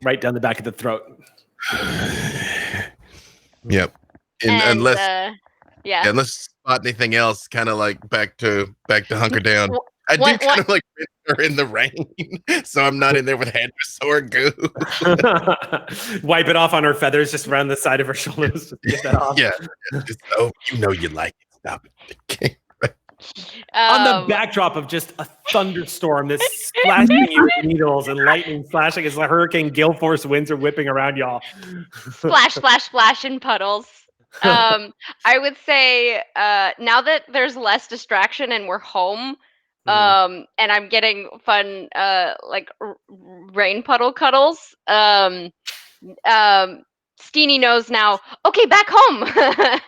Right down the back of the throat. Yep. And, unless spot anything else, kind of like back to hunker down. I do kind of like her in the rain, so I'm not in there with hadrosaur goo. Wipe it off on her feathers, just around the side of her shoulders. Just get that off. Yeah. Just, you like it. Stop it. On the backdrop of just a thunderstorm that's splashing you with needles and lightning flashing as the Hurricane Gale Force winds are whipping around y'all. Splash, splash, splash in puddles. I would say now that there's less distraction and we're home, and I'm getting fun rain puddle cuddles. Steenie knows now, okay, back home.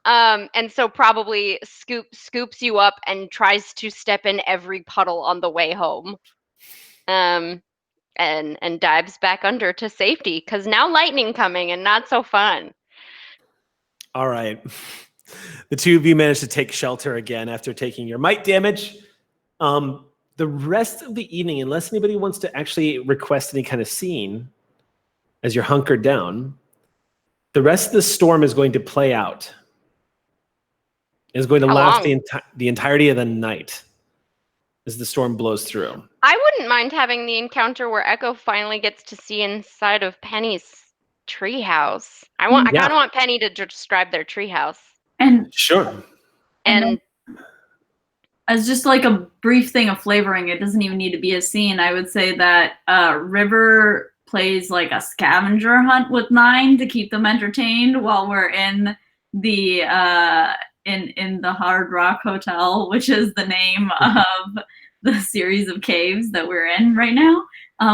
And so probably scoops you up and tries to step in every puddle on the way home. And dives back under to safety, because now lightning coming and not so fun. All right. The two of you managed to take shelter again after taking your might damage. The rest of the evening, unless anybody wants to actually request any kind of scene as you're hunkered down, the rest of the storm is going to play out. It's going to last the entirety of the night. as the storm blows through. I wouldn't mind having the encounter where Echo finally gets to see inside of Penny's treehouse. I kind of want Penny to describe their treehouse. And Sure. And as just like a brief thing of flavoring, it doesn't even need to be a scene. I would say that River plays like a scavenger hunt with 9 to keep them entertained while we're in the in the Hard Rock Hotel, which is the name of the series of caves that we're in right now.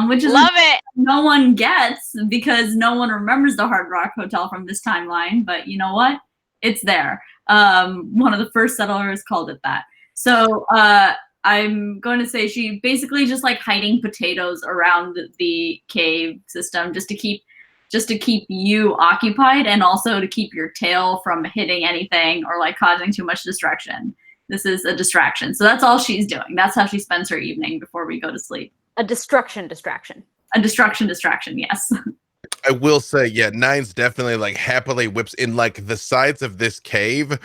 Which is love it. No one gets because no one remembers the Hard Rock Hotel from this timeline. But you know what? It's there. One of the first settlers called it that. So I'm going to say she basically just like hiding potatoes around the cave system just to keep you occupied and also to keep your tail from hitting anything or like causing too much distraction. This is a distraction. So that's all she's doing. That's how she spends her evening before we go to sleep. A destruction distraction. A distraction, yes. I will say, yeah, 9's definitely like happily whips in. Like the sides of this cave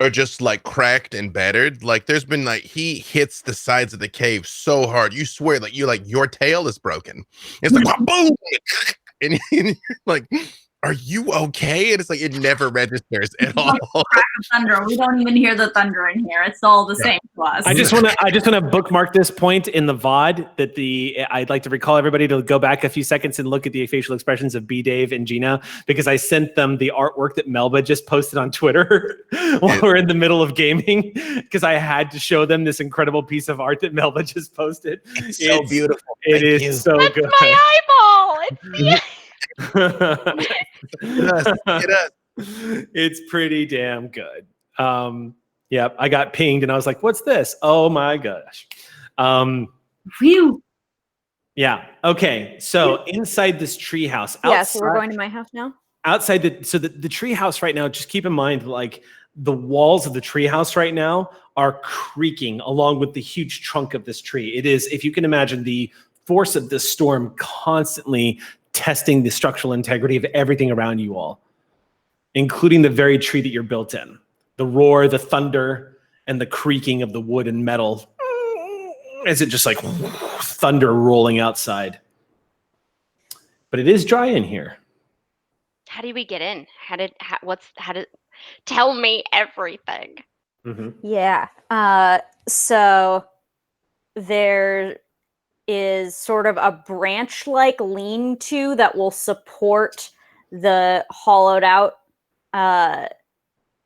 are just like cracked and battered. Like there's been like he hits the sides of the cave so hard, you swear like your tail is broken. It's like boom, and you're like, are you okay? And it's like it never registers at all. Crack of thunder. We don't even hear the thunder in here. It's all the same to us. I just want to bookmark this point in the VOD that I'd like to recall everybody to go back a few seconds and look at the facial expressions of B Dave and Gina, because I sent them the artwork that Melba just posted on Twitter while we're in the middle of gaming, because I had to show them this incredible piece of art that Melba just posted. It's so beautiful. It is so That's good. my eyeball. It's It's pretty damn good. Yep, I got pinged and I was like, what's this? Oh my gosh. Phew. Yeah. Okay. So inside this treehouse. Yeah, so we're going to my house now. Outside the treehouse right now, just keep in mind, like the walls of the treehouse right now are creaking along with the huge trunk of this tree. It is, if you can imagine, the force of this storm constantly testing the structural integrity of everything around you all, including the very tree that you're built in. The roar, the thunder, and the creaking of the wood and metal as it just like thunder rolling outside. But it is dry in here. how do we get in? Tell me everything. Mm-hmm. Yeah. So there is sort of a branch-like lean-to that will support the hollowed out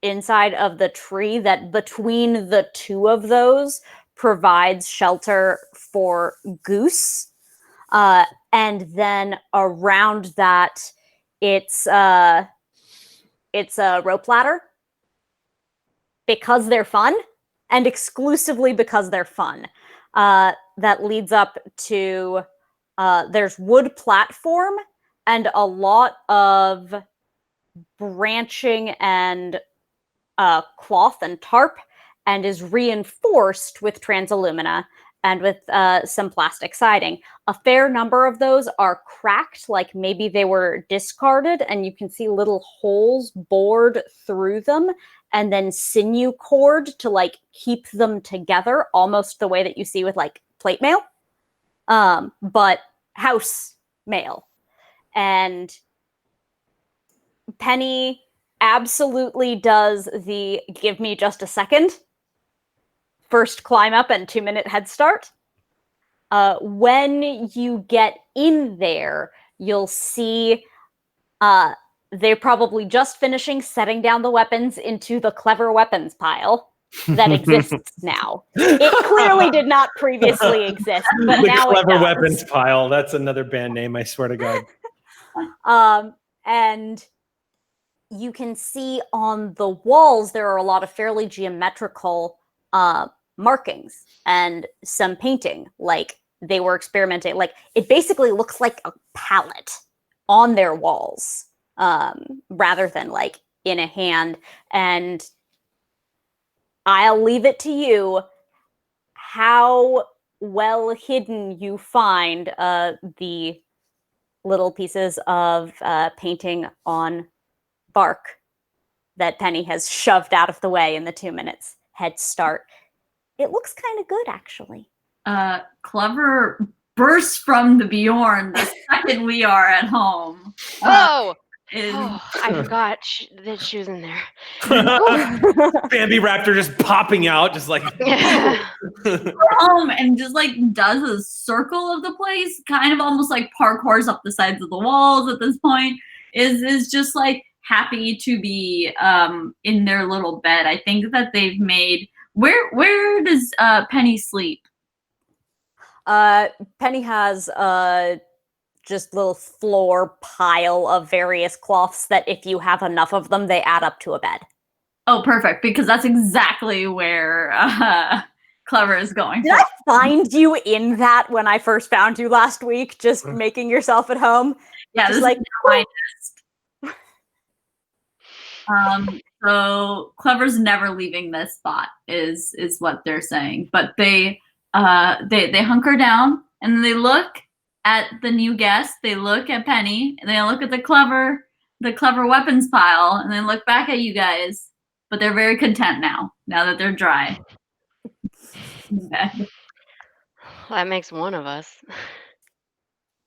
inside of the tree, that between the two of those provides shelter for Goose. And then around that, it's a rope ladder, because they're fun, and exclusively because they're fun. That leads up to, there's wood platform and a lot of branching and cloth and tarp, and is reinforced with transalumina and with some plastic siding. A fair number of those are cracked, like maybe they were discarded, and you can see little holes bored through them, and then sinew cord to like keep them together, almost the way that you see with like plate mail, but house mail. And Penny absolutely does the give me just a second, first climb up and 2-minute head start. When you get in there, you'll see they're probably just finishing setting down the weapons into the clever weapons pile that exists now. It clearly did not previously exist, but The now clever it does. weapons pile. That's another band name, I swear to God. And you can see on the walls there are a lot of fairly geometrical markings and some painting, like they were experimenting. Like it basically looks like a palette on their walls, rather than like in a hand. And I'll leave it to you how well hidden you find the little pieces of painting on bark that Penny has shoved out of the way in the 2 minutes head start. It looks kind of good, actually. Clever bursts from the Bjorn the second we are at home. Oh, In- I forgot that she was in there. Bambi Raptor just popping out, just like home and just like does a circle of the place, kind of almost like parkours up the sides of the walls at this point. Is just like happy to be in their little bed. I think that they've made where does Penny sleep? Penny has just little floor pile of various cloths that if you have enough of them, they add up to a bed. Oh, perfect, because that's exactly where Clever is going. Did I find you in that when I first found you last week, just making yourself at home? Yeah, just this like is my nest. So Clever's never leaving this spot is what they're saying. But they hunker down and they look at the new guest, they look at Penny, and they look at the clever weapons pile, and they look back at you guys. But they're very content now that they're dry. Okay. That makes one of us.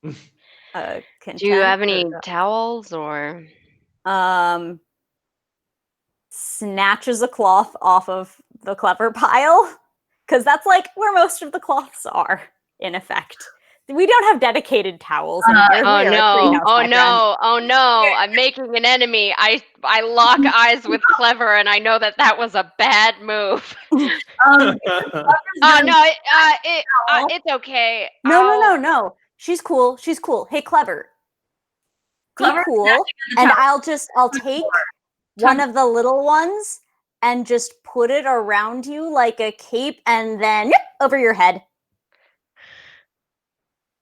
Content, Do you have any towels or? Snatches a cloth off of the Clever pile, because that's like where most of the cloths are, in effect. We don't have dedicated towels anymore. Oh no! I'm making an enemy. I lock eyes with Clever, and I know that was a bad move. It's okay. No. She's cool. Hey, Clever. Be cool, and I'll take one of the little ones and just put it around you like a cape, and then over your head.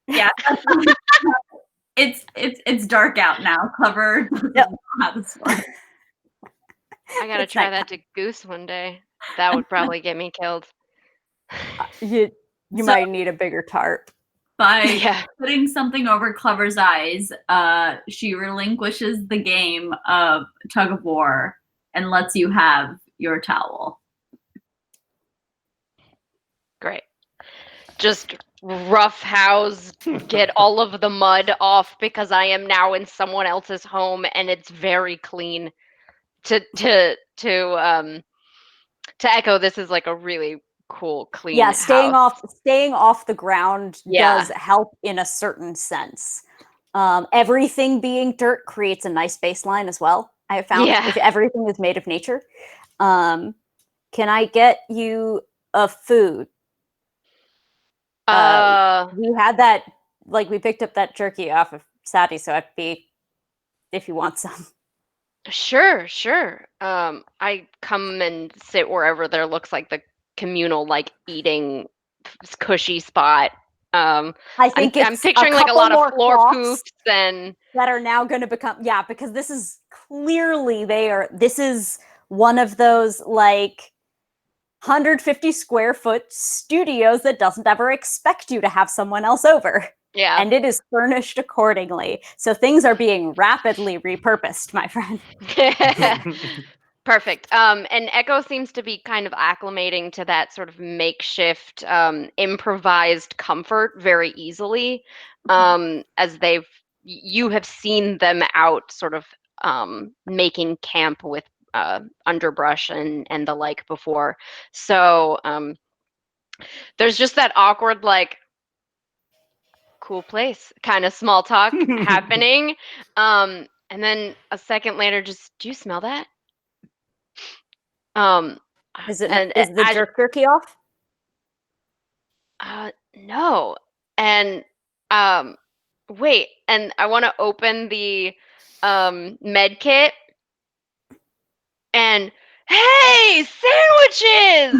Yeah. It's dark out now. Clever. Yep. I gotta try that to Goose one day. That would probably get me killed. You might need a bigger tarp. By putting something over Clever's eyes, she relinquishes the game of tug of war and lets you have your towel. Great. Just roughhouse, get all of the mud off because I am now in someone else's home and it's very clean. To echo, this is like a really cool, clean house. staying off the ground does help in a certain sense. Everything being dirt creates a nice baseline as well. I have found if everything is made of nature. Can I get you a food? We had that, like, we picked up that jerky off of Saty, so I'd be, if you want some. Sure. I come and sit wherever there looks like the communal, like, eating cushy spot. I think I'm picturing like a lot of floor poofs and that are now going to become because this is clearly this is one of those like 150 square foot studios that doesn't ever expect you to have someone else over. Yeah. And it is furnished accordingly. So things are being rapidly repurposed, my friend. Perfect. And Echo seems to be kind of acclimating to that sort of makeshift, improvised comfort very easily, as you have seen them out sort of making camp with underbrush and the like before. So there's just that awkward, like, cool place kind of small talk happening. And then a second later, just, do you smell that? Is the jerk jerky off? No. And wait, and I want to open the med kit and, hey, sandwiches,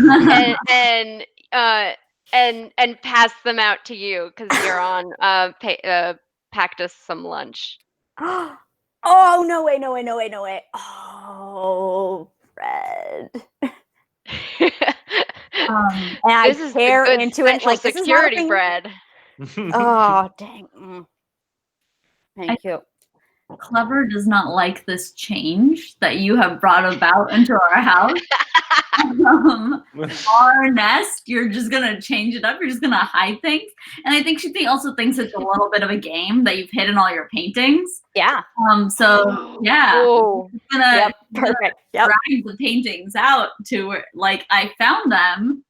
and pass them out to you because you're on packed us some lunch. Oh, no way. Oh, Fred. And I tear into it like this security is bread. Oh, dang. Thank you. Clever does not like this change that you have brought about into our house. our nest, you're just gonna change it up. You're just gonna hide things. And I think she also thinks it's a little bit of a game that you've hidden all your paintings. Yeah. So yeah, Oh, it's gonna, Yep. Perfect. Yep. drag the paintings out to where, like, I found them.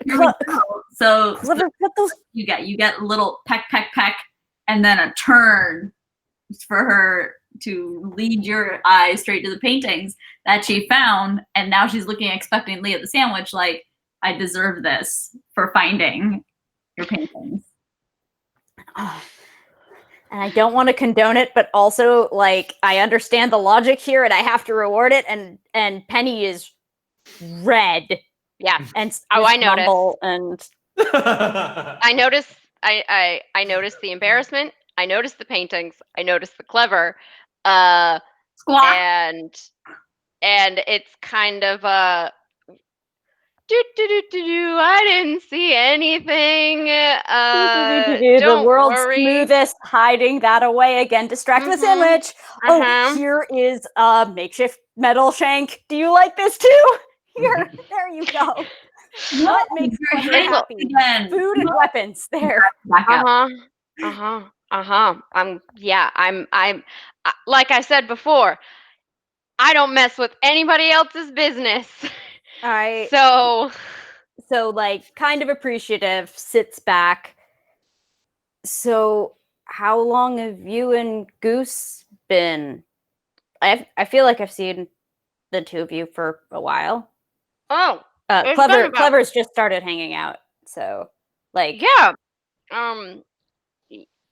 Here we go. So Clever, put those. you get a little peck, and then a turn for her to lead your eye straight to the paintings that she found, and now she's looking expectantly at the sandwich like, I deserve this for finding your paintings. And I don't want to condone it, but also, like, I understand the logic here, and I have to reward it. And Penny is red. yeah. And I noticed. Rumble and I noticed. I noticed the embarrassment. I noticed the paintings. I noticed the clever. Squawk. And it's kind of I didn't see anything. the Don't world's worry. smoothest, hiding that away again. Distract the sandwich. Oh, here is a makeshift metal shank. Do you like this too? Here, there you go. What makes you're you hitting happy? again. Food and weapons. There. Back up. I'm like I said before, I don't mess with anybody else's business. All right. So like, kind of appreciative, sits back. So how long have you and Goose been? I feel like I've seen the two of you for a while. it's been about- Clever's just started hanging out. So, like, yeah.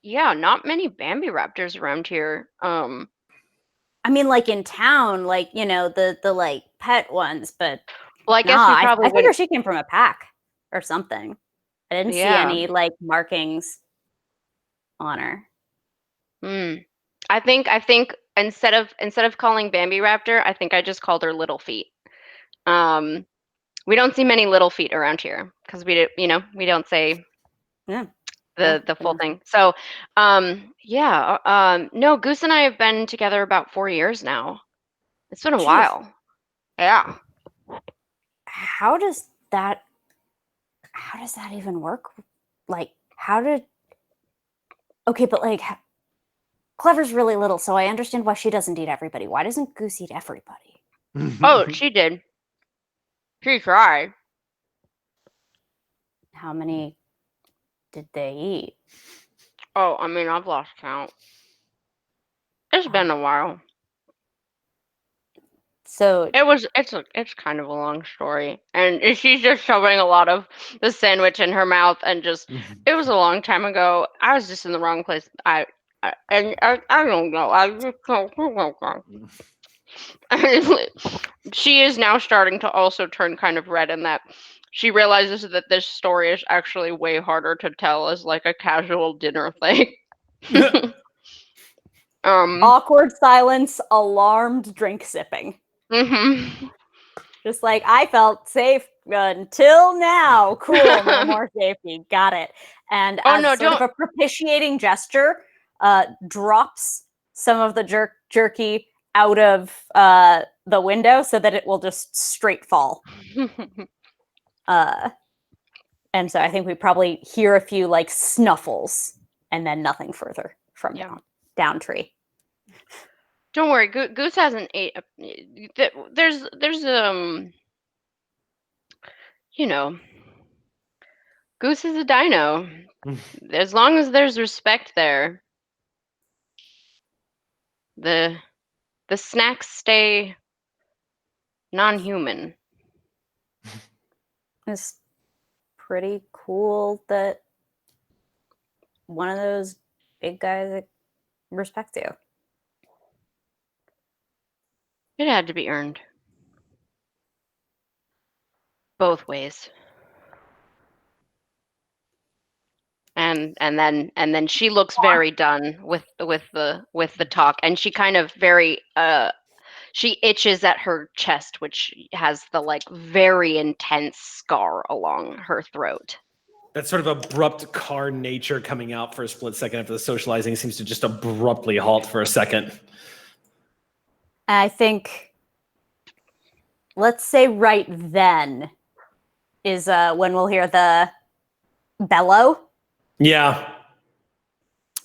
Yeah, not many Bambi raptors around here. I mean, like, in town, like, you know, the like pet ones, but well, I guess we probably I figure she came from a pack or something. I didn't see Yeah. any like markings on her. I think instead of calling Bambi Raptor, I think I just called her Little Feet. We don't see many little feet around here because we don't say Yeah. the full thing. So no, Goose and I have been together about 4 years now. It's been a Jeez. while. Yeah. How does that even work? Like, okay, but like, Clever's really little, so I understand why she doesn't eat everybody. Why doesn't Goose eat everybody? Oh, she did. She tried. How many did they eat? Oh, I mean, I've lost count. It's been a while. So It's kind of a long story, and she's just shoving a lot of the sandwich in her mouth, and just it was a long time ago. I was just in the wrong place. I don't know. I just she is now starting to also turn kind of red, in that she realizes that this story is actually way harder to tell as like a casual dinner thing. awkward silence, alarmed drink sipping. Just like, I felt safe until now. Cool, no more safety. Got it. And as sort of a propitiating gesture, drops some of the jerky out of the window so that it will just straight fall. And so I think we probably hear a few like snuffles and then nothing further from down tree. Don't worry, Goose hasn't ate. There's Goose is a dino. As long as there's respect there, the snacks stay non-human. It's pretty cool that one of those big guys respects you. It had to be earned. Both ways. And then she looks very done with the talk, and she kind of very she itches at her chest, which has the like very intense scar along her throat. That sort of abrupt car nature coming out for a split second after the socializing seems to just abruptly halt for a second. I think let's say right then is when we'll hear the bellow. Yeah.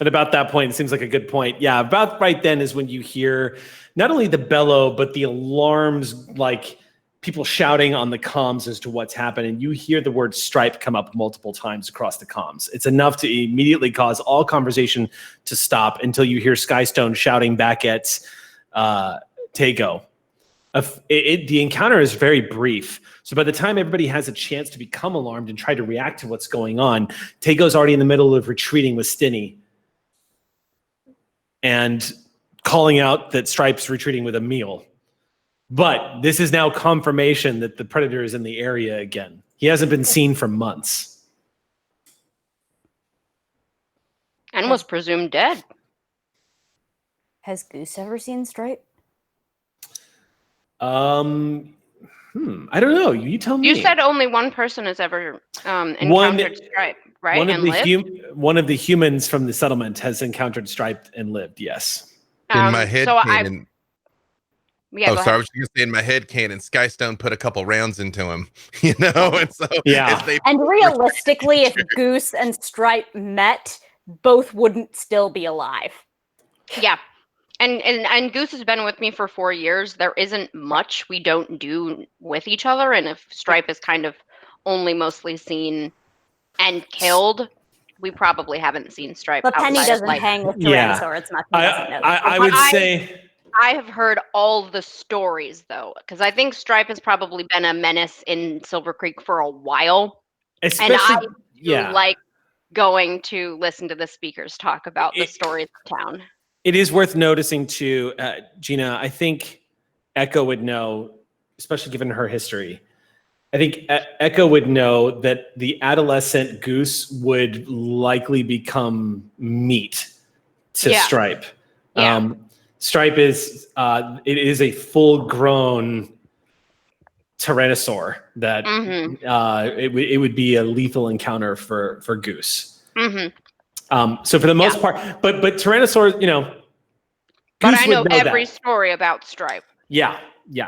At about that point, it seems like a good point. Yeah, about right then is when you hear not only the bellow, but the alarms, like people shouting on the comms as to what's happening. You hear the word Stripe come up multiple times across the comms. It's enough to immediately cause all conversation to stop until you hear Skystone shouting back at Tago. The encounter is very brief. So by the time everybody has a chance to become alarmed and try to react to what's going on, Tago's already in the middle of retreating with Stinny and calling out that Stripe's retreating with a meal. But this is now confirmation that the predator is in the area again. He hasn't been seen for months. And was presumed dead. Has Goose ever seen Stripe? I don't know. You tell me. You said only one person has ever encountered Stripe, right? One and of the humans from the settlement has encountered Stripe and lived. Yes. In my head canon. Yeah, sorry, I was just gonna say in my head canon, Skystone put a couple rounds into him, and so yeah. And realistically, if Goose and Stripe met, both wouldn't still be alive. Yeah. And Goose has been with me for 4 years. There isn't much we don't do with each other. And if Stripe is kind of only mostly seen and killed, we probably haven't seen Stripe. But Penny outside of, doesn't hang with Tyrannosaur. It's not. He doesn't know. I would say I have heard all the stories though, because I think Stripe has probably been a menace in Silvercreek for a while. Especially, and I like going to listen to the speakers talk about the stories of town. It is worth noticing too, Gina, I think Echo would know, especially given her history, I think Echo would know that the adolescent Goose would likely become meat to Stripe. Yeah. Stripe is, it is a full-grown Tyrannosaur that it would be a lethal encounter for Goose. So for the most part, but Tyrannosaur, But Goose I know would know every that. story about Stripe. Yeah.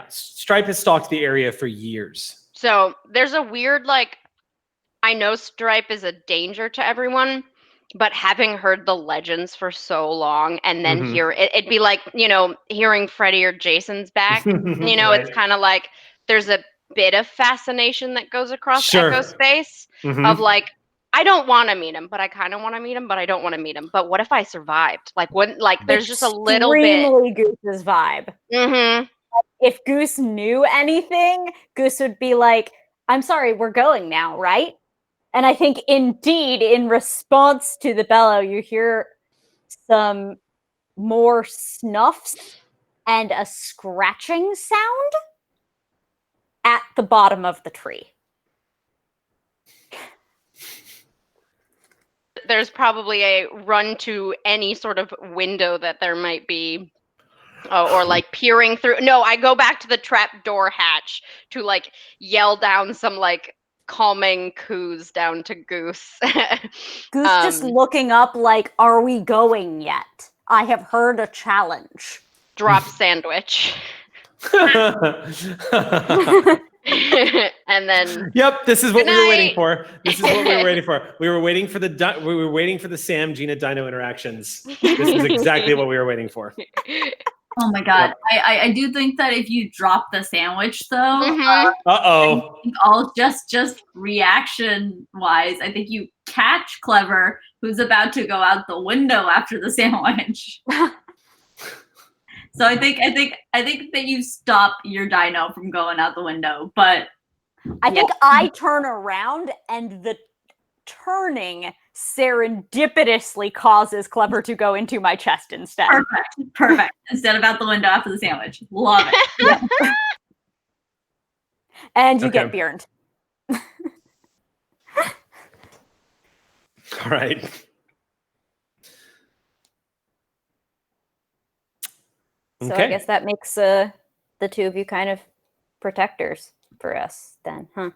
Stripe has stalked the area for years. So there's a weird, I know Stripe is a danger to everyone, but having heard the legends for so long and then it'd be like, hearing Freddy or Jason's back, Right. It's kind of like there's a bit of fascination that goes across Echo space of I don't want to meet him, but I kind of want to meet him, but I don't want to meet him. But what if I survived? There's just a little bit. Extremely Goose's vibe. If Goose knew anything, Goose would be like, I'm sorry, we're going now, right? And I think indeed, in response to the bellow, you hear some more snuffs and a scratching sound at the bottom of the tree. There's probably a run to any sort of window that there might be, or peering through. No, I go back to the trap door hatch to yell down some calming coos down to Goose. Goose just looking up are we going yet? I have heard a challenge. Drop sandwich. And then yep, this is what we were waiting for. This is what we were waiting for. We were waiting for the Sam Gina Dino interactions. This is exactly what we were waiting for. Oh my god. Yep. I do think that if you drop the sandwich though, all just reaction wise, I think you catch Clever, who's about to go out the window after the sandwich. So I think that you stop your dino from going out the window, but I think I turn around and the turning serendipitously causes Clever to go into my chest instead. Perfect. Instead of out the window after the sandwich. Love it. Yeah. And you get burned. All right. So I guess that makes the two of you kind of protectors for us then, huh?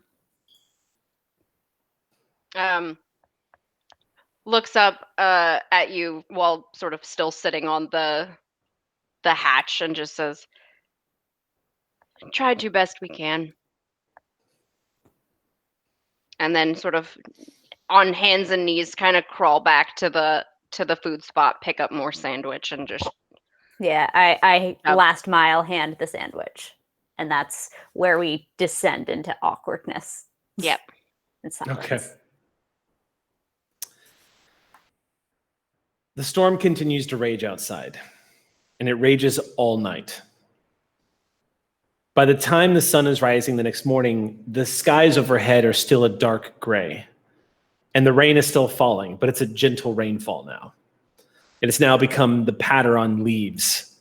Looks up at you while sort of still sitting on the hatch and just says, Try to best we can. And then sort of on hands and knees kind of crawl back to the food spot, pick up more sandwich and just Yeah, I Yep. last mile hand the sandwich. And that's where we descend into awkwardness. Yep. And silence. Okay. The storm continues to rage outside, and it rages all night. By the time the sun is rising the next morning, the skies overhead are still a dark gray, and the rain is still falling, but it's a gentle rainfall now. It has now become the patter on leaves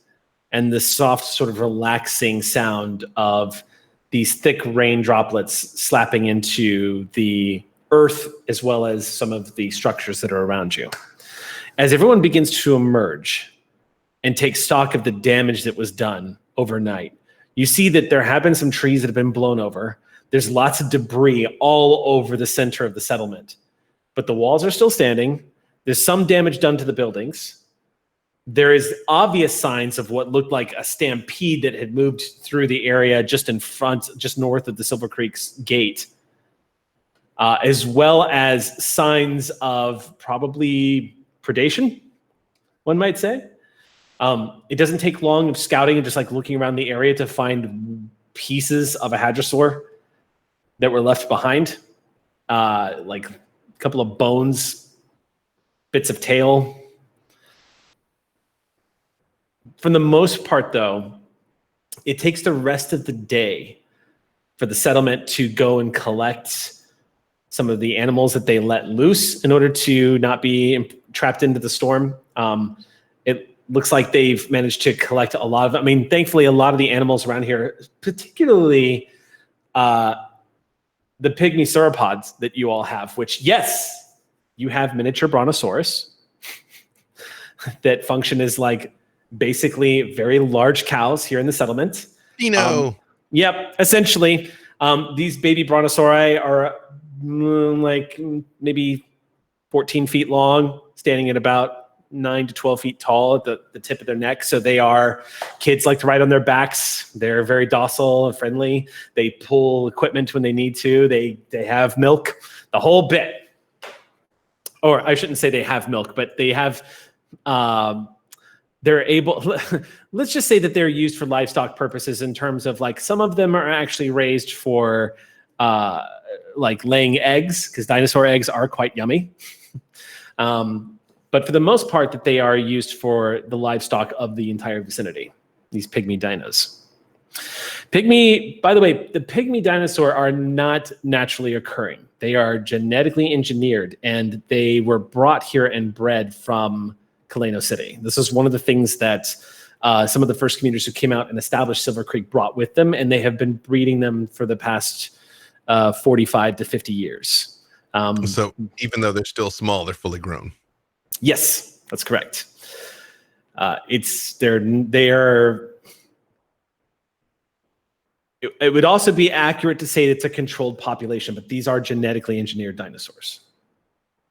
and the soft, sort of relaxing sound of these thick rain droplets slapping into the earth as well as some of the structures that are around you. As everyone begins to emerge and take stock of the damage that was done overnight, you see that there have been some trees that have been blown over. There's lots of debris all over the center of the settlement, but the walls are still standing. There's some damage done to the buildings. There is obvious signs of what looked like a stampede that had moved through the area just in front, just north of the Silvercreek's gate, as well as signs of probably predation, one might say. It doesn't take long of scouting and just like looking around the area to find pieces of a hadrosaur that were left behind, like a couple of bones, bits of tail. For the most part, though, it takes the rest of the day for the settlement to go and collect some of the animals that they let loose in order to not be trapped into the storm. It looks like they've managed to collect a lot of, I mean, thankfully, a lot of the animals around here, particularly the pygmy sauropods that you all have, which, yes, you have miniature brontosaurus that function as like basically very large cows here in the settlement. Dino. Yep, essentially, these baby brontosauri are like maybe 14 feet long, standing at about 9 to 12 feet tall at the tip of their neck. So they are, kids like to ride on their backs. They're very docile and friendly. They pull equipment when they need to. They have milk, the whole bit. Or I shouldn't say they have milk, but they have, they're able, let's just say that they're used for livestock purposes in terms of like, some of them are actually raised for like laying eggs, because dinosaur eggs are quite yummy. But for the most part, that they are used for the livestock of the entire vicinity, these pygmy dinos. Pygmy, by the way, the pygmy dinosaur are not naturally occurring. They are genetically engineered, and they were brought here and bred from Kaleno City. This is one of the things that some of the first communities who came out and established Silvercreek brought with them, and they have been breeding them for the past 45 to 50 years. So even though they're still small, they're fully grown. Yes, that's correct. They are. It would also be accurate to say it's a controlled population, but these are genetically engineered dinosaurs,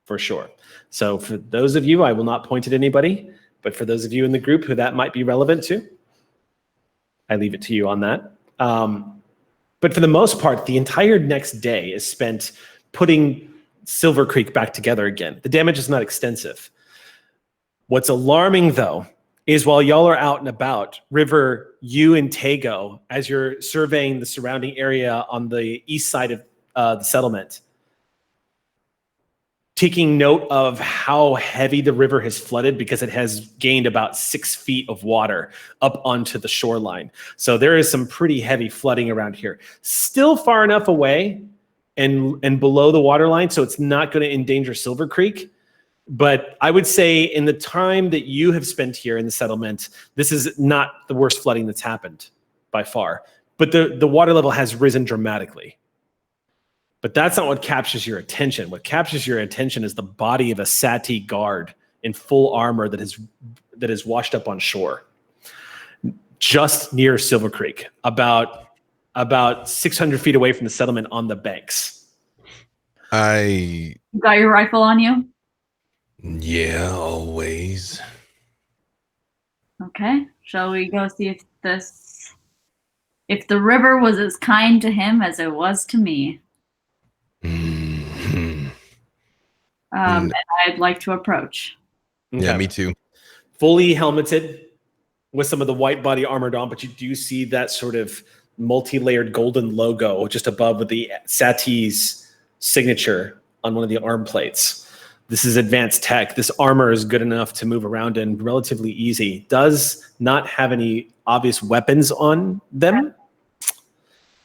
for sure. So for those of you, I will not point at anybody, but for those of you in the group who that might be relevant to, I leave it to you on that. But for the most part, the entire next day is spent putting Silvercreek back together again. The damage is not extensive. What's alarming, though, is while y'all are out and about, River, you and Tago, as you're surveying the surrounding area on the east side of the settlement, taking note of how heavy the river has flooded because it has gained about 6 feet of water up onto the shoreline. So there is some pretty heavy flooding around here. Still far enough away and below the water line, so it's not going to endanger Silvercreek. But I would say in the time that you have spent here in the settlement, this is not the worst flooding that's happened by far. But the water level has risen dramatically. But that's not what captures your attention. What captures your attention is the body of a Saty guard in full armor that is washed up on shore, just near Silvercreek, about 600 feet away from the settlement on the banks. You got your rifle on you? Yeah, always. Okay. Shall we go see if this If the river was as kind to him as it was to me. Mhm. And I'd like to approach. Yeah, Okay. me too. Fully helmeted with some of the white body armored on, but you do see that sort of multi-layered golden logo just above with the Saty's signature on one of the arm plates. This is advanced tech. This armor is good enough to move around in relatively easy. Does not have any obvious weapons on them,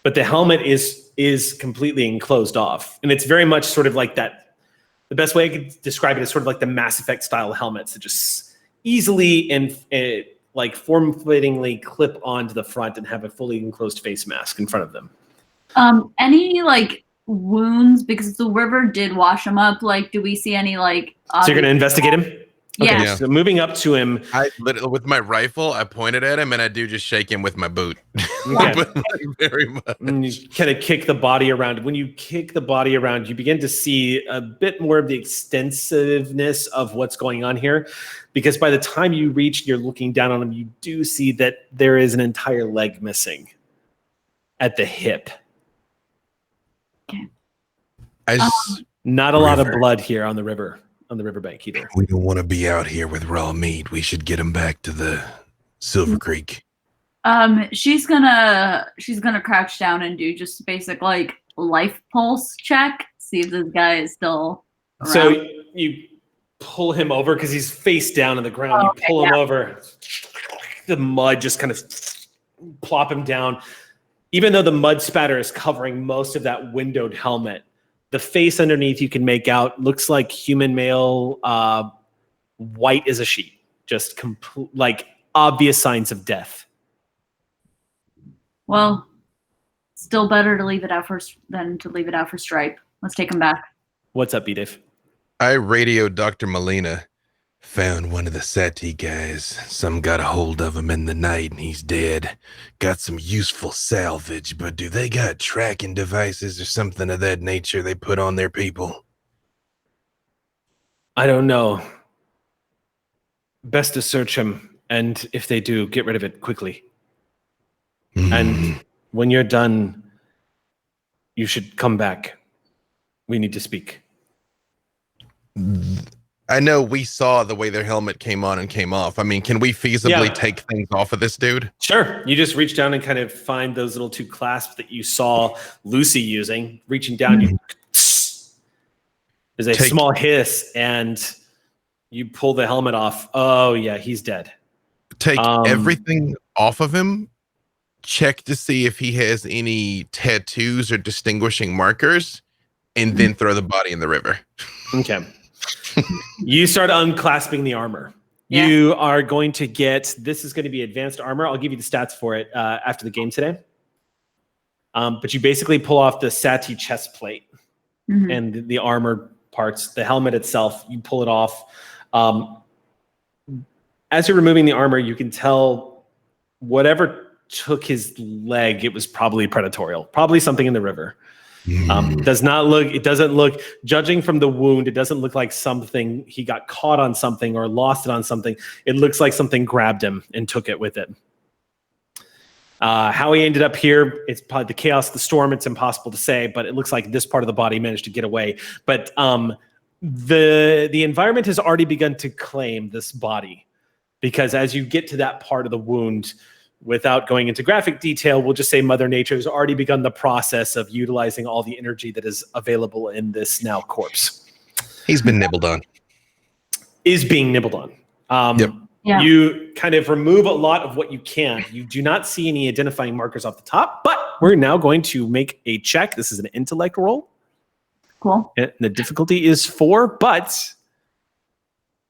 but the helmet is completely enclosed off. And it's very much sort of like that. The best way I could describe it is sort of like the Mass Effect style helmets that just easily and like form-fittingly clip onto the front and have a fully enclosed face mask in front of them. Any like wounds, because the river did wash him up? Like, do we see any like? So you're going to investigate him? Yeah. Okay, so moving up to him. I literally, with my rifle, I pointed at him and I do just shake him with my boot. Okay. But not very much. You kind of kick the body around. When you kick the body around, you begin to see a bit more of the extensiveness of what's going on here. Because by the time you reach, you're looking down on him, you do see that there is an entire leg missing at the hip. Not a lot of blood here on the river, on the riverbank either. We don't want to be out here with raw meat. We should get him back to the Silvercreek. She's gonna crouch down and do just basic like life pulse check, see if this guy is still around. So you pull him over because he's face down on the ground. You pull him over. The mud just kind of plop him down. Even though the mud spatter is covering most of that windowed helmet, the face underneath you can make out looks like human male, white as a sheet, just like obvious signs of death. Well, still better to leave it out than to leave it out for Stripe. Let's take him back. What's up, B-Dave? I radioed Dr. Molina. Found one of the Saty guys. Some got a hold of him in the night and he's dead. Got some useful salvage, but do they got tracking devices or something of that nature they put on their people? I don't know. Best to search him, and if they do, get rid of it quickly. And when you're done, you should come back. We need to speak. I know we saw the way their helmet came on and came off. I mean, can we feasibly take things off of this dude? Sure. You just reach down and kind of find those little two clasps that you saw Lucy using. Reaching down, there's a small hiss, and you pull the helmet off. Oh, yeah, he's dead. Take everything off of him. Check to see if he has any tattoos or distinguishing markers, and then throw the body in the river. Okay. You start unclasping the armor. Yeah. You are going to get, this is going to be advanced armor. I'll give you the stats for it after the game today. But you basically pull off the Saty chest plate and the armor parts, the helmet itself, you pull it off. As you're removing the armor, you can tell whatever took his leg, it was probably predatorial, probably something in the river. It doesn't look, judging from the wound, it doesn't look like something, he got caught on something or lost it on something. It looks like something grabbed him and took it with it. How he ended up here, it's probably the chaos, the storm, it's impossible to say, but it looks like this part of the body managed to get away. But the environment has already begun to claim this body, because as you get to that part of the wound, without going into graphic detail, we'll just say Mother Nature has already begun the process of utilizing all the energy that is available in this now corpse. He's been nibbled on. Is being nibbled on. Yep. Yeah. You kind of remove a lot of what you can. You do not see any identifying markers off the top, but we're now going to make a check. This is an intellect roll. Cool. And the difficulty is 4, but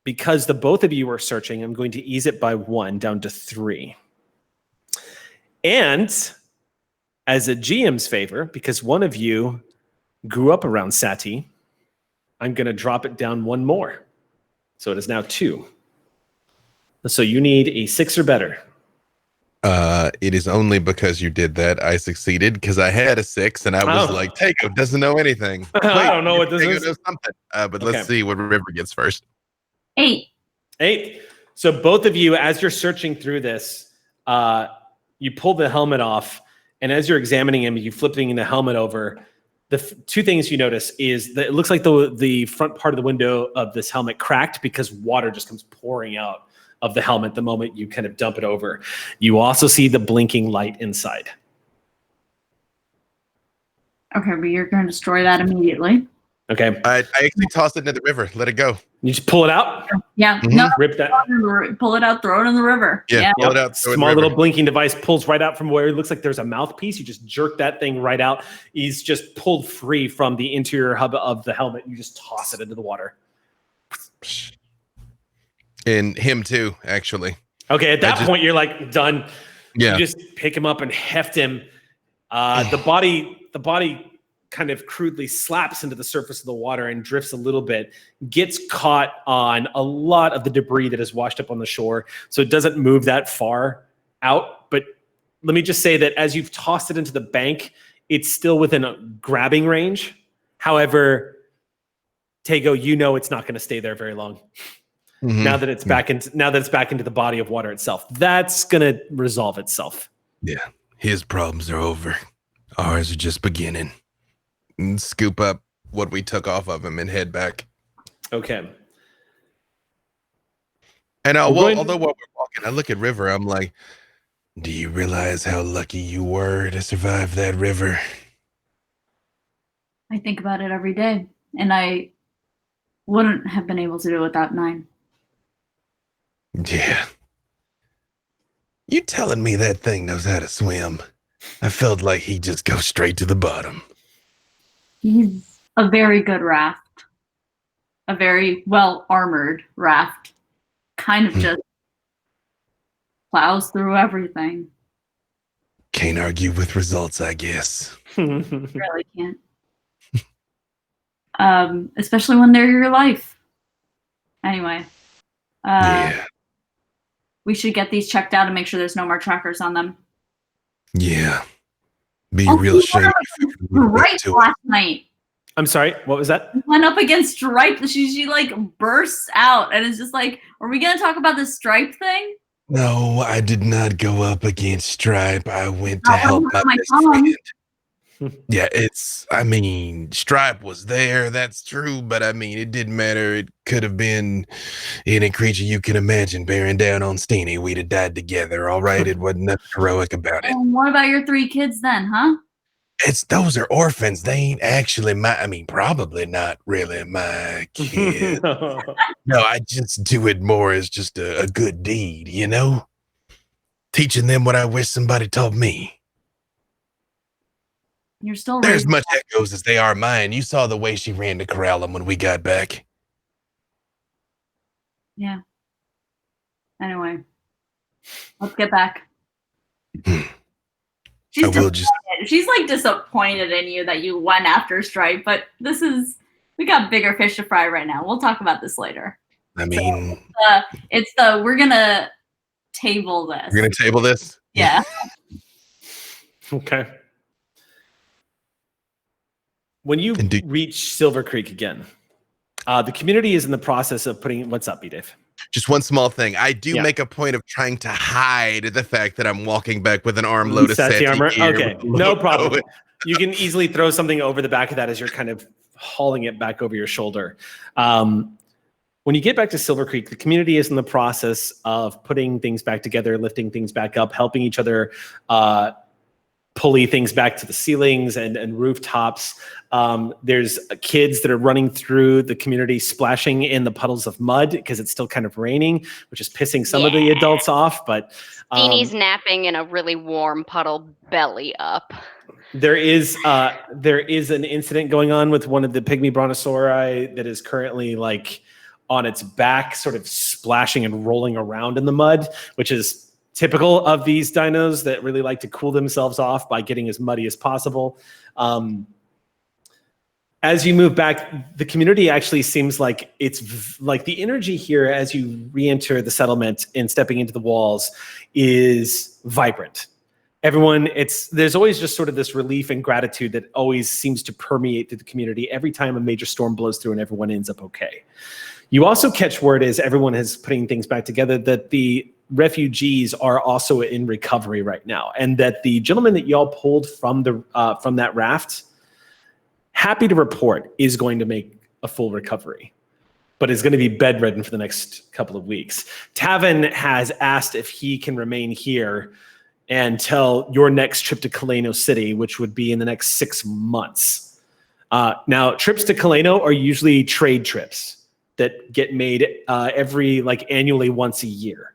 because the both of you are searching, I'm going to ease it by 1 down to 3. And as a GM's favor, because one of you grew up around Saty, I'm going to drop it down 1 more. So it is now 2. So you need a 6 or better. It is only because you did that I succeeded, because I had a 6 and I was like, Tago doesn't know anything. I don't know what this Tago is. knows something. But let's see what River gets first. 8. 8. So both of you, as you're searching through this, you pull the helmet off, And as you're examining him, you flipping the helmet over. The two things you notice is that it looks like the front part of the window of this helmet cracked because water just comes pouring out of the helmet the moment you kind of dump it over. You also see the blinking light inside. Okay, but you're going to destroy that immediately. Okay. I actually tossed it into the river. Let it go. You just pull it out. Yeah. Mhm. No, Rip that. pull it out, throw it in the river. Yeah, pull it out. Throw it in the Small river. little blinking device pulls right out from where it looks like there's a mouthpiece. You just jerk that thing right out. He's just pulled free from the interior hub of the helmet. You just toss it into the water. And him too, actually. Okay, at that point, you're like done. Yeah. You just pick him up and heft him. The body kind of crudely slaps into the surface of the water and drifts a little bit, gets caught on a lot of the debris that is washed up on the shore. So it doesn't move that far out. But let me just say that as you've tossed it into the bank, it's still within a grabbing range. However, Tago, you know it's not going to stay there very long. Mhm. Now that it's back into the body of water itself, that's going to resolve itself. Yeah, his problems are over. Ours are just beginning. And scoop up what we took off of him and head back. Okay. And We're although while we're walking, I look at River. I'm like, Do you realize how lucky you were to survive that river? I think about it every day, and I wouldn't have been able to do it without 9. Yeah. You telling me that thing knows how to swim? I felt like he'd just go straight to the bottom. He's a very good raft. A very well-armored raft. Kind of just plows through everything. Can't argue with results, I guess. Really can't. Especially when they're your life. Anyway. Yeah. We should get these checked out and make sure there's no more trackers on them. Yeah. Be Oh, real we shame went if we went back Right to it. last night. I'm sorry, what was that? We went up against Stripe. She like bursts out and is just like, are we gonna talk about this Stripe thing? No, I did not go up against Stripe. I went to Not help one my of my best phone. friend. Yeah, Stripe was there, that's true, but it didn't matter. It could have been any creature you can imagine bearing down on Steenie. We'd have died together, all right? It wasn't nothing heroic about it. And what about your 3 kids then, huh? Those are orphans. They ain't actually probably not really my kids. No, I just do it more as just a good deed, you know? Teaching them what I wish somebody taught me. You're still They're as raising much echoes as they are mine. You saw the way she ran to corral them when we got back. Yeah. Anyway, let's get back. She's I will just. She's like disappointed in you that you went after Stripe, but we got bigger fish to fry right now. We'll talk about this later. We're gonna table this. we're gonna table this. Yeah. Okay. When you reach Silvercreek again, the community is in the process of putting. What's up, B-Dave? Just one small thing. I do make a point of trying to hide the fact that I'm walking back with an armload of Saty Saty armor. gear Okay, with no logo. problem. You can easily throw something over the back of that as you're kind of hauling it back over your shoulder. When you get back to Silvercreek, the community is in the process of putting things back together, lifting things back up, helping each other pulley things back to the ceilings and rooftops. There's kids that are running through the community, splashing in the puddles of mud because it's still kind of raining, which is pissing some of the adults off. But Steenie's napping in a really warm puddle, belly up. there is an incident going on with one of the pygmy brontosauri that is currently like on its back, sort of splashing and rolling around in the mud, which is typical of these dinos that really like to cool themselves off by getting as muddy as possible. As you move back, the community actually seems like it's like the energy here as you re-enter the settlement and stepping into the walls is vibrant. Everyone, there's always just sort of this relief and gratitude that always seems to permeate through the community every time a major storm blows through and everyone ends up okay. You also catch word as everyone is putting things back together that the refugees are also in recovery right now, and that the gentleman that y'all pulled from that raft, happy to report, is going to make a full recovery, but is going to be bedridden for the next couple of weeks. Tavin has asked if he can remain here until your next trip to Kaleno City, which would be in the next 6 months. Now, trips to Kaleno are usually trade trips that get made annually once a year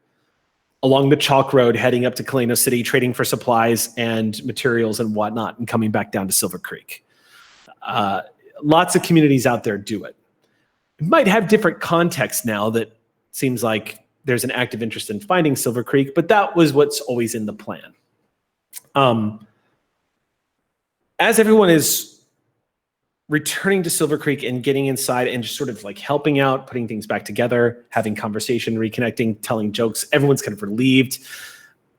along the Chalk Road, heading up to Kaleno City, trading for supplies and materials and whatnot, and coming back down to Silvercreek. Lots of communities out there do it. It might have different context now that seems like there's an active interest in finding Silvercreek, but that was what's always in the plan. As everyone is returning to Silvercreek and getting inside and just sort of like helping out, putting things back together, having conversation, reconnecting, telling jokes, everyone's kind of relieved.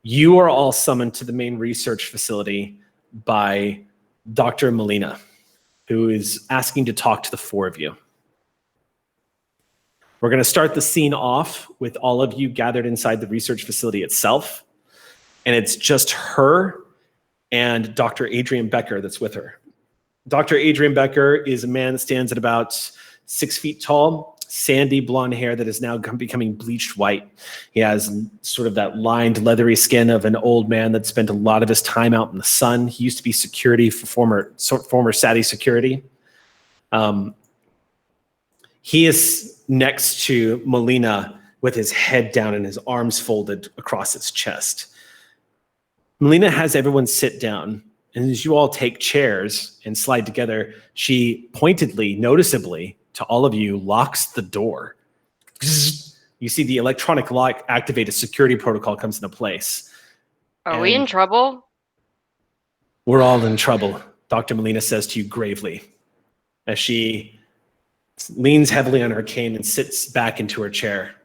You are all summoned to the main research facility by Dr. Molina, who is asking to talk to the 4 of you. We're going to start the scene off with all of you gathered inside the research facility itself. And it's just her and Dr. Adrian Becker that's with her. Dr. Adrian Becker is a man that stands at about 6 feet tall, sandy blonde hair that is now becoming bleached white. He has sort of that lined, leathery skin of an old man that spent a lot of his time out in the sun. He used to be security for former Saty security. He is next to Molina with his head down and his arms folded across his chest. Molina has everyone sit down, and as you all take chairs and slide together, she pointedly, noticeably, to all of you, locks the door. You see the electronic lock activated security protocol comes into place. Are we in trouble? We're all in trouble, Dr. Molina says to you gravely, as she leans heavily on her cane and sits back into her chair.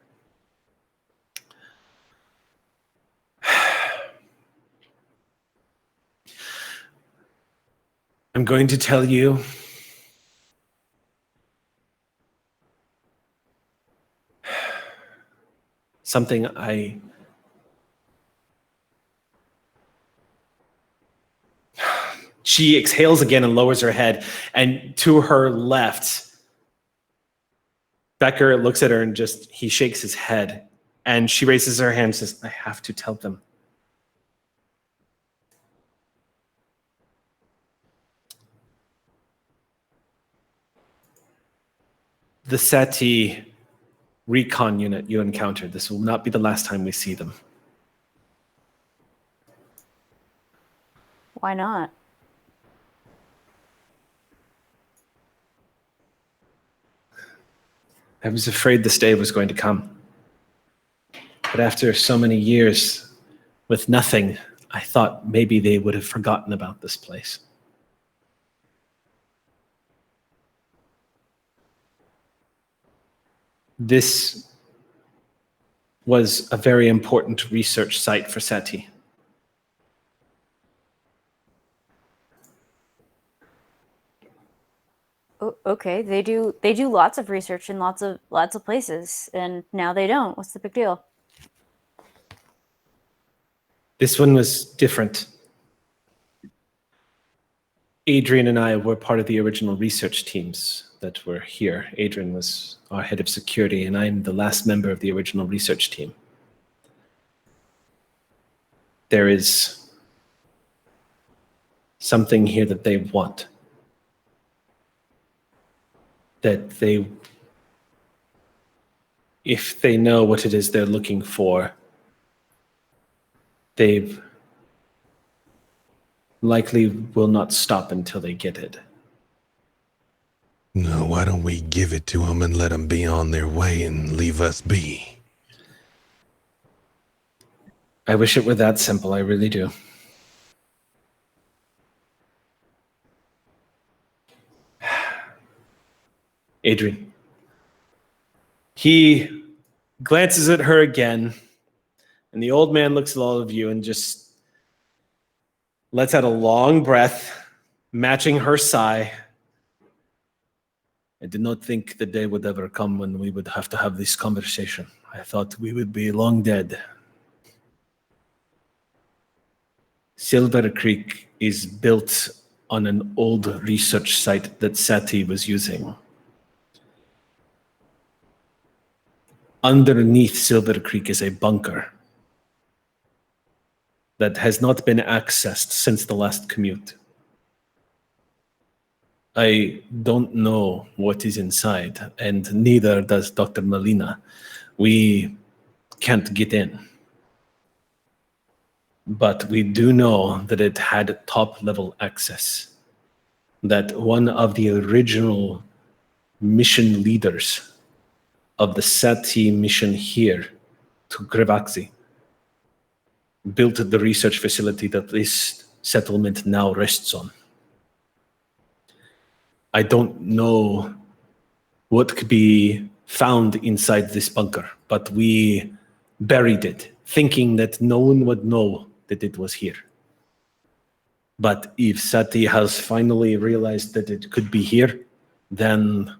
I'm going to tell you something She exhales again and lowers her head, and to her left, Becker looks at her and he shakes his head, and she raises her hand and says, I have to tell them. The Saty recon unit you encountered, this will not be the last time we see them. Why not? I was afraid this day was going to come. But after so many years with nothing, I thought maybe they would have forgotten about this place. This was a very important research site for Saty. Okay, they do lots of research in lots of places, and now they don't. What's the big deal? This one was different. Adrian and I were part of the original research teams that were here. Adrian was our head of security, and I'm the last member of the original research team. There is something here that they want. That if they know what it is they're looking for, they likely will not stop until they get it. No, why don't we give it to them and let them be on their way and leave us be? I wish it were that simple, I really do. Adrian. He glances at her again, and the old man looks at all of you and just lets out a long breath, matching her sigh. I did not think the day would ever come when we would have to have this conversation. I thought we would be long dead. Silvercreek is built on an old research site that Saty was using. Underneath Silvercreek is a bunker that has not been accessed since the last commute. I don't know what is inside, and neither does Dr. Molina. We can't get in. But we do know that it had top-level access, that one of the original mission leaders of the Saty mission here to Grevaxi built the research facility that this settlement now rests on. I don't know what could be found inside this bunker, but we buried it, thinking that no one would know that it was here. But if Saty has finally realized that it could be here, then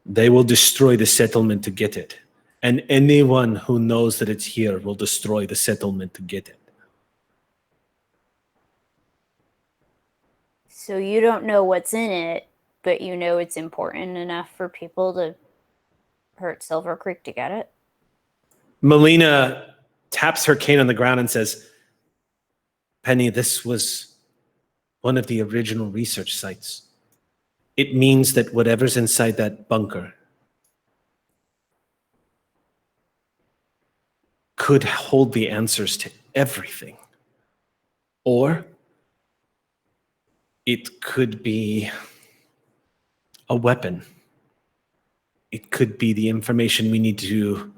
they will destroy the settlement to get it. And anyone who knows that it's here will destroy the settlement to get it. So you don't know what's in it, but you know it's important enough for people to hurt Silvercreek to get it? Melina taps her cane on the ground and says, Penny, this was one of the original research sites. It means that whatever's inside that bunker could hold the answers to everything. Or it could be a weapon. It could be the information we need to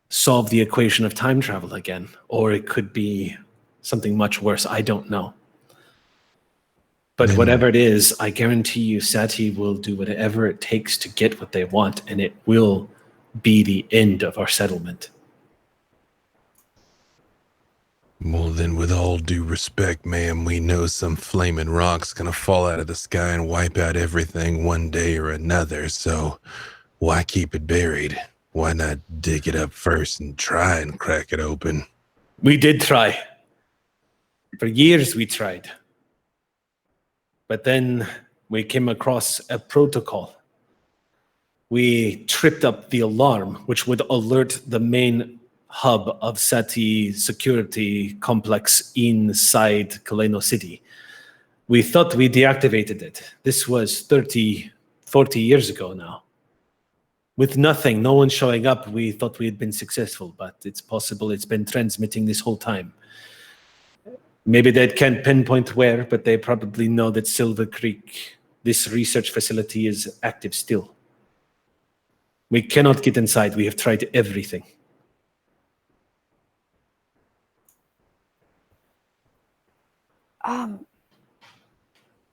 solve the equation of time travel again. Or it could be something much worse. I don't know. But whatever it is, I guarantee you Saty will do whatever it takes to get what they want, and it will be the end of our settlement. Well, then, with all due respect, ma'am, we know some flaming rock's gonna fall out of the sky and wipe out everything one day or another, so why keep it buried? Why not dig it up first and try and crack it open? We did try. For years we tried. But then we came across a protocol. We tripped up the alarm, which would alert the main hub of Saty security complex inside Kaleno City. We thought we deactivated it. This was 30, 40 years ago now. With nothing, no one showing up, we thought we had been successful, but it's possible it's been transmitting this whole time. Maybe they can't pinpoint where, but they probably know that Silvercreek, this research facility, is active still. We cannot get inside. We have tried everything.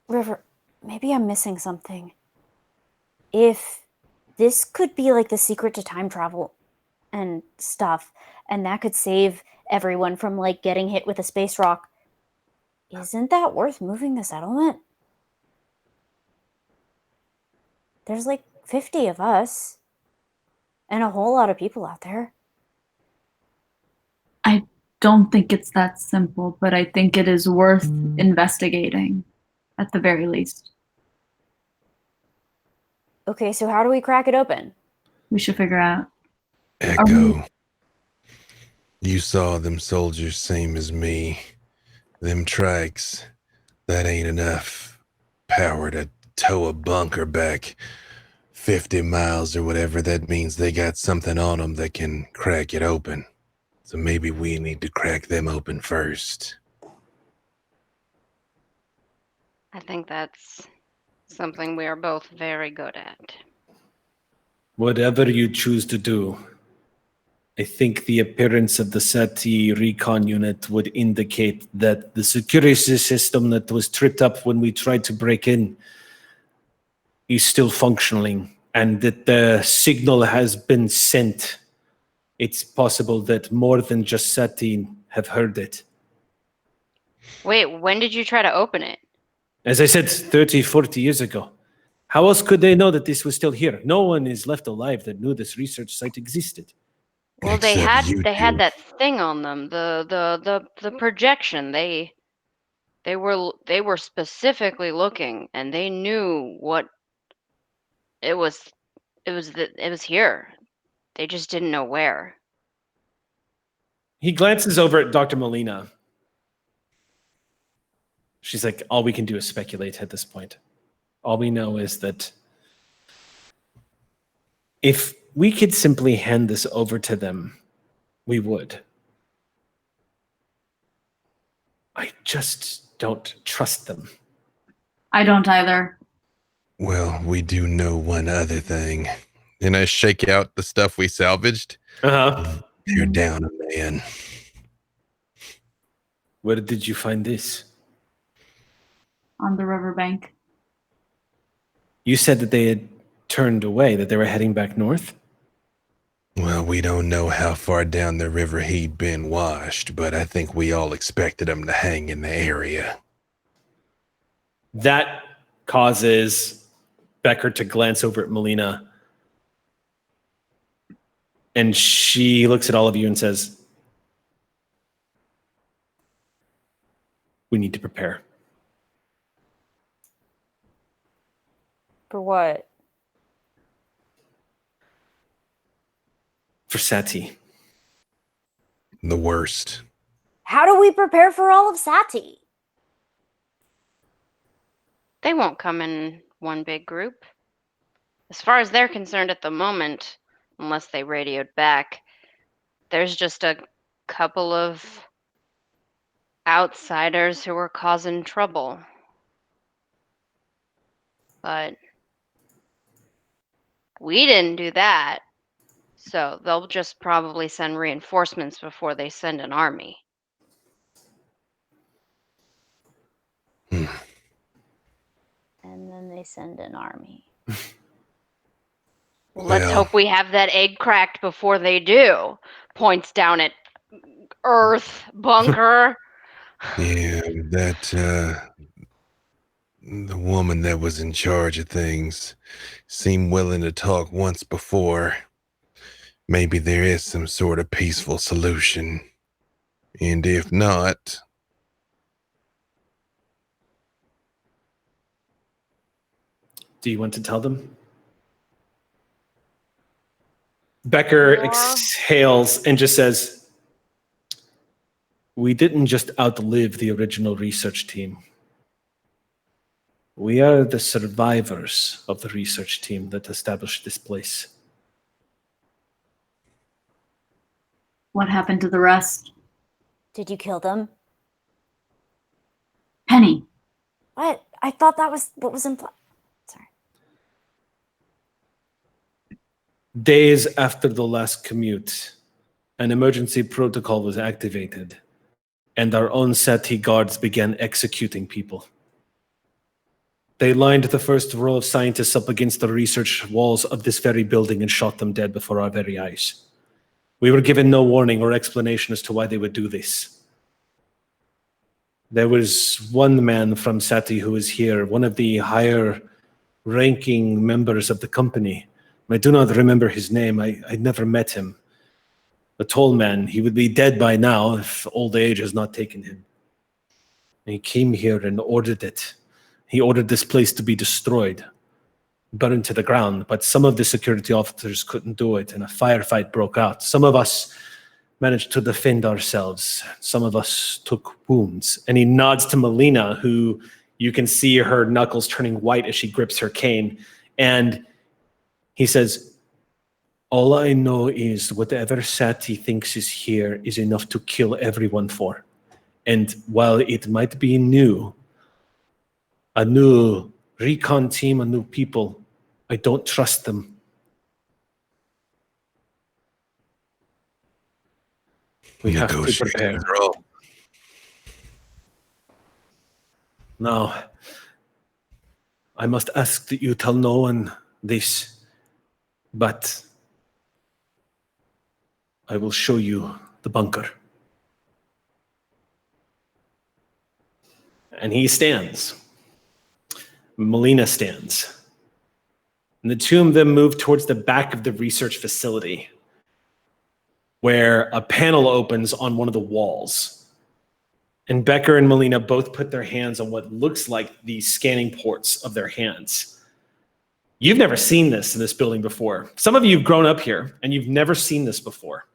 River, maybe I'm missing something. If this could be like the secret to time travel and stuff, and that could save everyone from like getting hit with a space rock, isn't that worth moving the settlement? There's like 50 of us and a whole lot of people out there. I don't think it's that simple, but I think it is worth investigating at the very least. Okay, so how do we crack it open? We should figure out. Echo, you saw them soldiers same as me. Them trikes, that ain't enough power to tow a bunker back 50 miles or whatever. That means they got something on them that can crack it open. So maybe we need to crack them open first. I think that's something we are both very good at. Whatever you choose to do, I think the appearance of the Saty recon unit would indicate that the security system that was tripped up when we tried to break in is still functioning, and that the signal has been sent. It's possible that more than just Saty have heard it. Wait, when did you try to open it? As I said, 30, 40 years ago. How else could they know that this was still here? No one is left alive that knew this research site existed. Well, Except you they had two. that thing on them, the projection. They were specifically looking, and they knew what it was. It was here. They just didn't know where. He glances over at Dr. Molina. She's like, all we can do is speculate at this point. All we know is that if we could simply hand this over to them, we would. I just don't trust them. I don't either. Well, we do know one other thing. And I shake out the stuff we salvaged. Uh-huh. You're down a man. Where did you find this? On the riverbank. You said that they had turned away, that they were heading back north? Well, we don't know how far down the river he'd been washed, but I think we all expected him to hang in the area. That causes Becker to glance over at Melina. And she looks at all of you and says, we need to prepare. For what? For Saty. The worst. How do we prepare for all of Saty? They won't come in one big group. As far as they're concerned at the moment, unless they radioed back, there's just a couple of outsiders who are causing trouble. But we didn't do that. So they'll just probably send reinforcements before they send an army. And then they send an army. Let's Well- hope we have that egg cracked before they do. Points down at Earth bunker. Yeah, that, the woman that was in charge of things seemed willing to talk once before. Maybe there is some sort of peaceful solution. And if not, Do you want to tell them? Becker Yeah. exhales and just says, we didn't just outlive the original research team. We are the survivors of the research team that established this place. What happened to the rest? Did you kill them? Penny. What? I thought that was what was implied. Sorry. Days after the last commute, an emergency protocol was activated, and our own Saty guards began executing people. They lined the first row of scientists up against the research walls of this very building and shot them dead before our very eyes. We were given no warning or explanation as to why they would do this. There was one man from Saty who was here, one of the higher ranking members of the company. I do not remember his name. I never met him. A tall man. He would be dead by now if old age has not taken him. And he came here and ordered it. He ordered this place to be destroyed, burned to the ground, but some of the security officers couldn't do it, and a firefight broke out. Some of us managed to defend ourselves. Some of us took wounds. And he nods to Melina, who you can see her knuckles turning white as she grips her cane. And he says, all I know is whatever Saty thinks is here is enough to kill everyone for. And while it might be new, a new recon team, a new people, I don't trust them. We have to prepare. negotiations are all. Now, I must ask that you tell no one this, but I will show you the bunker. And he stands. Melina stands. And the two of them move towards the back of the research facility, where a panel opens on one of the walls. And Becker and Melina both put their hands on what looks like the scanning ports of their hands. You've never seen this in this building before. Some of you have grown up here, and you've never seen this before.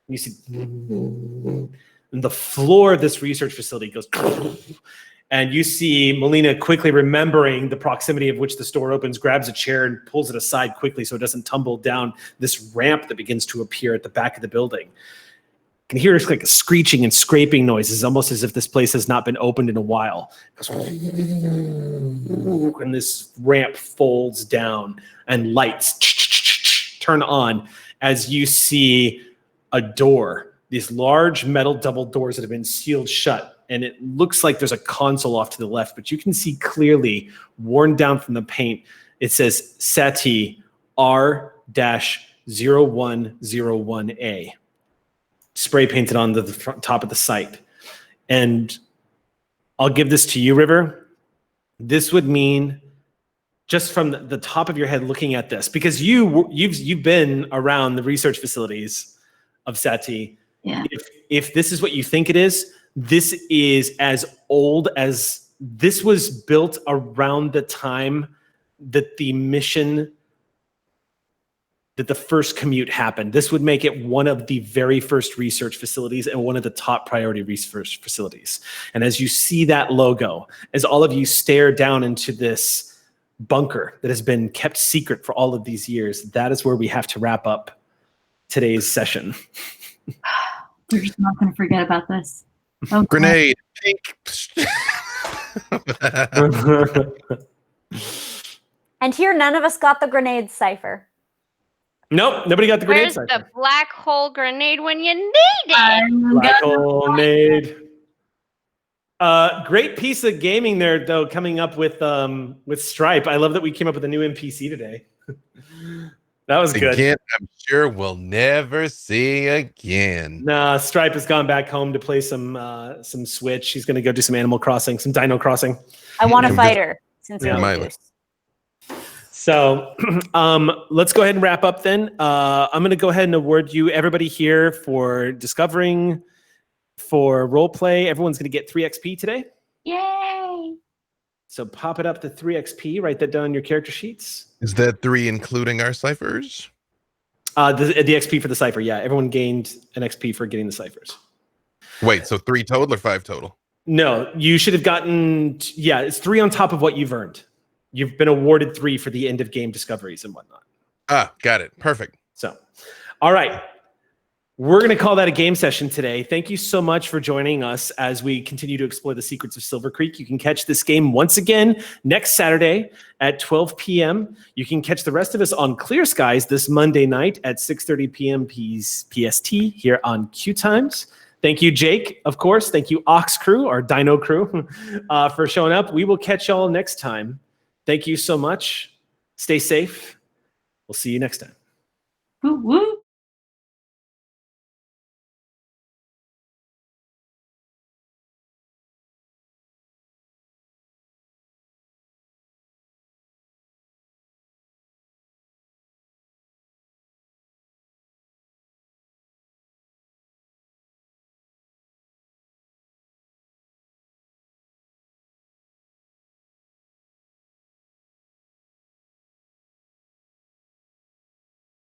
You see, and the floor of this research facility goes, and you see Melina quickly remembering the proximity of which the store opens, grabs a chair and pulls it aside quickly so it doesn't tumble down this ramp that begins to appear at the back of the building. You can hear like a screeching and scraping noises, almost as if this place has not been opened in a while. And this ramp folds down and lights turn on as you see a door, these large metal double doors that have been sealed shut. And it looks like there's a console off to the left, but you can see clearly, worn down from the paint, it says Saty R-0101A. Spray painted on the top of the site. And I'll give this to you, River. This would mean, just from the top of your head looking at this, because you've been around the research facilities of Saty. Yeah. If this is what you think it is, this is as old as, this was built around the time that the mission, that the first commute happened. This would make it one of the very first research facilities and one of the top priority research facilities. And as you see that logo, as all of you stare down into this bunker that has been kept secret for all of these years, that is where we have to wrap up today's session. We're just not going to forget about this. Oh, Grenade. Pink. And here, none of us got the grenade, Cypher. Nope, nobody got the grenade. Where's Cypher. the black hole grenade when you need it? Black hole nade. Great piece of gaming there, though, coming up with Stripe. I love that we came up with a new NPC today. That was good. Again, I'm sure we'll never see again. Nah, Stripe has gone back home to play some Switch. He's going to go do some Animal Crossing, some Dino Crossing. I want to fight her since Yeah. we introduced. So let's go ahead and wrap up then. I'm going to go ahead and award you, everybody here, for discovering, for role play. Everyone's going to get 3 XP today. Yay! So pop it up to 3 XP. Write that down on your character sheets. Is that 3 including our ciphers? The XP for the cipher, yeah. Everyone gained an XP for getting the ciphers. Wait, so 3 total or 5 total? No, you should have gotten, yeah, it's 3 on top of what you've earned. You've been awarded 3 for the end of game discoveries and whatnot. Ah, got it. Perfect. So, all right. We're going to call that a game session today. Thank you so much for joining us as we continue to explore the secrets of Silvercreek. You can catch this game once again next Saturday at 12 p.m. You can catch the rest of us on Clear Skies this Monday night at 6:30 p.m. PST here on QueueTimes. Thank you, Jake, of course. Thank you, Ox Crew, our Dino Crew, for showing up. We will catch y'all next time. Thank you so much. Stay safe. We'll see you next time. Woo woo.